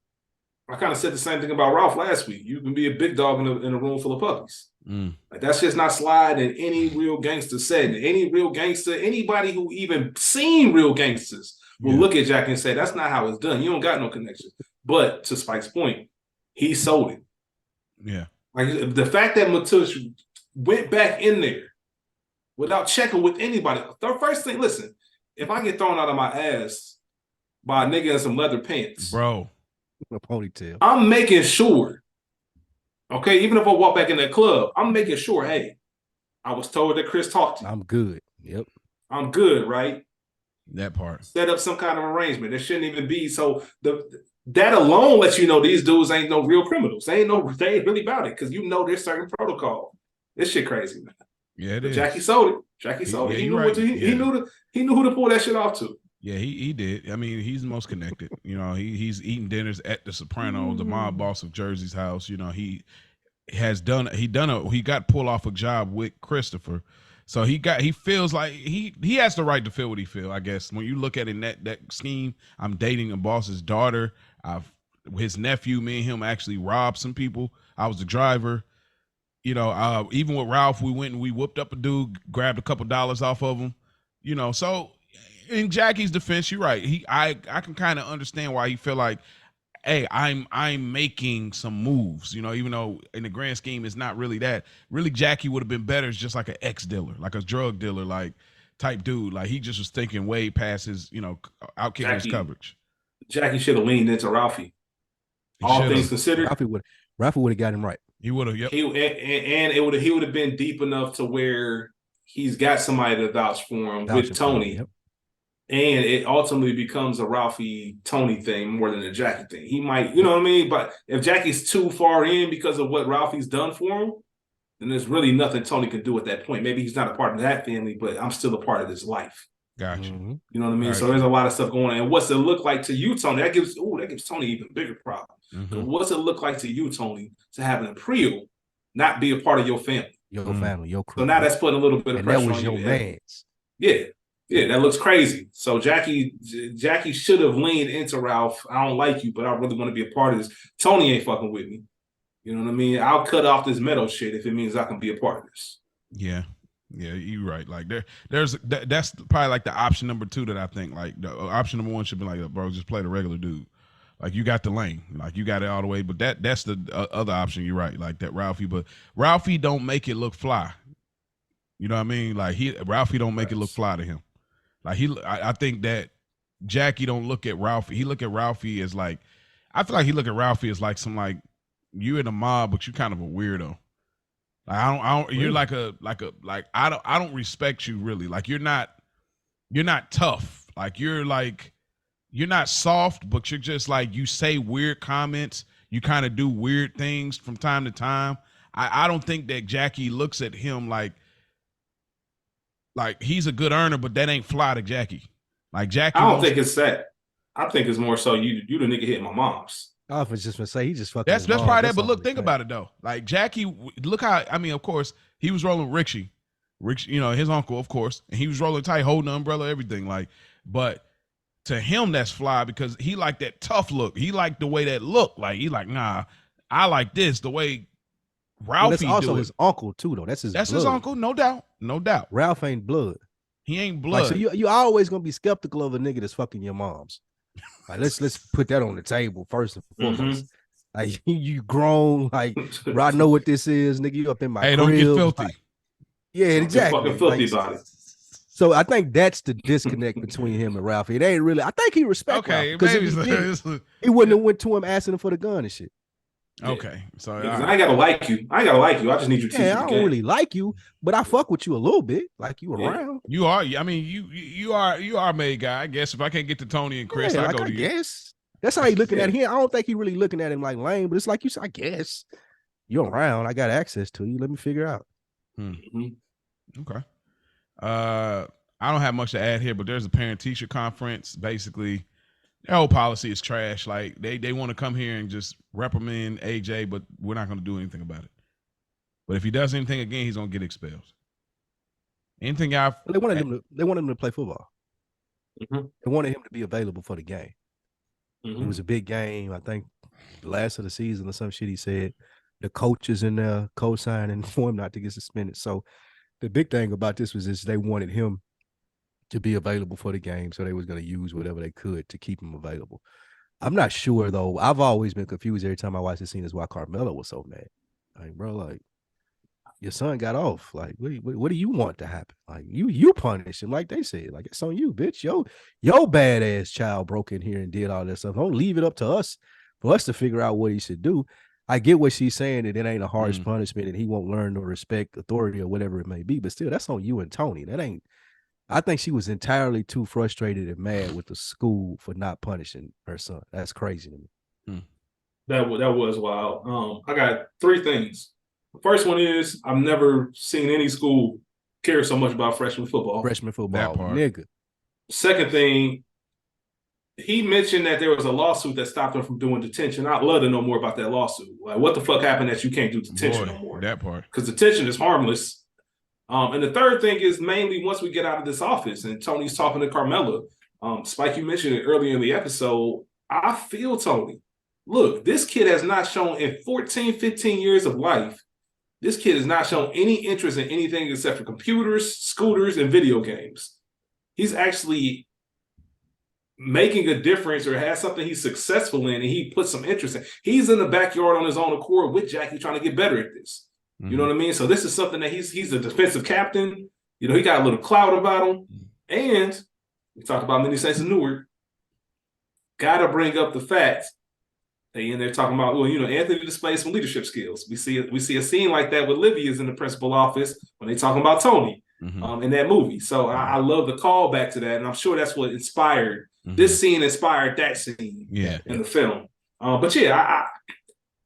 I kind of said the same thing about Ralph last week. You can be a big dog in a room full of puppies. Like that's just not slide in any real gangster setting. Any real gangster, anybody who even seen real gangsters will look at Jackie and say, that's not how it's done. You don't got no connection. But to Spike's point, he sold it.
Yeah.
Like the fact that Matush went back in there without checking with anybody. The first thing, listen, if I get thrown out of my ass by a nigga in some leather pants,
bro,
a ponytail,
I'm making sure, okay, even if I walk back in that club, I'm making sure, hey, I was told that Chris talked to you.
I'm good. Yep.
I'm good, right?
That part.
Set up some kind of arrangement. There shouldn't even be. So that alone lets you know these dudes ain't no real criminals. They ain't really about it because you know there's certain protocol. This shit crazy, man.
Yeah, it
but
is.
Jackie sold it. Jackie sold it. He knew
right.
he knew who to pull that shit off to.
Yeah, he did. I mean, he's the most connected. You know, he's eating dinners at the Sopranos, the mob boss of Jersey's house. You know, he got pulled off a job with Christopher. So he feels like he has the right to feel what he feel, I guess. When you look at it in that scheme, I'm dating a boss's daughter. His nephew, me and him actually robbed some people. I was the driver. You know, even with Ralph, we went and we whooped up a dude, grabbed a couple dollars off of him. You know, so in Jackie's defense, you're right. I can kind of understand why he feel like, hey, I'm making some moves, you know, even though in the grand scheme it's not really that. Really, Jackie would have been better as just like an ex-dealer, like a drug dealer, like type dude. Like he just was thinking way past his, you know, out kicking his coverage.
Jackie should have leaned into Ralphie. All things considered,
Ralphie would have got him right.
He would have, yep.
He would have been deep enough to where he's got somebody to vouch for him with Tony. Yep. And it ultimately becomes a Ralphie Tony thing more than a Jackie thing. He might, you know what I mean? But if Jackie's too far in because of what Ralphie's done for him, then there's really nothing Tony can do at that point. Maybe he's not a part of that family, but I'm still a part of his life.
Gotcha.
Mm-hmm. You know what I mean? Gotcha. So there's a lot of stuff going on. And what's it look like to you, Tony? That gives Tony even bigger problem. Mm-hmm. What's it look like to you, Tony, to have an Aprile not be a part of your family?
Your family, your crew.
So now that's putting a little bit of pressure on you.
That was your man's.
Yeah. Yeah, that looks crazy. So Jackie should have leaned into Ralph. I don't like you, but I really want to be a part of this. Tony ain't fucking with me. You know what I mean? I'll cut off this metal shit if it means I can be a part of this.
Yeah. Yeah, you're right. Like that's probably like the option number 2 that I think. Like the option number 1 should be like, bro, just play the regular dude. Like you got the lane, like you got it all the way. But that's the other option. You're right, like that Ralphie. But Ralphie don't make it look fly. You know what I mean? Like Ralphie don't make it look fly to him. Like I think that Jackie don't look at Ralphie. He look at Ralphie as like, I feel like he look at Ralphie as like some like you in the mob, but you kind of a weirdo. Like I don't. You're like I don't respect you really. Like you're not tough. Like you're not soft, but you're just like you say weird comments. You kind of do weird things from time to time. I don't think that Jackie looks at him like he's a good earner, but that ain't fly to Jackie. Like Jackie,
I don't think it's that. I think it's more so you the nigga hitting my mom's.
I was just gonna say he just fucking.
That's probably that. But look, think about it though. Like Jackie, look how of course he was rolling Richie, you know, his uncle, of course, and he was rolling tight, holding the umbrella, everything. Like, but to him that's fly because he like that tough look. He like the way that look. Like he like, nah, I like this the way Ralphie.
That's also his uncle too, though. That's
his uncle, no doubt.
Ralph ain't blood.
He ain't blood.
Like, so you always gonna be skeptical of a nigga that's fucking your mom's. Like let's put that on the table first and foremost. Mm-hmm. Like you grown, like bro, I know what this is, nigga. You up in my crib.
Don't get filthy.
Like, yeah, exactly.
Fucking filthy about it.
So I think that's the disconnect between him and Ralphie. It ain't really. I think he respects Ralph because he wouldn't have went to him asking him for the gun and shit.
Okay, so
I ain't gotta like you. I just need you to teach me.
I don't really like you, but I fuck with you a little bit. Like you around.
You are. I mean, you are a made guy. I guess if I can't get to Tony and Chris, I go to you.
Guess that's how he looking at him. I don't think he really looking at him like lame, but it's like you said. I guess you're around. I got access to you. Let me figure out.
Okay. I don't have much to add here, but there's a parent-teacher conference. Basically, their whole policy is trash. Like they want to come here and just reprimand AJ, but we're not going to do anything about it. But if he does anything again, he's going to get expelled. Anything
they wanted him to play football. Mm-hmm. They wanted him to be available for the game. Mm-hmm. It was a big game. I think the last of the season or some shit. He said the coaches in there co-signing for him not to get suspended. So the big thing about this was they wanted him to be available for the game. So they was going to use whatever they could to keep him available. I'm not sure, though. I've always been confused every time I watch the scene as why Carmela was so mad. Like, bro, like, your son got off. Like, what do you want to happen? Like, you punish him, like they said. Like, it's on you, bitch. Yo badass child broke in here and did all that stuff. Don't leave it up to us for us to figure out what he should do. I get what she's saying, that it ain't a harsh punishment and he won't learn to respect authority or whatever it may be. But still, that's on you and Tony. That ain't. I think she was entirely too frustrated and mad with the school for not punishing her son. That's crazy to me.
That was wild. I got 3 things. The first one is I've never seen any school care so much about freshman football.
Freshman football, nigga.
Second thing, he mentioned that there was a lawsuit that stopped him from doing detention. I'd love to know more about that lawsuit. Like, what the fuck happened that you can't do detention no more?
That part.
Because detention is harmless. And the third thing is mainly once we get out of this office and Tony's talking to Carmela. Spike, you mentioned it earlier in the episode. I feel Tony. Look, this kid has not shown in 14, 15 years of life, this kid has not shown any interest in anything except for computers, scooters, and video games. He's actually making a difference or has something he's successful in and he puts some interest in. He's in the backyard on his own accord with Jackie trying to get better at this. You know what I mean? So this is something that he's a defensive captain. You know, he got a little clout about him. And we talked about Many Saints of Newark. Got to bring up the fact they in there talking about, well, you know, Anthony displays some leadership skills. We see a scene like that with Livia's in the principal office when they talking about Tony in that movie. So I love the callback to that, and I'm sure that's what inspired this scene. Inspired that scene in the film. But yeah, I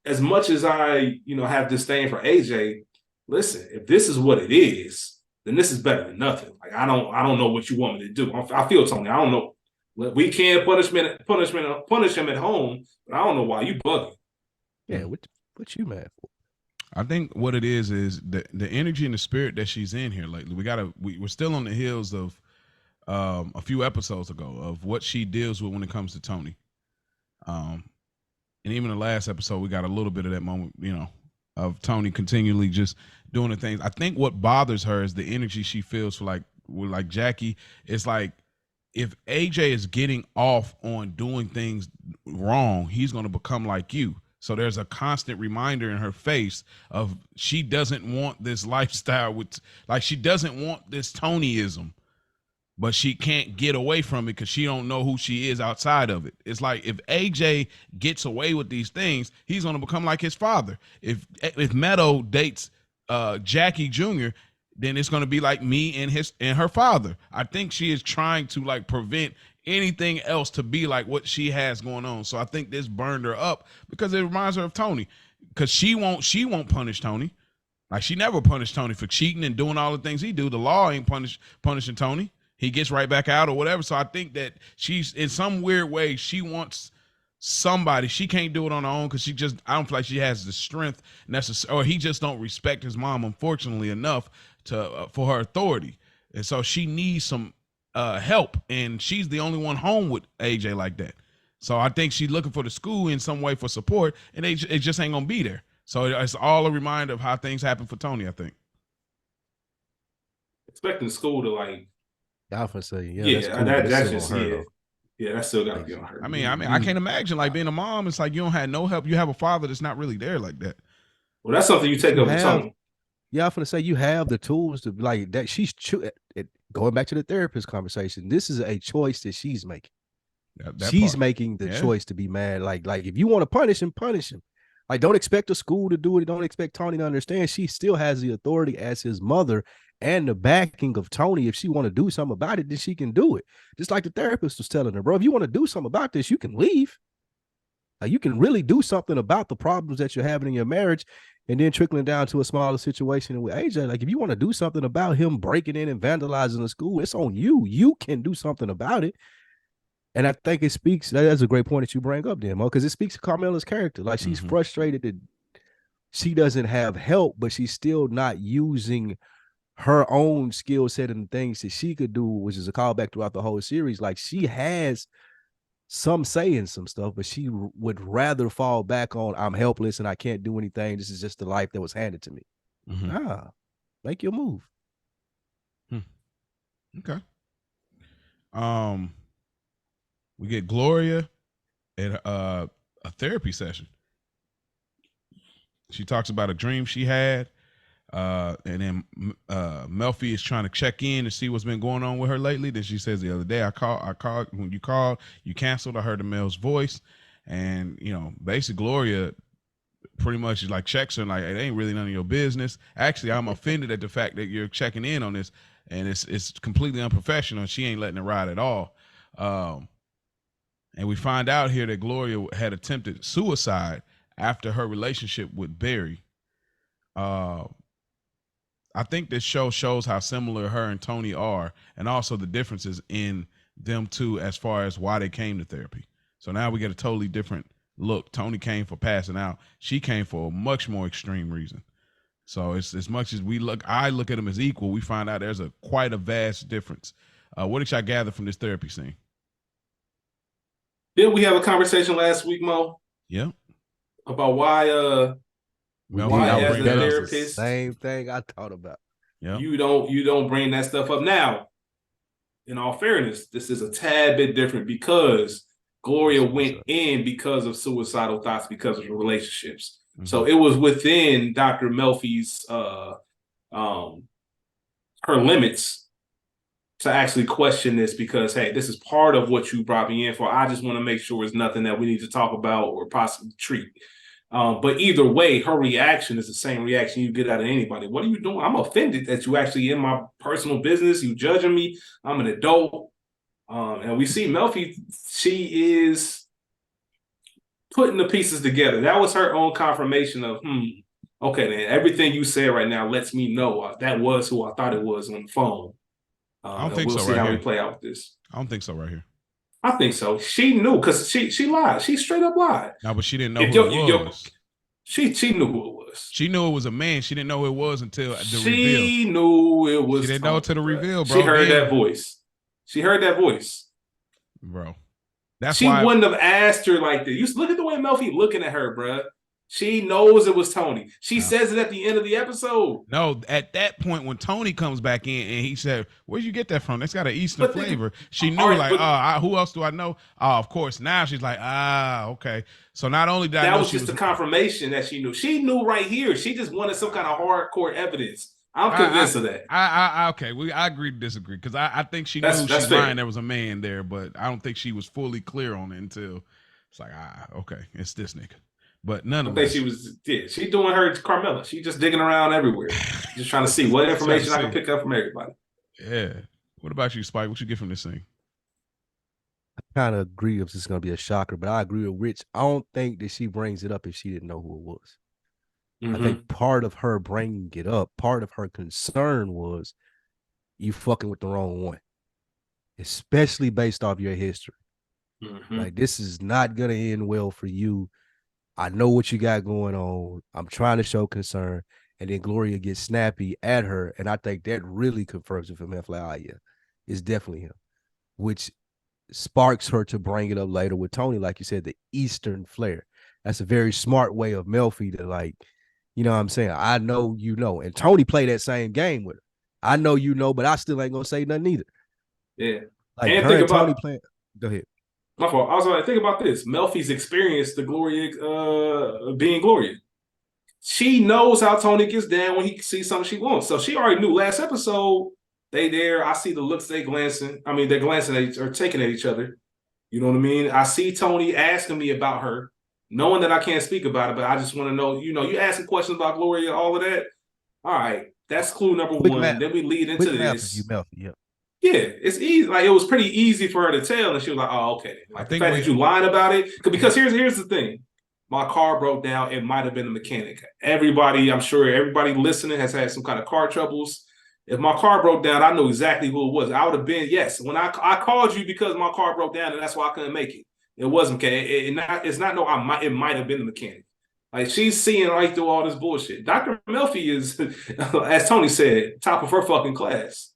as much as I have disdain for AJ, listen, if this is what it is, then this is better than nothing. Like I don't know what you want me to do. I feel Tony. I don't know. We can punish him at home, but I don't know why you bugging.
Yeah, what you mad for?
I think what it is the energy and the spirit that she's in here. Like we're still on the heels of a few episodes ago of what she deals with when it comes to Tony. And even the last episode, we got a little bit of that moment, of Tony continually just doing the things. I think what bothers her is the energy she feels for like Jackie. It's like, if AJ is getting off on doing things wrong, he's going to become like you. So there's a constant reminder in her face of she doesn't want this lifestyle she doesn't want this Tonyism, but she can't get away from it because she don't know who she is outside of it. It's like if AJ gets away with these things, he's going to become like his father. If Meadow dates Jackie Jr., then it's going to be like me and her father. I think she is trying to prevent anything else to be like what she has going on. So I think this burned her up because it reminds her of Tony, because she won't punish Tony. Like she never punished Tony for cheating and doing all the things he do. The law ain't punishing Tony. He gets right back out or whatever. So I think that she's in some weird way, she wants somebody. She can't do it on her own because I don't feel like she has the strength necessary, or he just don't respect his mom, unfortunately enough for her authority. And so she needs some help, and she's the only one home with AJ like that. So I think she's looking for the school in some way for support, and it just ain't gonna be there. So it's all a reminder of how things happen for Tony, I think.
Expecting school to
I would say,
that's just that's still gotta be on her.
I mean, I can't imagine being a mom. It's like you don't have no help. You have a father that's not really there like that.
Well, that's something you take up with Tony.
Yeah, I'm gonna say you have the tools to that. She's going back to the therapist conversation. This is a choice that she's making. She's making the choice to be mad. Like if you want to punish him, punish him. Like, don't expect the school to do it. Don't expect Tony to understand. She still has the authority as his mother and the backing of Tony. If she want to do something about it, then she can do it. Just like the therapist was telling her, bro, if you want to do something about this, you can leave. Like, you can really do something about the problems that you're having in your marriage, and then trickling down to a smaller situation with AJ. Like, if you want to do something about him breaking in and vandalizing the school, it's on you. You can do something about it. And I think it speaks, that's a great point that you bring up, Demo, because it speaks to Carmela's character. Like, she's frustrated that she doesn't have help, but she's still not using her own skill set and things that she could do, which is a callback throughout the whole series. Like, she has some say in some stuff, but she would rather fall back on, I'm helpless and I can't do anything. This is just the life that was handed to me.
Mm-hmm.
Make your move.
Okay. we get Gloria at a therapy session. She talks about a dream she had. And then Melfi is trying to check in to see what's been going on with her lately. Then she says the other day, I called when you called, you canceled. I heard the male's voice, and basically Gloria pretty much is like checks her like it ain't really none of your business. Actually, I'm offended at the fact that you're checking in on this, and it's completely unprofessional. She ain't letting it ride at all. And we find out here that Gloria had attempted suicide after her relationship with Barry. I think this show shows how similar her and Tony are, and also the differences in them two as far as why they came to therapy. So now we get a totally different look. Tony came for passing out. She came for a much more extreme reason. So it's as much as I look at them as equal, we find out there's quite a vast difference. What did y'all gather from this therapy scene?
Didn't we have a conversation last week, Mo?
Yeah.
About why as a therapist,
same thing I thought about.
Yeah.
You don't bring that stuff up. Now, in all fairness, this is a tad bit different because Gloria went in because of suicidal thoughts because of relationships. Mm-hmm. So it was within Dr. Melfi's her limits to actually question this because, hey, this is part of what you brought me in for. I just want to make sure it's nothing that we need to talk about or possibly treat. But either way, her reaction is the same reaction you get out of anybody. What are you doing? I'm offended that you actually in my personal business. You judging me. I'm an adult. And we see Melfi, she is putting the pieces together. That was her own confirmation of, okay, man, everything you said right now lets me know that was who I thought it was on the phone.
I don't think so.
We'll see how we play out with this.
I don't think so right here.
I think so. She knew because she lied. She straight up lied.
No, but she didn't know who it was.
She knew who it was.
She knew it was a man. She didn't know who it was until the reveal.
She knew it was.
She didn't know until the reveal, bro.
She heard that voice. She heard that voice,
bro. That's
she
why
wouldn't have asked her like this. You look at the way Melfi looking at her, bro. She knows it was Tony. She says it at the end of the episode.
No, at that point when Tony comes back in and he said, "Where'd you get that from? That's got an Eastern flavor." She knew, who else do I know? Of course. Now she's like, okay. So not only did I know
that was just a confirmation that she knew. She knew right here. She just wanted some kind of hardcore evidence. I'm convinced of that.
Okay. I agree to disagree because I think she knew she's lying. There was a man there, but I don't think she was fully clear on it until it's like, okay, it's this nigga. But nonetheless,
she doing her Carmela. She just digging around everywhere, just trying to see what information I can pick up from everybody.
Yeah. What about you, Spike? What you get from this thing?
I kind of agree if it's going to be a shocker, but I agree with Rich. I don't think that she brings it up if she didn't know who it was. Mm-hmm. I think part of her bringing it up, part of her concern was you fucking with the wrong one, especially based off your history. Mm-hmm. Like, this is not going to end well for you. I know what you got going on. I'm trying to show concern. And then Gloria gets snappy at her. And I think that really confirms it for me. Like, yeah, it's definitely him. Which sparks her to bring it up later with Tony, like you said, the Eastern flair. That's a very smart way of Melfi to, like, you know what I'm saying? I know you know. And Tony played that same game with her. I know you know, but I still ain't going to say nothing either.
Yeah.
Like, and her and Tony playing. Go ahead.
My fault. I was like, think about this. Melfi's experienced the Gloria being Gloria. She knows how Tony gets down when he sees something she wants. So she already knew last episode, they there. I see the looks they glancing. I mean, they're glancing at or taking at each other. You know what I mean? I see Tony asking me about her, knowing that I can't speak about it, but I just want to know, you asking questions about Gloria, all of that. All right. That's clue number one. Then we lead into this. Yeah, it's easy. Like, it was pretty easy for her to tell, and she was like, "Oh, okay." Like, the fact that you lied about it, because here's the thing: my car broke down. It might have been a mechanic. I'm sure everybody listening has had some kind of car troubles. If my car broke down, I know exactly who it was. I would have been when I called you because my car broke down, and that's why I couldn't make it. It wasn't okay. It might have been the mechanic. Like, she's seeing right through all this bullshit. Dr. Melfi is, as Tony said, top of her fucking class.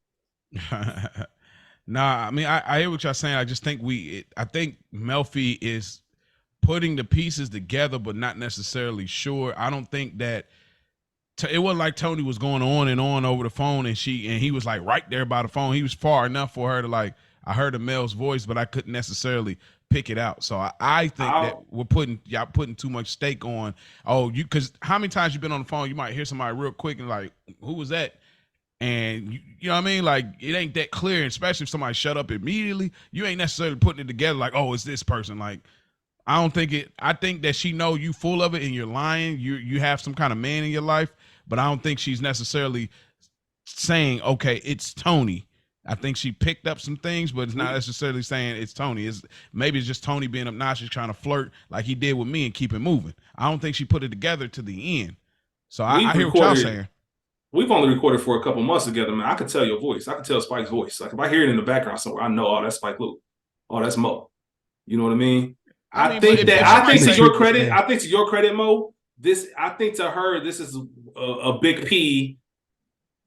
Nah, I mean, I hear what y'all saying. I just think I think Melfi is putting the pieces together, but not necessarily sure. I don't think that it wasn't like Tony was going on and on over the phone, and he was like right there by the phone. He was far enough for her to like, I heard a male's voice, but I couldn't necessarily pick it out. So I think that we're putting too much stake on. Oh, because how many times you've been on the phone, you might hear somebody real quick and like, who was that? And you know what I mean? Like, it ain't that clear, especially if somebody shut up immediately. You ain't necessarily putting it together like, oh, it's this person. Like, I don't think it. I think that she know you full of it and you're lying. You have some kind of man in your life, but I don't think she's necessarily saying, okay, it's Tony. I think she picked up some things, but it's not necessarily saying it's Tony. Maybe it's just Tony being obnoxious, trying to flirt like he did with me and keep it moving. I don't think she put it together to the end. So I hear what y'all saying.
We've only recorded for a couple months together, man. I could tell your voice. I could tell Spike's voice. Like if I hear it in the background somewhere, I know, oh, that's Spike Lee. Oh, that's Mo. You know what I mean? I think to your credit, Mo, I think to her, this is a big P.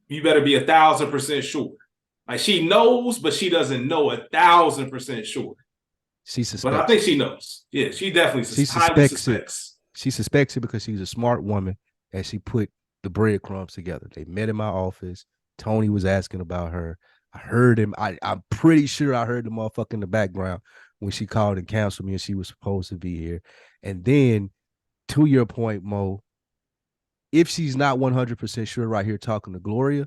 You better be 1,000% sure. Like she knows, but she doesn't know 1,000% sure.
She suspects.
But I think she knows. Yeah, she definitely suspects.
She suspects it because she's a smart woman and she put the breadcrumbs together. They met in my office. Tony was asking about her. I heard him. I'm pretty sure I heard the motherfucker in the background when she called and canceled me and she was supposed to be here. And then, to your point, Mo, if she's not 100% sure right here talking to Gloria,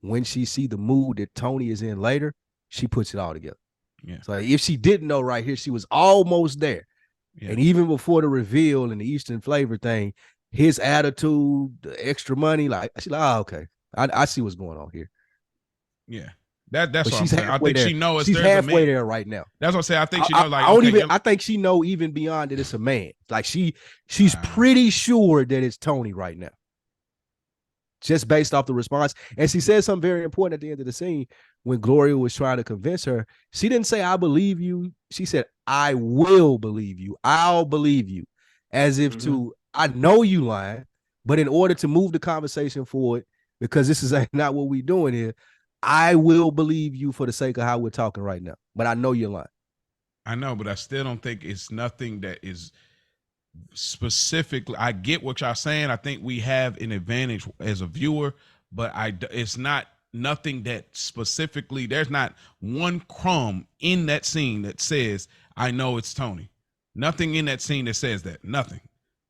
when she see the mood that Tony is in later, she puts it all together.
Yeah.
So if she didn't know right here, she was almost there. Yeah. And even before the reveal and the Eastern flavor thing, his attitude, the extra money, like she's like, oh, okay, I see what's going on here.
Yeah, that's what I'm saying. I think she knows
she's halfway there right now.
That's what I'm saying. I think she knows. Like,
I think she know even beyond that it's a man. Like she's pretty sure that it's Tony right now, just based off the response. And she said something very important at the end of the scene when Gloria was trying to convince her. She didn't say, I believe you. She said, I will believe you. I'll believe you. As if to, I know you lying, but in order to move the conversation forward, because this is not what we're doing here, I will believe you for the sake of how we're talking right now. But I know you're lying.
I know, but I still don't think it's nothing that is specifically. I get what y'all saying. I think we have an advantage as a viewer, but it's not nothing that specifically, there's not one crumb in that scene that says, I know it's Tony. Nothing in that scene that says that. Nothing.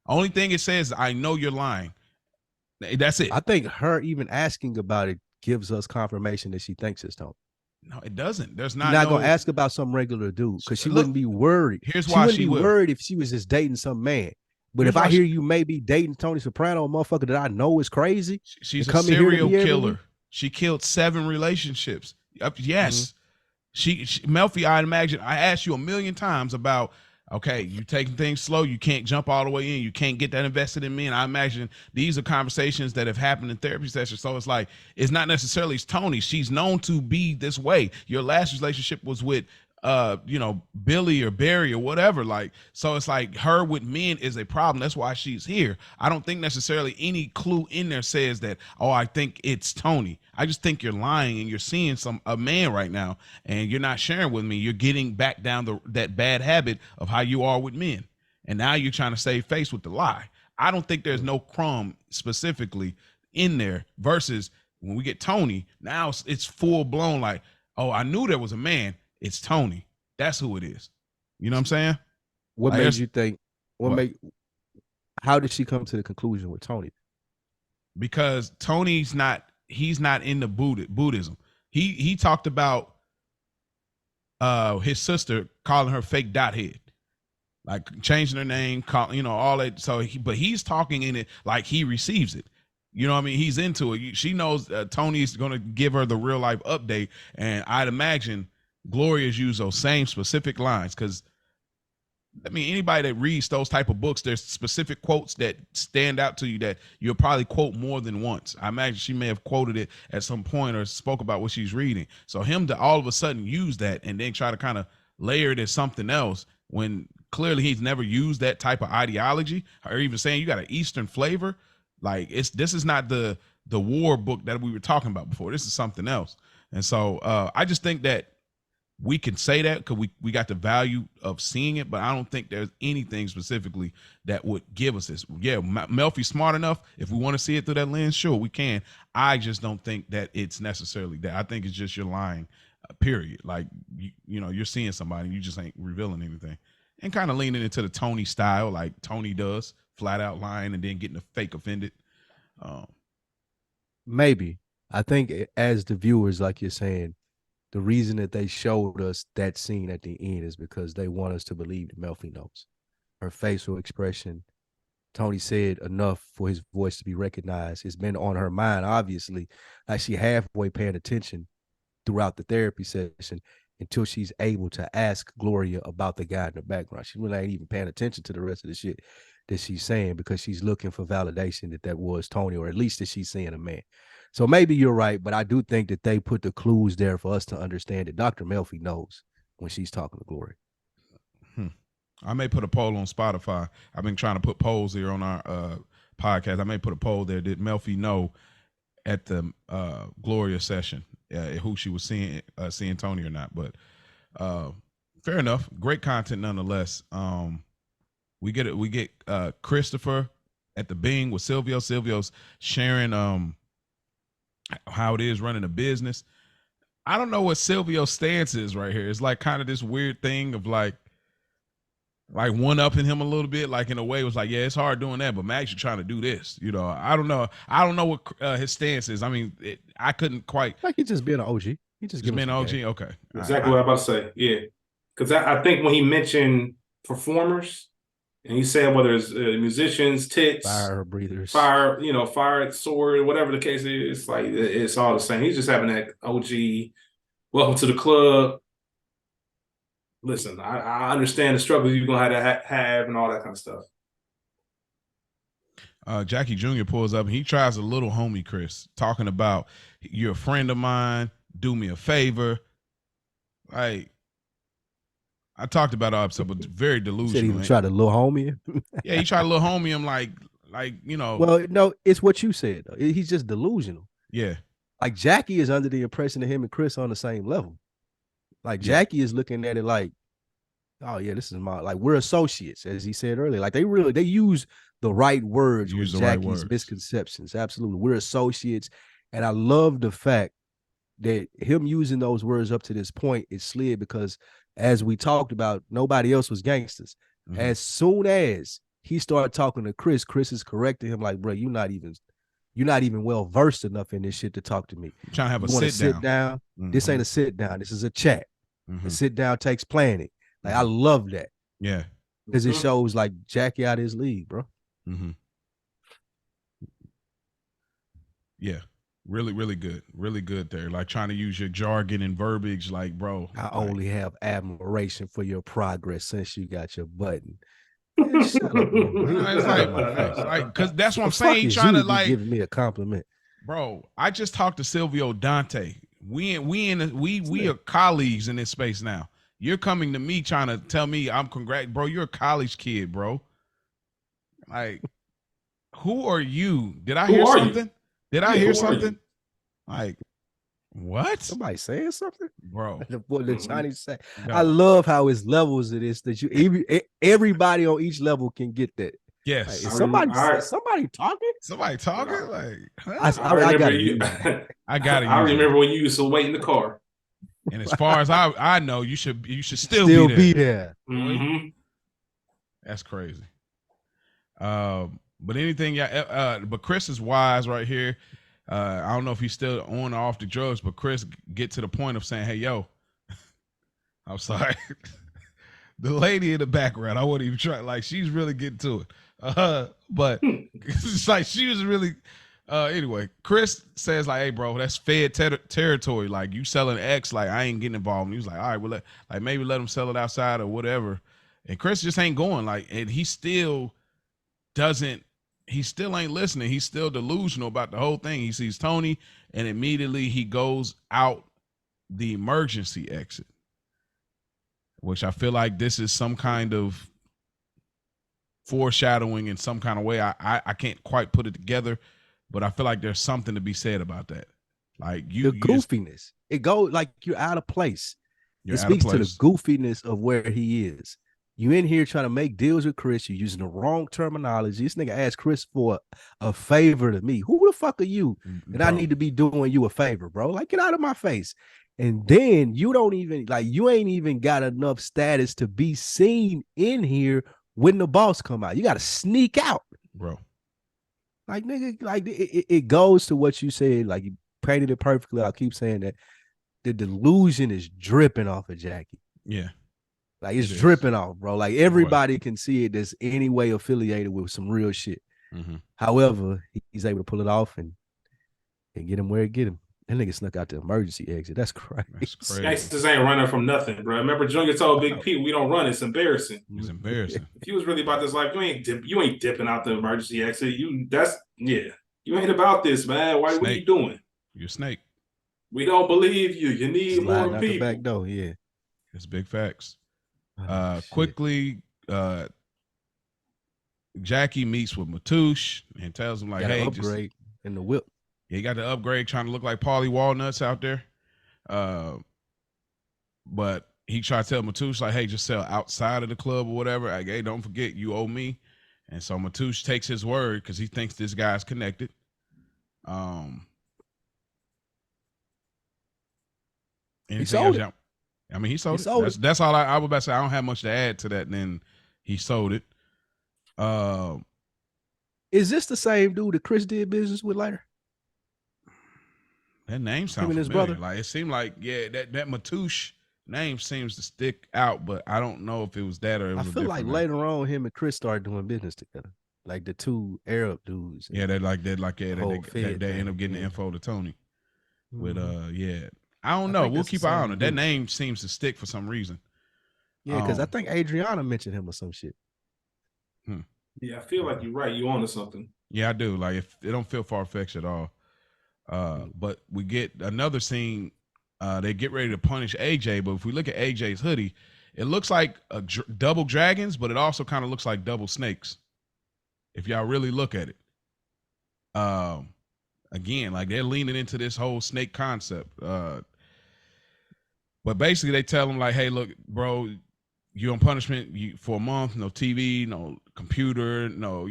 Only thing it says, I know you're lying. That's it.
I think her even asking about it gives us confirmation that she thinks it's Tony.
No, it doesn't. There's not.
You're not gonna ask about some regular dude because she wouldn't be worried.
Here's why she
wouldn't be worried if she was just dating some man. But if I hear you may be dating Tony Soprano, a motherfucker that I know is crazy,
she's a serial killer. She killed 7 relationships. Yes, she Melfi. I imagine I asked you a million times about. Okay, you taking things slow. You can't jump all the way in. You can't get that invested in me. And I imagine these are conversations that have happened in therapy sessions. So it's like, it's not necessarily Tony. She's known to be this way. Your last relationship was with, Billy or Barry or whatever. Like, so it's like her with men is a problem. That's why she's here. I don't think necessarily any clue in there says that, oh, I think it's Tony. I just think you're lying and you're seeing a man right now and you're not sharing with me. You're getting back down that bad habit of how you are with men. And now you're trying to save face with the lie. I don't think there's no crumb specifically in there versus when we get Tony, now it's full blown like, oh, I knew there was a man. It's Tony. That's who it is. You know what I'm saying?
What made you think? How did she come to the conclusion with Tony?
Because Tony's not. He's not into Buddhism. He talked about his sister calling her fake dot head, like changing her name, all that. So, but he's talking in it like he receives it. You know what I mean? He's into it. She knows Tony's going to give her the real life update, and I'd imagine Gloria's use those same specific lines because, I mean, anybody that reads those type of books, there's specific quotes that stand out to you that you'll probably quote more than once. I imagine she may have quoted it at some point or spoke about what she's reading. So him to all of a sudden use that and then try to kind of layer it as something else when clearly he's never used that type of ideology or even saying you got an Eastern flavor. Like this is not the war book that we were talking about before. This is something else. And so I just think that we can say that because we got the value of seeing it, but I don't think there's anything specifically that would give us this. Yeah, Melfi's smart enough. If we want to see it through that lens, sure, we can. I just don't think that it's necessarily that. I think it's just you're lying period. Like you know, you're seeing somebody, you just ain't revealing anything, and kind of leaning into the Tony style, like Tony does, flat out lying and then getting a fake offended.
Maybe. I think as the viewers, like you're saying, the reason that they showed us that scene at the end is because they want us to believe that Melfi knows. Her facial expression, Tony said enough for his voice to be recognized. It's been on her mind, obviously, like she halfway paying attention throughout the therapy session until she's able to ask Gloria about the guy in the background. She really ain't even paying attention to the rest of the shit that she's saying because she's looking for validation that was Tony, or at least that she's seeing a man. So maybe you're right, but I do think that they put the clues there for us to understand that Dr. Melfi knows when she's talking to Gloria.
I may put a poll on Spotify. I've been trying to put polls here on our podcast. I may put a poll there. Did Melfi know at the Gloria session who she was seeing Tony or not? But fair enough. Great content nonetheless. We get Christopher at the Bing with Silvio. Silvio's sharing how it is running a business. I don't know what Silvio's stance is right here. It's like kind of this weird thing of like one-upping him a little bit, like in a way it was like, yeah, it's hard doing that, but Max, you're trying to do this. You know, I don't know what his stance is. I mean, I couldn't quite.
Like he's just being an OG. He just
being an OG. Game. Okay,
exactly what I'm about to say. Yeah, because I think when he mentioned performers, and he said whether it's musicians, tits,
fire breathers,
fire sword, whatever the case is, it's like it's all the same. He's just having that OG. Welcome to the club. Listen, I understand the struggles you're gonna have and all that kind of stuff.
Jackie Jr. pulls up and he tries a little homie Chris, talking about you're a friend of mine, do me a favor. Like I talked about all episode, but very delusional.
Said he tried to little homie him.
Yeah, he tried to little homie him like you know.
Well, no, it's what you said. He's just delusional.
Yeah.
Like Jackie is under the impression that him and Chris on the same level. Like Jackie is looking at it like, oh yeah, this is like we're associates, as he said earlier. Like they use the right words with Jackie's misconceptions. Absolutely, we're associates, and I love the fact that him using those words up to this point is slid because, as we talked about, nobody else was gangsters. Mm-hmm. As soon as he started talking to Chris, Chris is correcting him like, bro, you're not even well versed enough in this shit to talk to me.
I'm trying to have a sit down.
Mm-hmm. This ain't a sit down. This is a chat. Mm-hmm. A sit down takes planning. Like I love that.
Yeah.
Because it shows like Jackie out of his league, bro.
Mm-hmm. Yeah. Really, really good. Really good there. Like trying to use your jargon and verbiage, like, bro.
I only have admiration for your progress since you got your button. Man, shut up,
it's like, because that's what I'm saying. Trying to like
giving me a compliment.
Bro, I just talked to Silvio Dante. We are colleagues in this space now. You're coming to me trying to tell me I'm bro. You're a college kid, bro. Like, who are you? Did I hear something? Did I hear something? Like, what?
Somebody saying something,
bro?
The Chinese say. No. I love how it's levels of this that everybody on each level can get that.
Yes.
Like, somebody talking?
Somebody talking? Like, huh?
I got it. I remember when you used to wait in the car.
And as far as I know, you should still
be there.
Mm-hmm.
That's crazy. But anything, but Chris is wise right here. I don't know if he's still on or off the drugs, but Chris get to the point of saying, "Hey, yo, I'm sorry." The lady in the background, I wouldn't even try. Like, she's really getting to it. But it's like she was really. Anyway, Chris says like, "Hey, bro, that's Fed territory. Like, you selling X, like I ain't getting involved." And he was like, "All right, well, maybe let him sell it outside or whatever." And Chris just ain't going. Like, and he still doesn't. He still ain't listening. He's still delusional about the whole thing. He sees Tony, and immediately he goes out the emergency exit, which I feel like this is some kind of foreshadowing in some kind of way. I can't quite put it together, but I feel like there's something to be said about that. Like the
goofiness. It goes like you're out of place. It speaks to the goofiness of where he is. You in here trying to make deals with Chris. You're using the wrong terminology. This nigga asked Chris for a favor to me. Who the fuck are you? And I need to be doing you a favor, bro. Like, get out of my face. And then you don't even, like, you ain't even got enough status to be seen in here when the boss come out. You got to sneak out.
Bro.
Like, nigga, like, it goes to what you said. Like, you painted it perfectly. I'll keep saying that. The delusion is dripping off of Jackie.
Yeah.
Like, it's dripping off, bro. Like, everybody can see it that's any way affiliated with some real shit.
Mm-hmm.
However, he's able to pull it off and get him where it get him. That nigga snuck out the emergency exit. That's crazy.
That's crazy.
Gangsters ain't running from nothing, bro. Remember, Junior told Big P, "We don't run. It's embarrassing."
It's embarrassing.
If you was really about this life, you ain't dipping out the emergency exit. You ain't about this, man. Why? What are you doing?
You're a snake.
We don't believe you. You need more people.
The back door, yeah.
It's big facts. Quickly, Jackie meets with Matoush and tells him like, "Hey,
upgrade in the whip."
He got the upgrade, trying to look like Paulie Walnuts out there. But he tried to tell Matoush like, "Hey, just sell outside of the club or whatever. Like, hey, don't forget you owe me." And so Matoush takes his word because he thinks this guy's connected.
He sold it.
I mean, he sold it. That's all I was about to say. I don't have much to add to that. Then he sold it.
Is this the same dude that Chris did business with later?
That name sounds familiar. His brother. Like, it seemed like, yeah, that Matoush name seems to stick out, but I don't know if it was that or it was.
I feel like later on, him and Chris started doing business together, like the two Arab dudes.
Yeah, they end up getting the info to Tony. With I don't know. We'll keep an eye on it. That name seems to stick for some reason.
Yeah, because I think Adriana mentioned him or some shit.
Yeah, I feel like you're right. You onto something.
Yeah, I do. Like, if it don't feel far-fetched at all. But we get another scene. They get ready to punish AJ, but if we look at AJ's hoodie, it looks like double dragons, but it also kind of looks like double snakes. If y'all really look at it. Again, like, they're leaning into this whole snake concept. But basically they tell him like, "Hey, look, bro, you're on punishment for a month, no TV, no computer, no,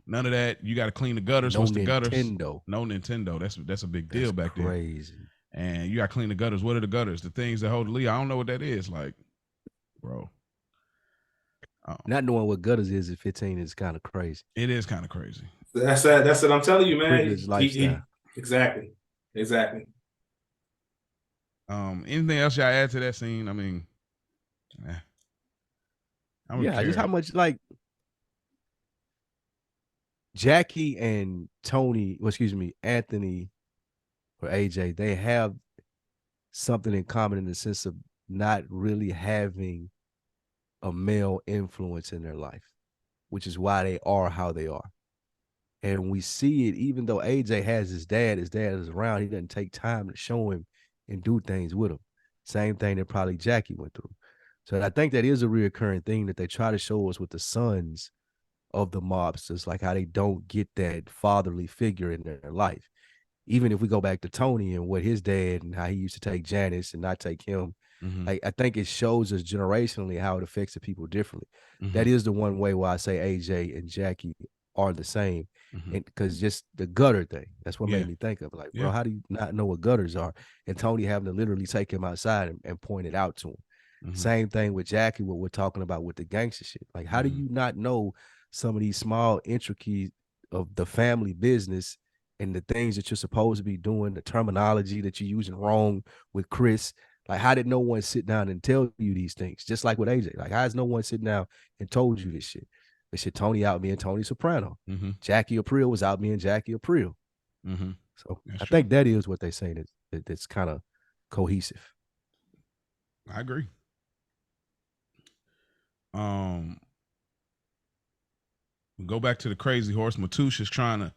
none of that. You got to clean the gutters." What's the gutters? No Nintendo. That's a big deal back there.
Crazy.
And you got to clean the gutters. What are the gutters? The things that hold the lead. I don't know what that is. Like, bro.
Not knowing what gutters is at 15 is kind of crazy.
It is kind of crazy.
That's what I'm telling you, man. Exactly.
Anything else y'all add to that scene? I mean,
just how much, like, Jackie and Anthony or AJ, they have something in common in the sense of not really having a male influence in their life, which is why they are how they are. And we see it, even though AJ has his dad is around, he doesn't take time to show him and do things with him. Same thing that probably Jackie went through. So I think that is a reoccurring thing that they try to show us with the sons of the mobsters, like how they don't get that fatherly figure in their life. Even if we go back to Tony and what his dad and how he used to take Janice and not take him, like, I think it shows us generationally how it affects the people differently. That is the one way where I say AJ and Jackie are the same, and because just the gutter thing, that's what made me think of, like, bro, how do you not know what gutters are? And Tony having to literally take him outside and point it out to him. Same thing with Jackie, what we're talking about with the gangster shit. Like, how do you not know some of these small intricacies of the family business and the things that you're supposed to be doing, the terminology that you're using wrong with Chris? Like, how did no one sit down and tell you these things? Just like with AJ, like, how has no one sitting down and told you this shit? This shit, Tony out being Tony Soprano. Jackie April was out being Jackie April. So I think that is what they say that's kind of cohesive.
I agree. Go back to the crazy horse. Matoush is trying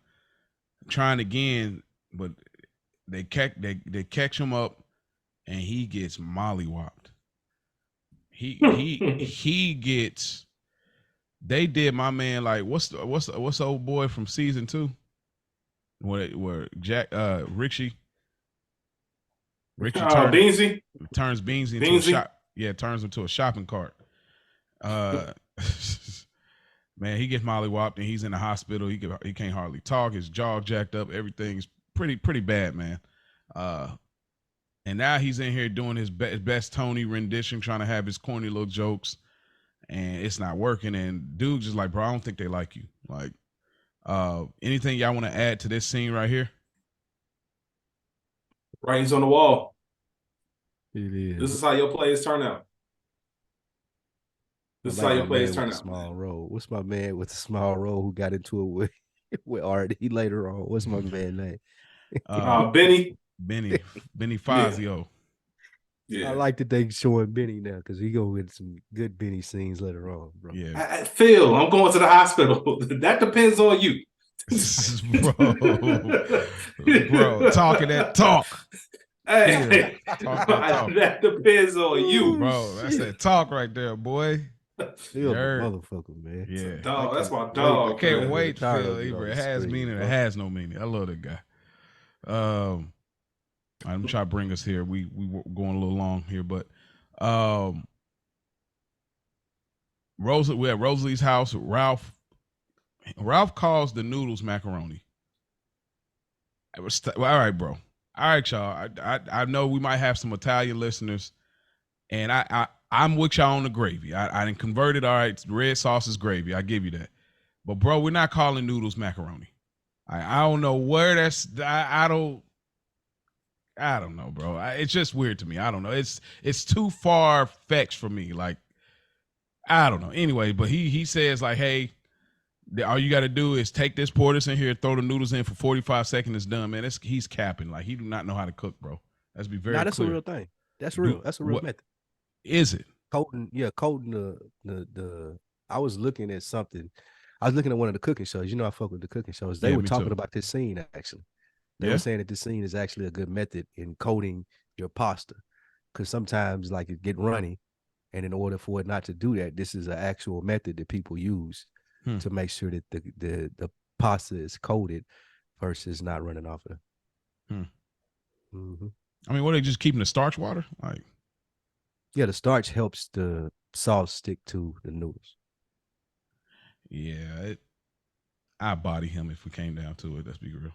again, but they catch him up, and he gets mollywopped. He gets. They did my man like what's the old boy from season 2? Where Richie
Beansy
turns Beansy into a shop. Yeah, turns into a shopping cart. Man, he gets mollywopped and he's in the hospital. He can't hardly talk. His jaw jacked up. Everything's pretty bad, man. And now he's in here doing his best Tony rendition, trying to have his corny little jokes, and it's not working. And dude just like, bro, I don't think they like you. Like, anything y'all want to add to this scene right here?
Writing's on the wall.
It is.
This is how your plays turn out. This is how your plays turn out.
Small role. What's my man with the small role who got into it with Art later on? What's my man name?
Benny
Fazio.
Yeah.
I like that they showing Benny now because he go with some good Benny scenes later on, bro.
Yeah.
Phil, I'm going to the hospital. That depends on you.
bro, talking that talk.
Hey, that depends on you,
bro. That's that talk right there, boy.
Phil, motherfucker, man.
Yeah,
dog. That's my dog.
I can't wait, Phil. Either it has meaning or it has no meaning. I love that guy. I'm trying to bring us here. We going a little long here, but we're at Rosalie's house. Ralph calls the noodles macaroni. All right, bro. All right, y'all. I know we might have some Italian listeners, and I'm with y'all on the gravy. I didn't convert it. All right, red sauce is gravy. I give you that. But bro, we're not calling noodles macaroni. I don't know where that's. I don't know, bro. It's just weird to me. I don't know. It's too far fetched for me. Like, I don't know. Anyway, but he says like, hey, all you got to do is take this, pour this in here, throw the noodles in for 45 seconds. It's done, man. He's capping. Like, he do not know how to cook, bro. Let's be very clear.
That's a real thing. That's real. That's a real method.
Is it?
Coating the. I was looking at something. I was looking at one of the cooking shows. You know, I fuck with the cooking shows. They were talking about this scene actually. They were saying that this scene is actually a good method in coating your pasta, because sometimes like it get runny, and in order for it not to do that, this is an actual method that people use to make sure that the pasta is coated versus not running off of it. Mm-hmm.
I mean, what, are they just keeping the starch water? Like,
yeah, the starch helps the sauce stick to the noodles.
Yeah, I body him if we came down to it. Let's be real.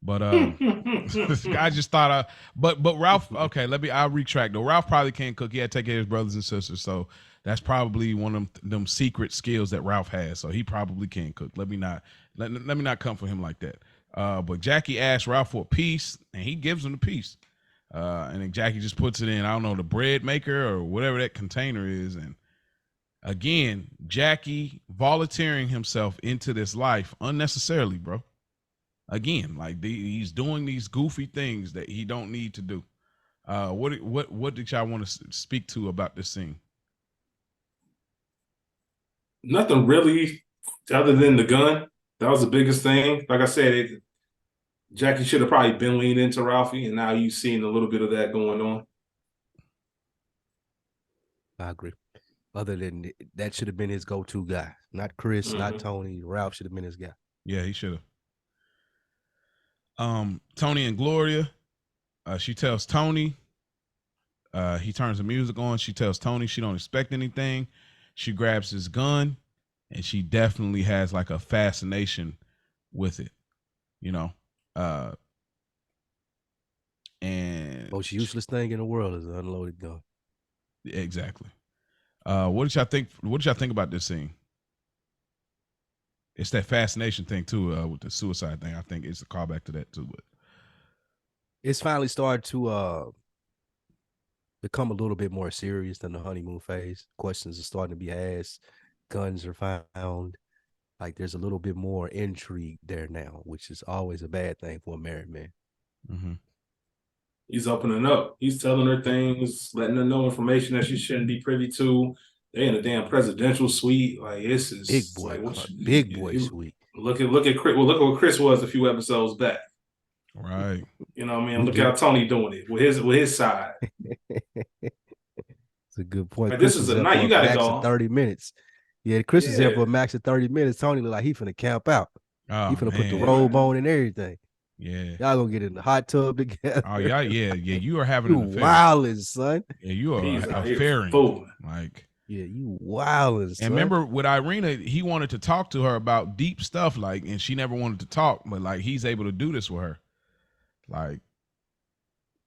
But I just thought, but Ralph. Okay, I'll retract though. Ralph probably can't cook. He had to take care of his brothers and sisters, so that's probably one of them secret skills that Ralph has. So he probably can't cook. Let me not come for him like that. But Jackie asked Ralph for a piece, and he gives him the piece. And then Jackie just puts it in, I don't know, the bread maker or whatever that container is. And again, Jackie volunteering himself into this life unnecessarily, bro. Again, like he's doing these goofy things that he don't need to do. What did y'all want to speak to about this scene?
Nothing really, other than the gun. That was the biggest thing. Like I said, Jackie should have probably been leaning into Ralphie, and now you've seen a little bit of that going on.
I agree. Other than that, should have been his go-to guy, not Chris, not Tony. Ralph should have been his guy.
Yeah, he should have. Tony and Gloria, she tells Tony, he turns the music on. She tells Tony she don't expect anything. She grabs his gun, and she definitely has like a fascination with it, you know. And
most useless thing in the world is an unloaded gun.
Exactly. What did y'all think? What did y'all think about this scene? It's that fascination thing too, with the suicide thing. I think it's a callback to that too. But
it's finally started to become a little bit more serious than the honeymoon phase. Questions are starting to be asked. Guns are found. Like there's a little bit more intrigue there now, which is always a bad thing for a married man.
Mm-hmm.
He's opening up. He's telling her things, letting her know information that she shouldn't be privy to. They in a damn presidential suite. Like this is
big boy, like, big boy suite.
Look at Chris. Well, look at what Chris was a few episodes back.
Right.
You know what I mean? Look how Tony doing it with his side.
It's a good point.
Like, this is a night. You got to go
30 minutes. Yeah, Chris is there for a max of 30 minutes. Tony look like he finna camp out.
Oh,
he finna put the robe on and everything.
Yeah,
y'all gonna get in the hot tub together.
Oh yeah. You are having an affair.
Wildin', son.
Yeah, you are affairing. Like
Yeah, you wildin', son.
And remember with Irina, he wanted to talk to her about deep stuff, like, and she never wanted to talk, but like he's able to do this with her. Like,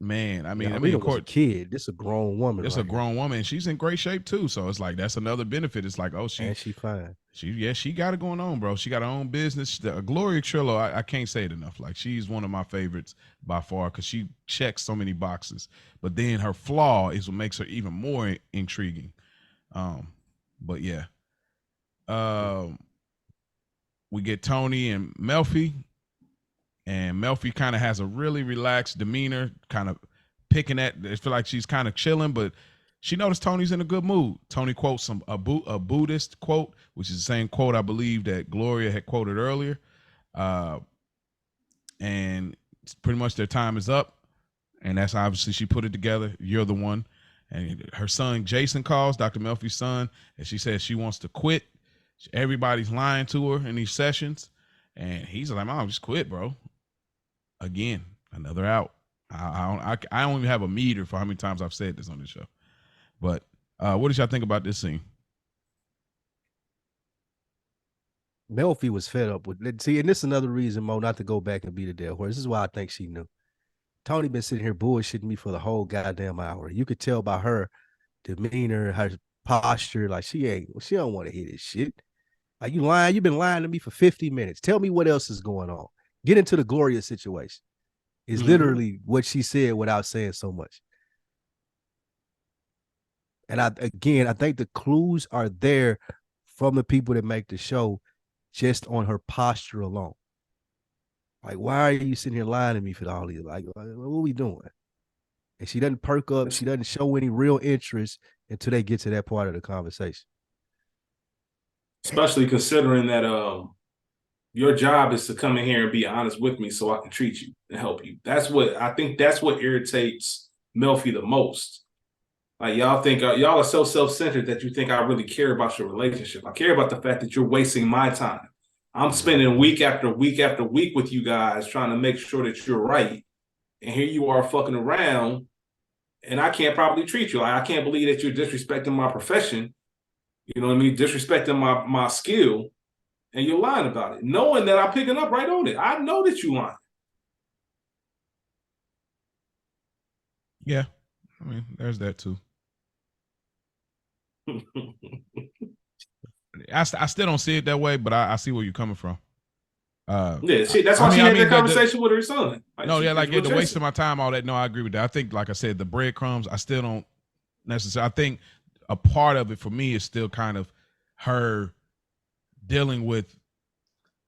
man,
Irina
of
was
course,
a kid. This a grown woman.
it's
right
a grown woman. She's in great shape too. So it's like that's another benefit. It's like, oh,
and she fine.
she got it going on, bro. She got her own business. Gloria Trillo, I can't say it enough. Like, she's one of my favorites by far because she checks so many boxes. But then her flaw is what makes her even more intriguing. But yeah. We get Tony and Melfi, and Melfi kind of has a really relaxed demeanor, kind of picking at. I feel like she's kind of chilling, but she noticed Tony's in a good mood. Tony quotes a Buddhist quote, which is the same quote I believe that Gloria had quoted earlier, and pretty much their time is up, and that's obviously she put it together. You're the one. And her son Jason calls, Dr. Melfi's son, and she says she wants to quit. Everybody's lying to her in these sessions, and he's like, "Mom, just quit, bro." Again, another out. I don't even have a meter for how many times I've said this on this show. But what did y'all think about this scene?
Melfi was fed up with. See, and this is another reason, Mo, not to go back and beat a dead horse. This is why I think she knew. Tony been sitting here bullshitting me for the whole goddamn hour. You could tell by her demeanor, her posture, like she don't want to hear this shit. Like, you lying? You've been lying to me for 50 minutes. Tell me what else is going on. Get into the Gloria situation. Is literally what she said without saying so much. And I think the clues are there from the people that make the show just on her posture alone. Like, why are you sitting here lying to me for all these? Like, what are we doing? And she doesn't perk up. She doesn't show any real interest until they get to that part of the conversation.
Especially considering that your job is to come in here and be honest with me so I can treat you and help you. That's what irritates Melfi the most. Like, y'all think y'all are so self-centered that you think I really care about your relationship. I care about the fact that you're wasting my time. I'm spending week after week after week with you guys trying to make sure that you're right. And here you are fucking around and I can't properly treat you. Like, I can't believe that you're disrespecting my profession. You know what I mean? Disrespecting my skill, and you're lying about it, knowing that I'm picking up right on it. I know that you lying.
Yeah, there's that too. I still don't see it that way, but I see where you're coming from.
Yeah, see, that's why she had that conversation with her son.
Like, the waste of my time, all that. No, I agree with that. I think, like I said, the breadcrumbs, I still don't necessarily. I think a part of it for me is still kind of her dealing with.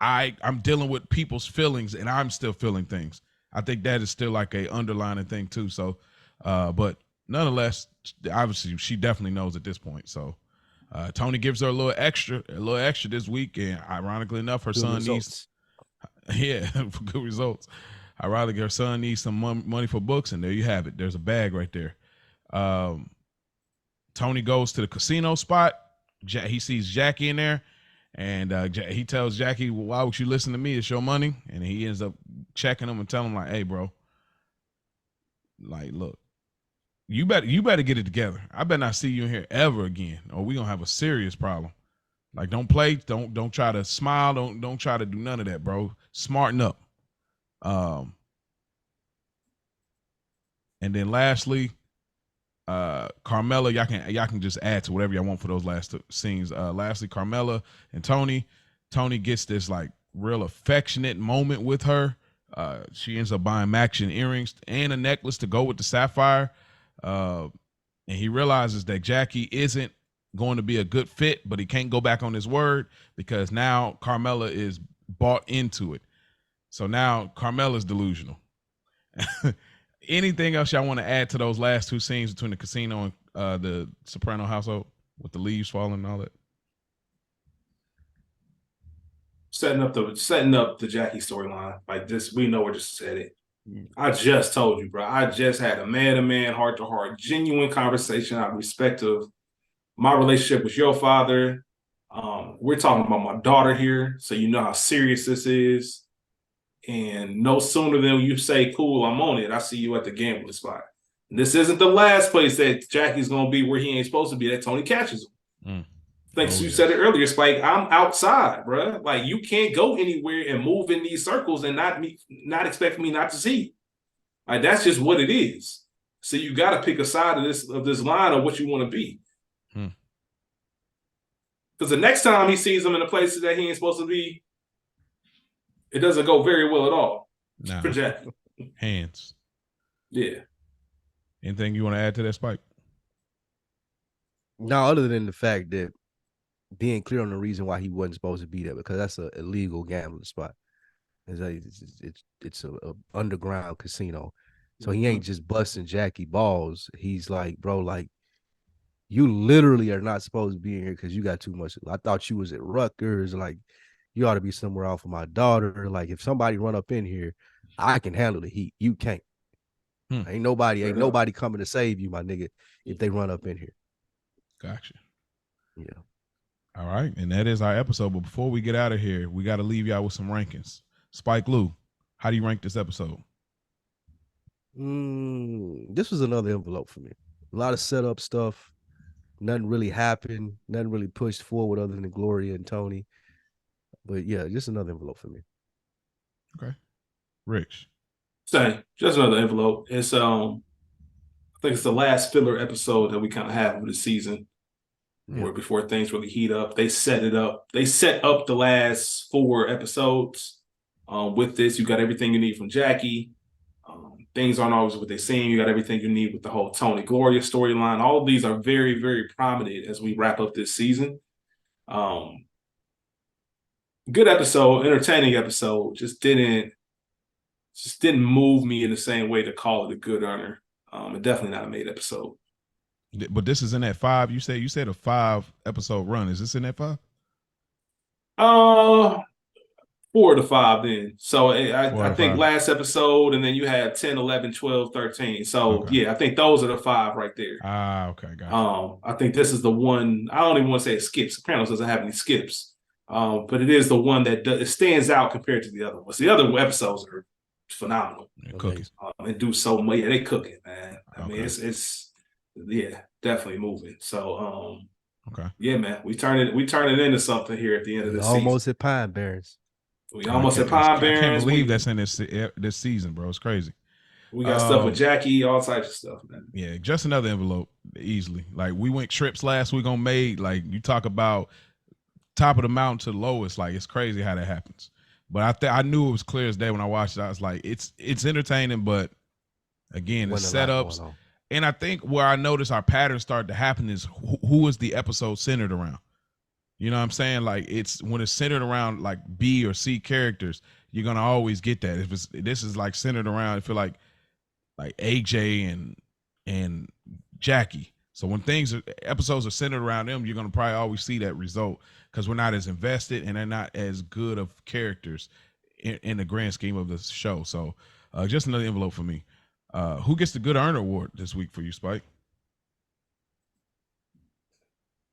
I'm dealing with people's feelings, and I'm still feeling things. I think that is still like a underlining thing too. So, but nonetheless, obviously, she definitely knows at this point. So, Tony gives her a little extra this week, and ironically enough, her son needs. Yeah, for good results. Ironically, her son needs some money for books, and there you have it. There's a bag right there. Tony goes to the casino spot. He sees Jackie in there. And he tells Jackie, well, "Why would you listen to me? It's your money." And he ends up checking him and telling him, like, "Hey, bro, like, look, you better get it together. I better not see you in here ever again, or we gonna have a serious problem. Like, don't play, don't try to smile, don't try to do none of that, bro. Smarten up." And then lastly, Carmela, y'all can just add to whatever y'all want for those last scenes. Lastly, Carmela and Tony gets this like real affectionate moment with her. She ends up buying matching earrings and a necklace to go with the sapphire. And he realizes that Jackie isn't going to be a good fit, but he can't go back on his word because now Carmela is bought into it. So now Carmela's delusional. Anything else y'all want to add to those last two scenes between the casino and the Soprano household with the leaves falling and all that?
Setting up the Jackie storyline like this. We know where just said it. I just told you, bro. I just had a man-to-man, heart-to-heart, genuine conversation out of respect of my relationship with your father. We're talking about my daughter here, so you know how serious this is. And no sooner than you say, "Cool, I'm on it," I see you at the gambling spot. And this isn't the last place that Jackie's going to be where he ain't supposed to be, that Tony catches him. I think you said it earlier, Spike. I'm outside, bro. Like you can't go anywhere and move in these circles and not expect me not to see. Like that's just what it is. So you got to pick a side of this line of what you want to be. Because the next time he sees him in the places that he ain't supposed to be, it doesn't go very well at all.
Nah.
For Jack.
Hands.
Yeah.
Anything you want to add to that, Spike?
No, other than the fact that being clear on the reason why he wasn't supposed to be there, because that's an illegal gambling spot. It's a underground casino. So he ain't just busting Jackie balls. He's like, bro, like, you literally are not supposed to be in here because you got too much. I thought you was at Rutgers. Like, you ought to be somewhere off of my daughter. Like, if somebody run up in here, I can handle the heat. You can't. Ain't nobody coming to save you, my nigga, if they run up in here.
Gotcha.
Yeah.
All right. And that is our episode. But before we get out of here, we got to leave y'all with some rankings. Spike Lou, how do you rank this episode?
This was another envelope for me. A lot of setup stuff. Nothing really happened. Nothing really pushed forward other than Gloria and Tony. But yeah, just another envelope for me.
Okay. Rich.
Same. Just another envelope. It's I think it's the last filler episode that we kind of have of the season. Where before things really heat up. They set it up. They set up the last 4 episodes. With this, you got everything you need from Jackie. Things aren't always what they seem. You got everything you need with the whole Tony Gloria storyline. All of these are very, very prominent as we wrap up this season. Good episode, entertaining episode. Just didn't move me in the same way to call it a good earner. And definitely not a made episode.
But this is in that 5. You said a 5 episode run. Is this in that 5?
4 to 5 then. So I think last episode, and then you had 10, 11, 12, 13. So yeah, I think those are the 5 right there.
Okay, gotcha.
I think this is the one. I don't even want to say it skips. Sopranos doesn't have any skips, but it is the one that it stands out compared to the other ones. The other episodes are phenomenal.
Cooking.
And do so much. Yeah, they cooking, man. I mean, it's definitely moving. So yeah, man, we turn it into something here at the end of this season.
Almost at Pine Barrens.
We almost at Pine Barrens.
I can't believe that's in this season, bro. It's crazy.
We got stuff with Jackie, all types of stuff, man.
Yeah, just another envelope, easily. Like, we went trips last week on Made. Like, you talk about top of the mountain to the lowest. Like, it's crazy how that happens. But I knew it was clear as day when I watched it. I was like, it's entertaining, but again, the setups. And I think where I noticed our patterns start to happen is who is the episode centered around. You know what I'm saying? Like, it's when it's centered around like B or C characters, you're gonna always get that. If this is like centered around, I feel like AJ and Jackie. So when episodes are centered around them, you're gonna probably always see that result because we're not as invested and they're not as good of characters in the grand scheme of the show. So just another envelope for me. Who gets the Good Earner Award this week for you, Spike?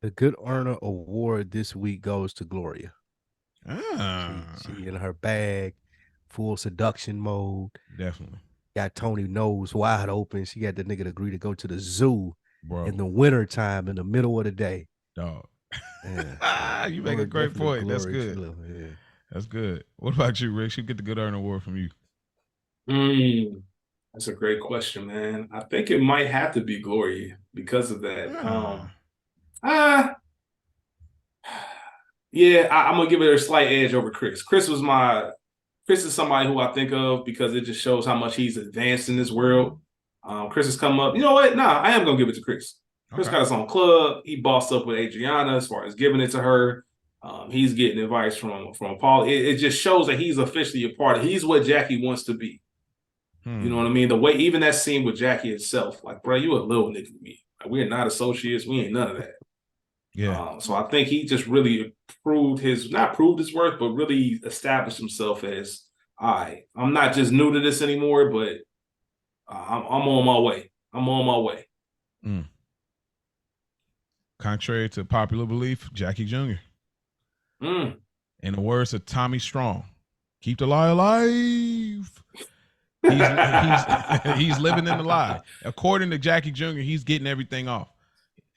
The Good Earner Award this week goes to Gloria. She in her bag, full seduction mode.
Definitely.
Got Tony nose wide open. She got the nigga to agree to go to the zoo in the winter time in the middle of the day.
Dog.
Yeah.
You make a great point. That's good.
Yeah.
That's good. What about you, Rick? You get the Good Earner Award from you.
That's a great question, man. I think it might have to be Gloria because of that. Yeah, I'm gonna give it a slight edge over Chris. Chris is somebody who I think of because it just shows how much he's advanced in this world. Chris has come up. You know what? Nah, I am gonna give it to Chris. Chris got his own club. He bossed up with Adriana as far as giving it to her. He's getting advice from Paul. It just shows that he's officially a part of. He's what Jackie wants to be. You know what I mean? The way, even that scene with Jackie itself, like, bro, you a little nigga to me. Like, we're not associates. We ain't none of that.
Yeah.
So I think he just really not proved his worth, but really established himself as, all right, I'm not just new to this anymore, but I'm on my way. I'm on my way.
Contrary to popular belief, Jackie Jr. In the words of Tommy Strong, keep the lie alive. He's living in the lie. According to Jackie Jr., he's getting everything off.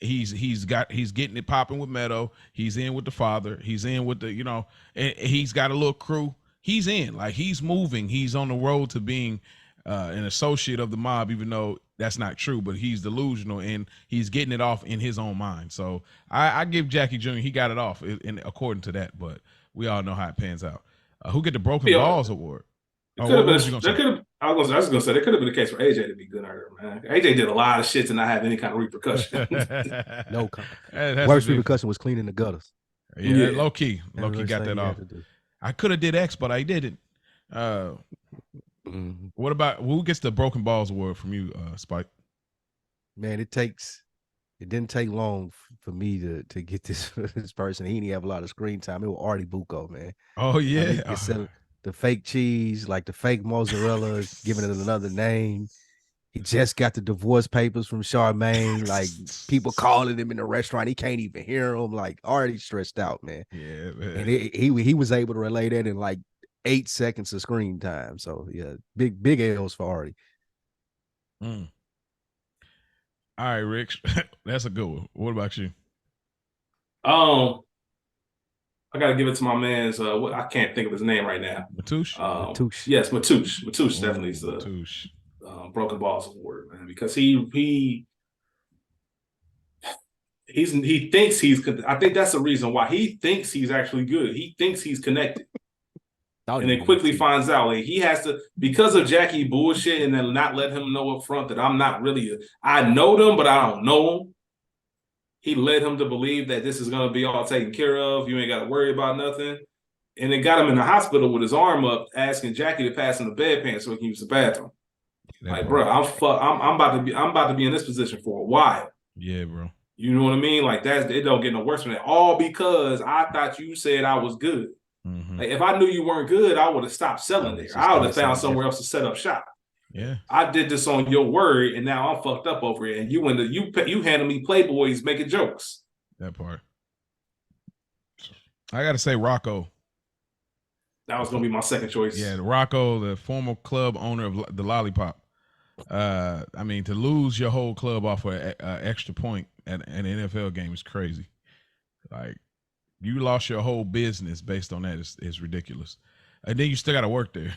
he's getting it popping with Meadow. He's in with the father. He's in with the, and he's got a little crew. He's in, like, he's moving. He's on the road to being an associate of the mob, even though that's not true, but he's delusional and he's getting it off in his own mind. So I give Jackie Jr., he got it off according to that, but we all know how it pans out. Who get the Broken Balls Award?
I was just gonna say there could have been a case for AJ to be good at her, man. AJ did a lot of shit to not have any kind of repercussion.
No worst repercussion was cleaning the gutters.
Yeah. Low key got that off. I could have did X, but I didn't. What about who gets the Broken Balls Award from you, Spike?
Man, it didn't take long for me to get this person. He didn't have a lot of screen time. It was Artie Bucco, man.
Oh yeah,
the fake cheese, like the fake mozzarella, giving it another name. He just got the divorce papers from Charmaine. Like, people calling him in the restaurant, he can't even hear them. Like, already stressed out, man.
Yeah, man.
And he was able to relay that in like 8 seconds of screen time. So yeah, big L's for Artie.
All right, Rick, that's a good one. What about you?
I gotta give it to my man's. I can't think of his name right now.
Matoush.
Matoush.
Yes, Matoush. Matoush definitely is the
Matoush.
Broken Balls Award, man, because he thinks he's. I think that's the reason why he thinks he's actually good. He thinks he's connected, and then quickly finds out like he has to, because of Jackie bullshit, and then not let him know up front that I'm not really. I know them, but I don't know them. He led him to believe that this is gonna be all taken care of. You ain't got to worry about nothing, and it got him in the hospital with his arm up, asking Jackie to pass him the bedpan so he can use the bathroom. Like, bro, I'm about to be in this position for a while.
Yeah, bro.
You know what I mean? Like, it don't get no worse than that. All because I thought you said I was good.
Mm-hmm.
Like, if I knew you weren't good, I would have stopped selling there. I would have found somewhere else to set up shop.
Yeah,
I did this on your word, and now I'm fucked up over it. And you handle me Playboys making jokes.
That part. I got to say, Rocco.
That was gonna be my second choice.
Yeah, Rocco, the former club owner of the Lollipop. I mean, to lose your whole club off an extra point at an NFL game is crazy. Like, you lost your whole business based on that. It's ridiculous. And then you still got to work there.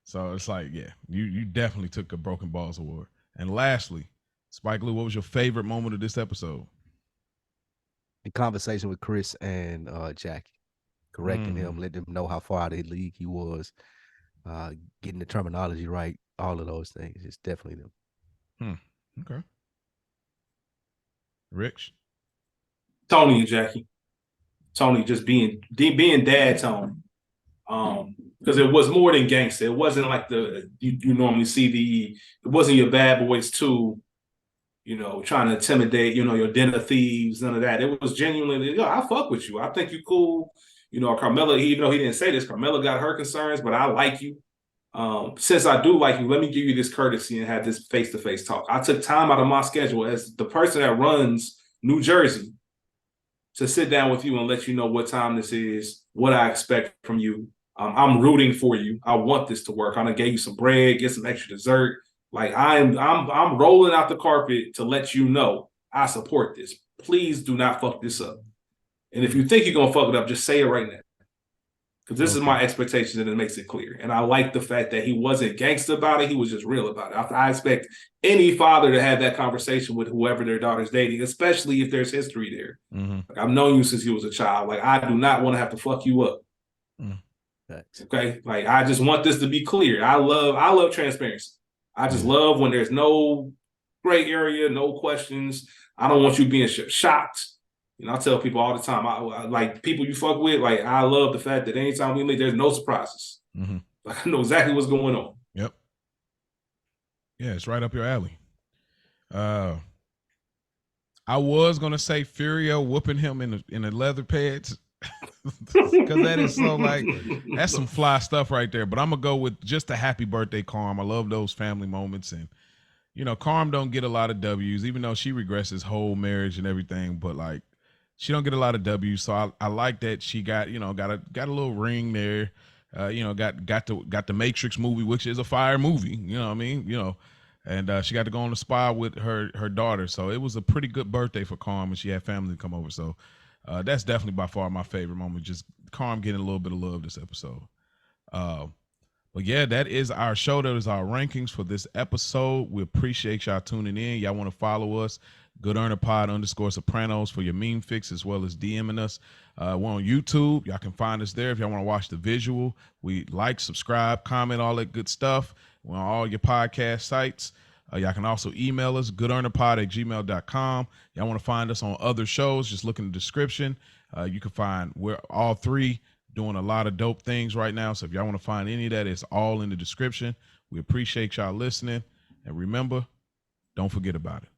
So it's like, yeah, you definitely took a Broken Balls Award. And lastly, Spike Lee, what was your favorite moment of this episode?
The conversation with Chris and Jackie, correcting him, letting him know how far out of the league he was, getting the terminology right, all of those things. It's definitely them.
Okay. Rich?
Tony and Jackie. Tony just being dad Tony. Because it was more than gangster. It wasn't like you normally see it wasn't your Bad Boys 2, trying to intimidate, your dinner thieves, none of that. It was genuinely, I fuck with you. I think you cool. Carmella, even though he didn't say this, Carmella got her concerns, but I like you. Since I do like you, let me give you this courtesy and have this face-to-face talk. I took time out of my schedule as the person that runs New Jersey to sit down with you and let you know what time this is, what I expect from you. I'm rooting for you. I want this to work. I'm gonna give you some bread, get some extra dessert. Like, I'm rolling out the carpet to let you know I support this. Please do not fuck this up. And if you think you're gonna fuck it up, just say it right now. Because this is my expectation, and it makes it clear. And I like the fact that he wasn't gangster about it. He was just real about it. I expect any father to have that conversation with whoever their daughter's dating, especially if there's history there.
Mm-hmm.
Like, I've known you since you was a child. Like, I do not want to have to fuck you up. Okay? Like, I just want this to be clear. I love transparency. I just love when there's no gray area, no questions. I don't want you being shocked. I tell people all the time, I like people you fuck with. Like, I love the fact that anytime we meet, there's no surprises.
Mm-hmm.
Like, I know exactly what's going on.
Yep. Yeah, it's right up your alley. I was gonna say Furio whooping him in the leather pads, because that is so, like, that's some fly stuff right there. But I'm gonna go with just a happy birthday, Carm. I love those family moments, and Carm don't get a lot of W's, even though she regrets his whole marriage and everything. But, like, she don't get a lot of W's, so I like that she got a little ring there. Got the Matrix movie, which is a fire movie. You know what I mean? And she got to go on the spa with her daughter. So it was a pretty good birthday for Carm, and she had family to come over. So that's definitely by far my favorite moment. Just Carm getting a little bit of love this episode. But yeah, that is our show. That is our rankings for this episode. We appreciate y'all tuning in. Y'all want to follow us, Good Earner Pod _Sopranos for your meme fix, as well as DMing us. We're on YouTube. Y'all can find us there if y'all want to watch the visual. We like, subscribe, comment, all that good stuff. We're on all your podcast sites. Y'all can also email us, goodearnerpod@gmail.com. Y'all want to find us on other shows, just look in the description. You can find we're all three doing a lot of dope things right now. So if y'all want to find any of that, it's all in the description. We appreciate y'all listening. And remember, don't forget about it.